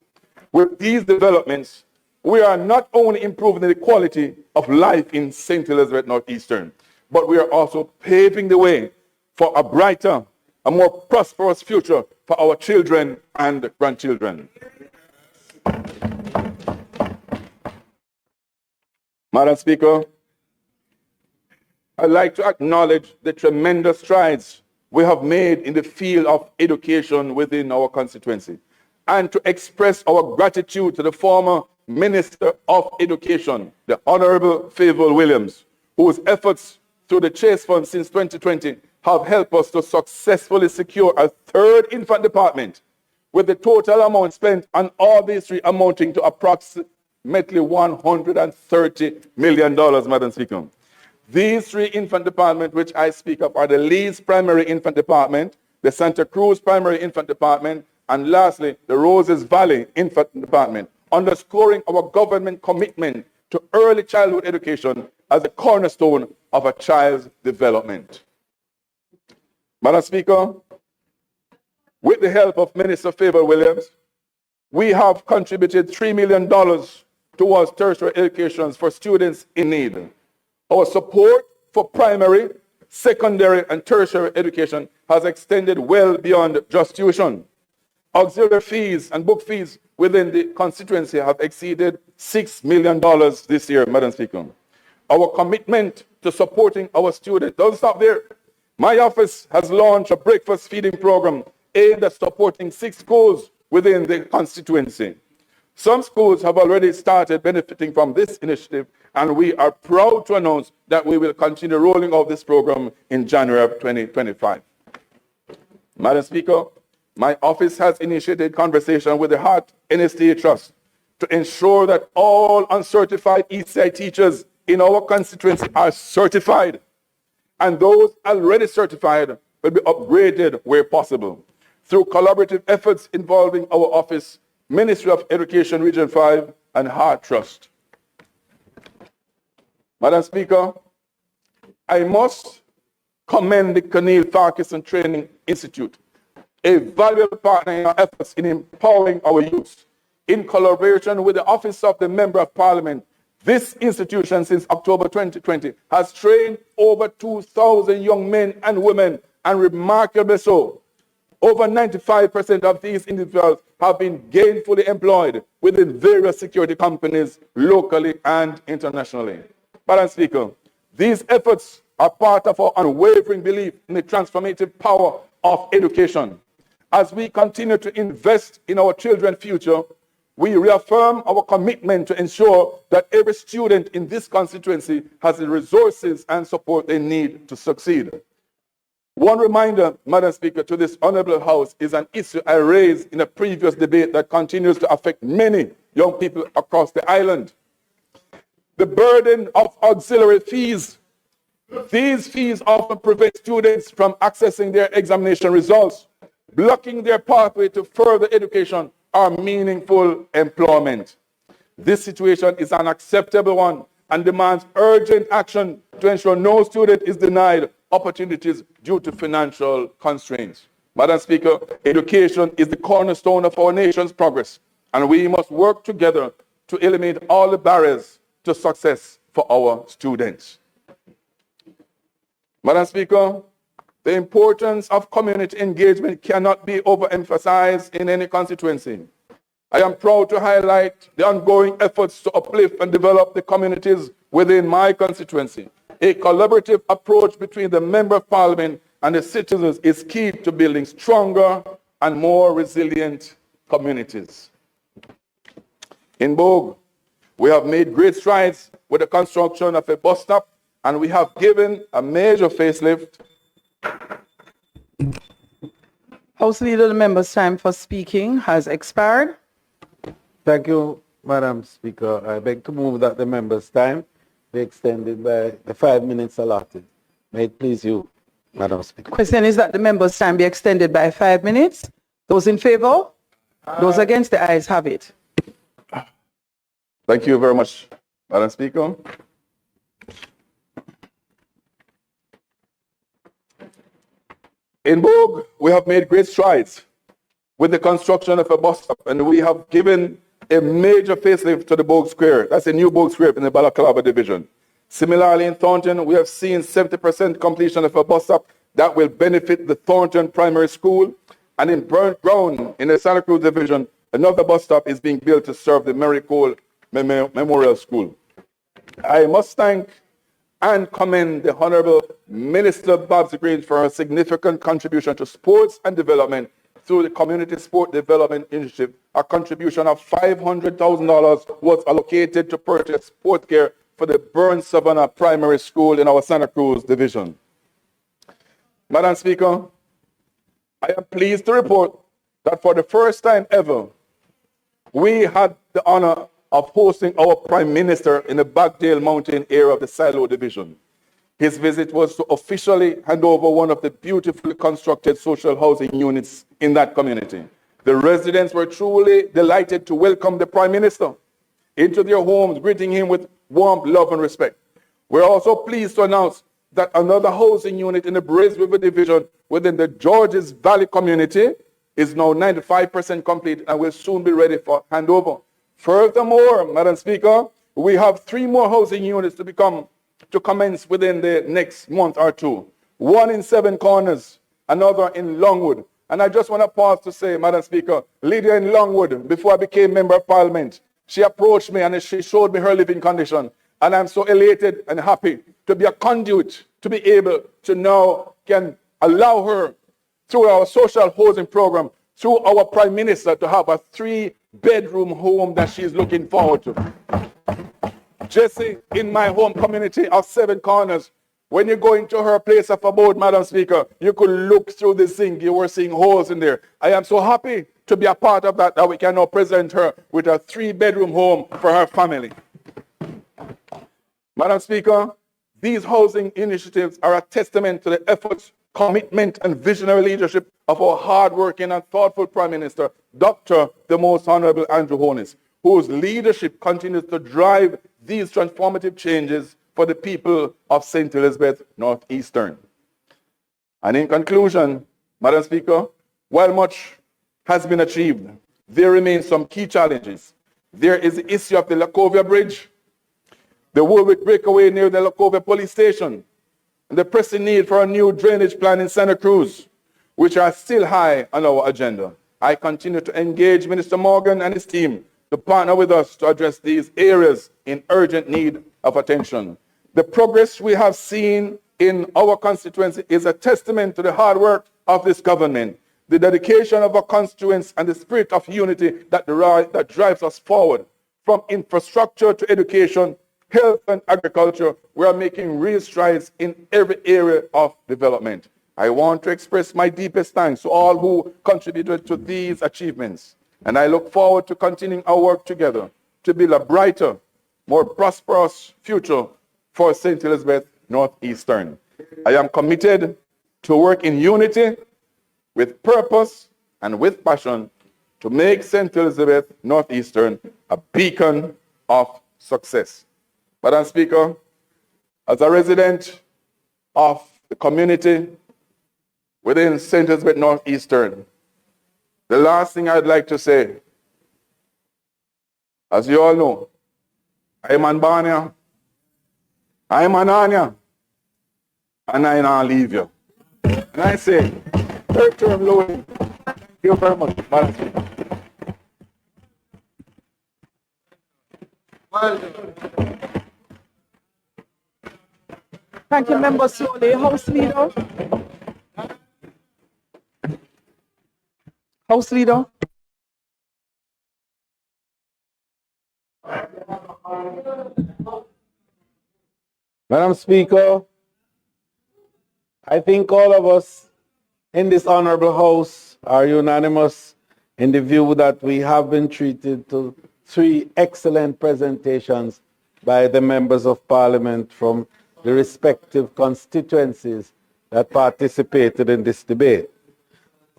With these developments, we are not only improving the quality of life in St. Elizabeth Northeastern, but we are also paving the way for a brighter, a more prosperous future for our children and grandchildren. Madam Speaker, I'd like to acknowledge the tremendous strides we have made in the field of education within our constituency, and to express our gratitude to the former Minister of Education, the Honorable Favour Williams, whose efforts through the Chase Fund since 2020 have helped us to successfully secure a third infant department, with the total amount spent on all these three amounting to approximately $130 million, Madam Speaker. These three infant departments which I speak of are the Leeds Primary Infant Department, the Santa Cruz Primary Infant Department, and lastly, the Roses Valley Infant Department, underscoring our government commitment to early childhood education as a cornerstone of a child's development. Madam Speaker, with the help of Minister Favour Williams, we have contributed $3 million towards tertiary education for students in need. Our support for primary, secondary, and tertiary education has extended well beyond just tuition. Auxiliary fees and book fees within the constituency have exceeded $6 million this year, Madam Speaker. Our commitment to supporting our students doesn't stop there. My office has launched a breakfast feeding program aimed at supporting 6 schools within the constituency. Some schools have already started benefiting from this initiative, and we are proud to announce that we will continue rolling out this program in January of 2025. Madam Speaker, my office has initiated conversation with the Hart NSTA Trust to ensure that all uncertified ECI teachers in our constituency are certified, and those already certified will be upgraded where possible through collaborative efforts involving our office, Ministry of Education Region 5, and Hart Trust. Madam Speaker, I must commend the Cornel Farquharson Training Institute, a valuable partner in our efforts in empowering our youth. In collaboration with the Office of the Member of Parliament, this institution since October 2020 has trained over 2,000 young men and women, and remarkably so, Over 95% of these individuals have been gainfully employed within various security companies locally and internationally. Madam Speaker, these efforts are part of our unwavering belief in the transformative power of education. As we continue to invest in our children's future, we reaffirm our commitment to ensure that every student in this constituency has the resources and support they need to succeed. One reminder, Madam Speaker, to this Honourable House is an issue I raised in a previous debate that continues to affect many young people across the island. The burden of auxiliary fees. These fees often prevent students from accessing their examination results, blocking their pathway to further education or meaningful employment. This situation is an unacceptable one and demands urgent action to ensure no student is denied opportunities due to financial constraints. Madam Speaker, education is the cornerstone of our nation's progress, and we must work together to eliminate all the barriers to success for our students. Madam Speaker, the importance of community engagement cannot be overemphasized in any constituency. I am proud to highlight the ongoing efforts to uplift and develop the communities within my constituency. A collaborative approach between the Member of Parliament and the citizens is key to building stronger and more resilient communities. In Bogue, we have made great strides with the construction of a bus stop, and we have given a major facelift. House Leader, the member's time for speaking has expired. Thank you, Madam Speaker. I beg to move that the member's time be extended by the 5 minutes allotted. May it please you, Madam Speaker. Question is that the member's time be extended by 5 minutes. Those in favor? Those against, the ayes have it. Thank you very much, Madam Speaker. In Bogue, we have made great strides with the construction of a bus stop, and we have given a major facelift to the Bogue Square. That's a new Bogue Square in the Balaclava division. Similarly, in Thornton, we have seen 70% completion of a bus stop that will benefit the Thornton Primary School. And in Burnt Ground, in the Santa Cruz division, another bus stop is being built to serve the Mary Cole Memorial School. I must thank and commend the Honorable Minister Babs Green for her significant contribution to sports and development through the Community Sport Development Initiative. A contribution of $500,000 was allocated to purchase sport gear for the Burn Savannah Primary School in our Santa Cruz division. Madam Speaker, I am pleased to report that for the first time ever, we had the honor of hosting our Prime Minister in the Bagdale Mountain area of the Silo Division. His visit was to officially hand over one of the beautifully constructed social housing units in that community. The residents were truly delighted to welcome the Prime Minister into their homes, greeting him with warmth, love, and respect. We're also pleased to announce that another housing unit in the Braze River Division within the Georges Valley community is now 95% complete and will soon be ready for handover. Furthermore, Madam Speaker, we have 3 more housing units to commence within the next month or two. One in 7 Corners, another in Longwood. And I just want to pause to say, Madam Speaker, Lydia in Longwood, before I became Member of Parliament, she approached me and she showed me her living condition. And I'm so elated and happy to be a conduit, to be able to now can allow her, through our social housing program, through our Prime Minister, to have a 3-bedroom home that she's looking forward to. Jesse, in my home community of 7 Corners, when you go into her place of abode, Madam Speaker, you could look through the zinc. You were seeing holes in there. I am so happy to be a part of that we can now present her with a 3-bedroom home for her family. Madam Speaker, these housing initiatives are a testament to the efforts, commitment, and visionary leadership of our hardworking and thoughtful Prime Minister, Dr. the Most Honorable Andrew Holness, whose leadership continues to drive these transformative changes for the people of St. Elizabeth Northeastern. And in conclusion, Madam Speaker, while much has been achieved, there remain some key challenges. There is the issue of the Lacovia Bridge, the Woolwich breakaway near the Lacovia Police Station, and the pressing need for a new drainage plan in Santa Cruz. which are still high on our agenda. I continue to engage Minister Morgan and his team to partner with us to address these areas in urgent need of attention. The progress we have seen in our constituency is a testament to the hard work of this government, the dedication of our constituents, and the spirit of unity that drives us forward. From infrastructure to education, health, and agriculture, we are making real strides in every area of development. I want to express my deepest thanks to all who contributed to these achievements, and I look forward to continuing our work together to build a brighter, more prosperous future for St. Elizabeth Northeastern. I am committed to work in unity, with purpose, and with passion to make St. Elizabeth Northeastern a beacon of success. Madam Speaker, as a resident of the community within St. Elizabeth Northeastern, the last thing I'd like to say, as you all know, I'm an Banya, I'm an Anya, and I now leave you. And I say, third term Louis, thank you very much, Madam Speaker. Thank you, Member Solly. House Leader. House Leader. Madam Speaker, I think all of us in this honorable house are unanimous in the view that we have been treated to 3 excellent presentations by the members of parliament from the respective constituencies that participated in this debate.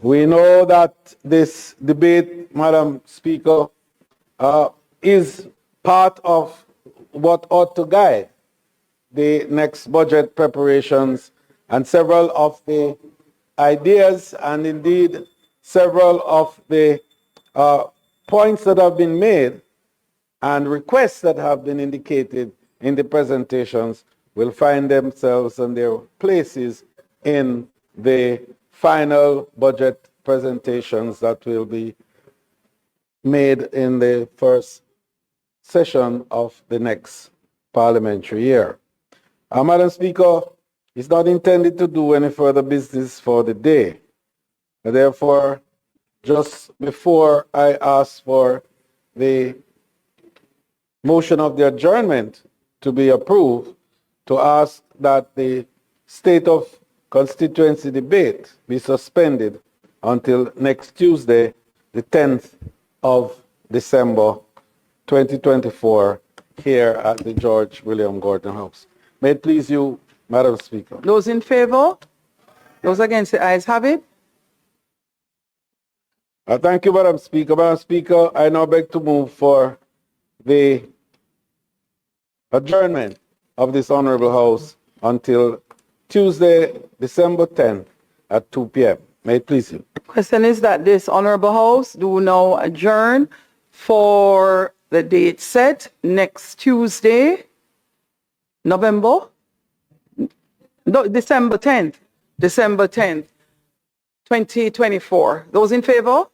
We know that this debate, Madam Speaker, is part of what ought to guide the next budget preparations, and several of the ideas and indeed several of the points that have been made and requests that have been indicated in the presentations will find themselves in their places in the final budget presentations that will be made in the first session of the next parliamentary year. Madam Speaker, it's not intended to do any further business for the day. Therefore, just before I ask for the motion of the adjournment to be approved, to ask that the state of constituency debate be suspended until next Tuesday, the 10th of December, 2024, here at the George William Gordon House. May it please you, Madam Speaker. Those in favor? Those against, the ayes have it. Thank you, Madam Speaker. Madam Speaker, I now beg to move for the adjournment of this honorable house until Tuesday, December 10th at 2 p.m. May it please you. Question is that this honorable house do now adjourn for the date set next Tuesday, December 10th, 2024. Those in favor?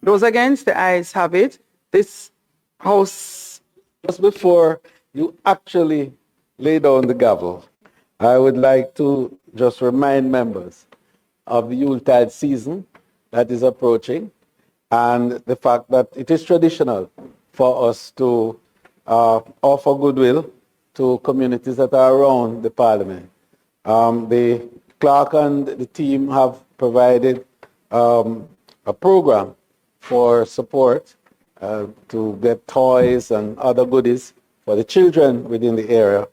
Those against? The ayes have it. This house. Just before you actually lay down the gavel, I would like to just remind members of the Yuletide season that is approaching and the fact that it is traditional for us to offer goodwill to communities that are around the parliament. The clerk and the team have provided a program for support to get toys and other goodies for the children within the area.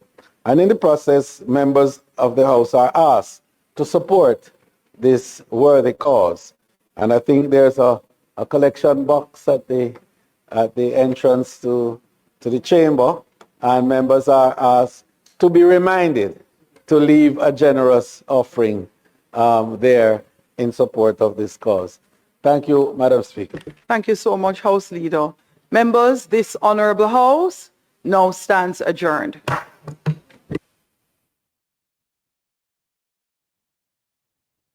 And in the process, members of the House are asked to support this worthy cause. And I think there's a collection box at the entrance to the chamber, and members are asked to be reminded to leave a generous offering there in support of this cause. Thank you, Madam Speaker. Thank you so much, House Leader. Members, this honorable house now stands adjourned.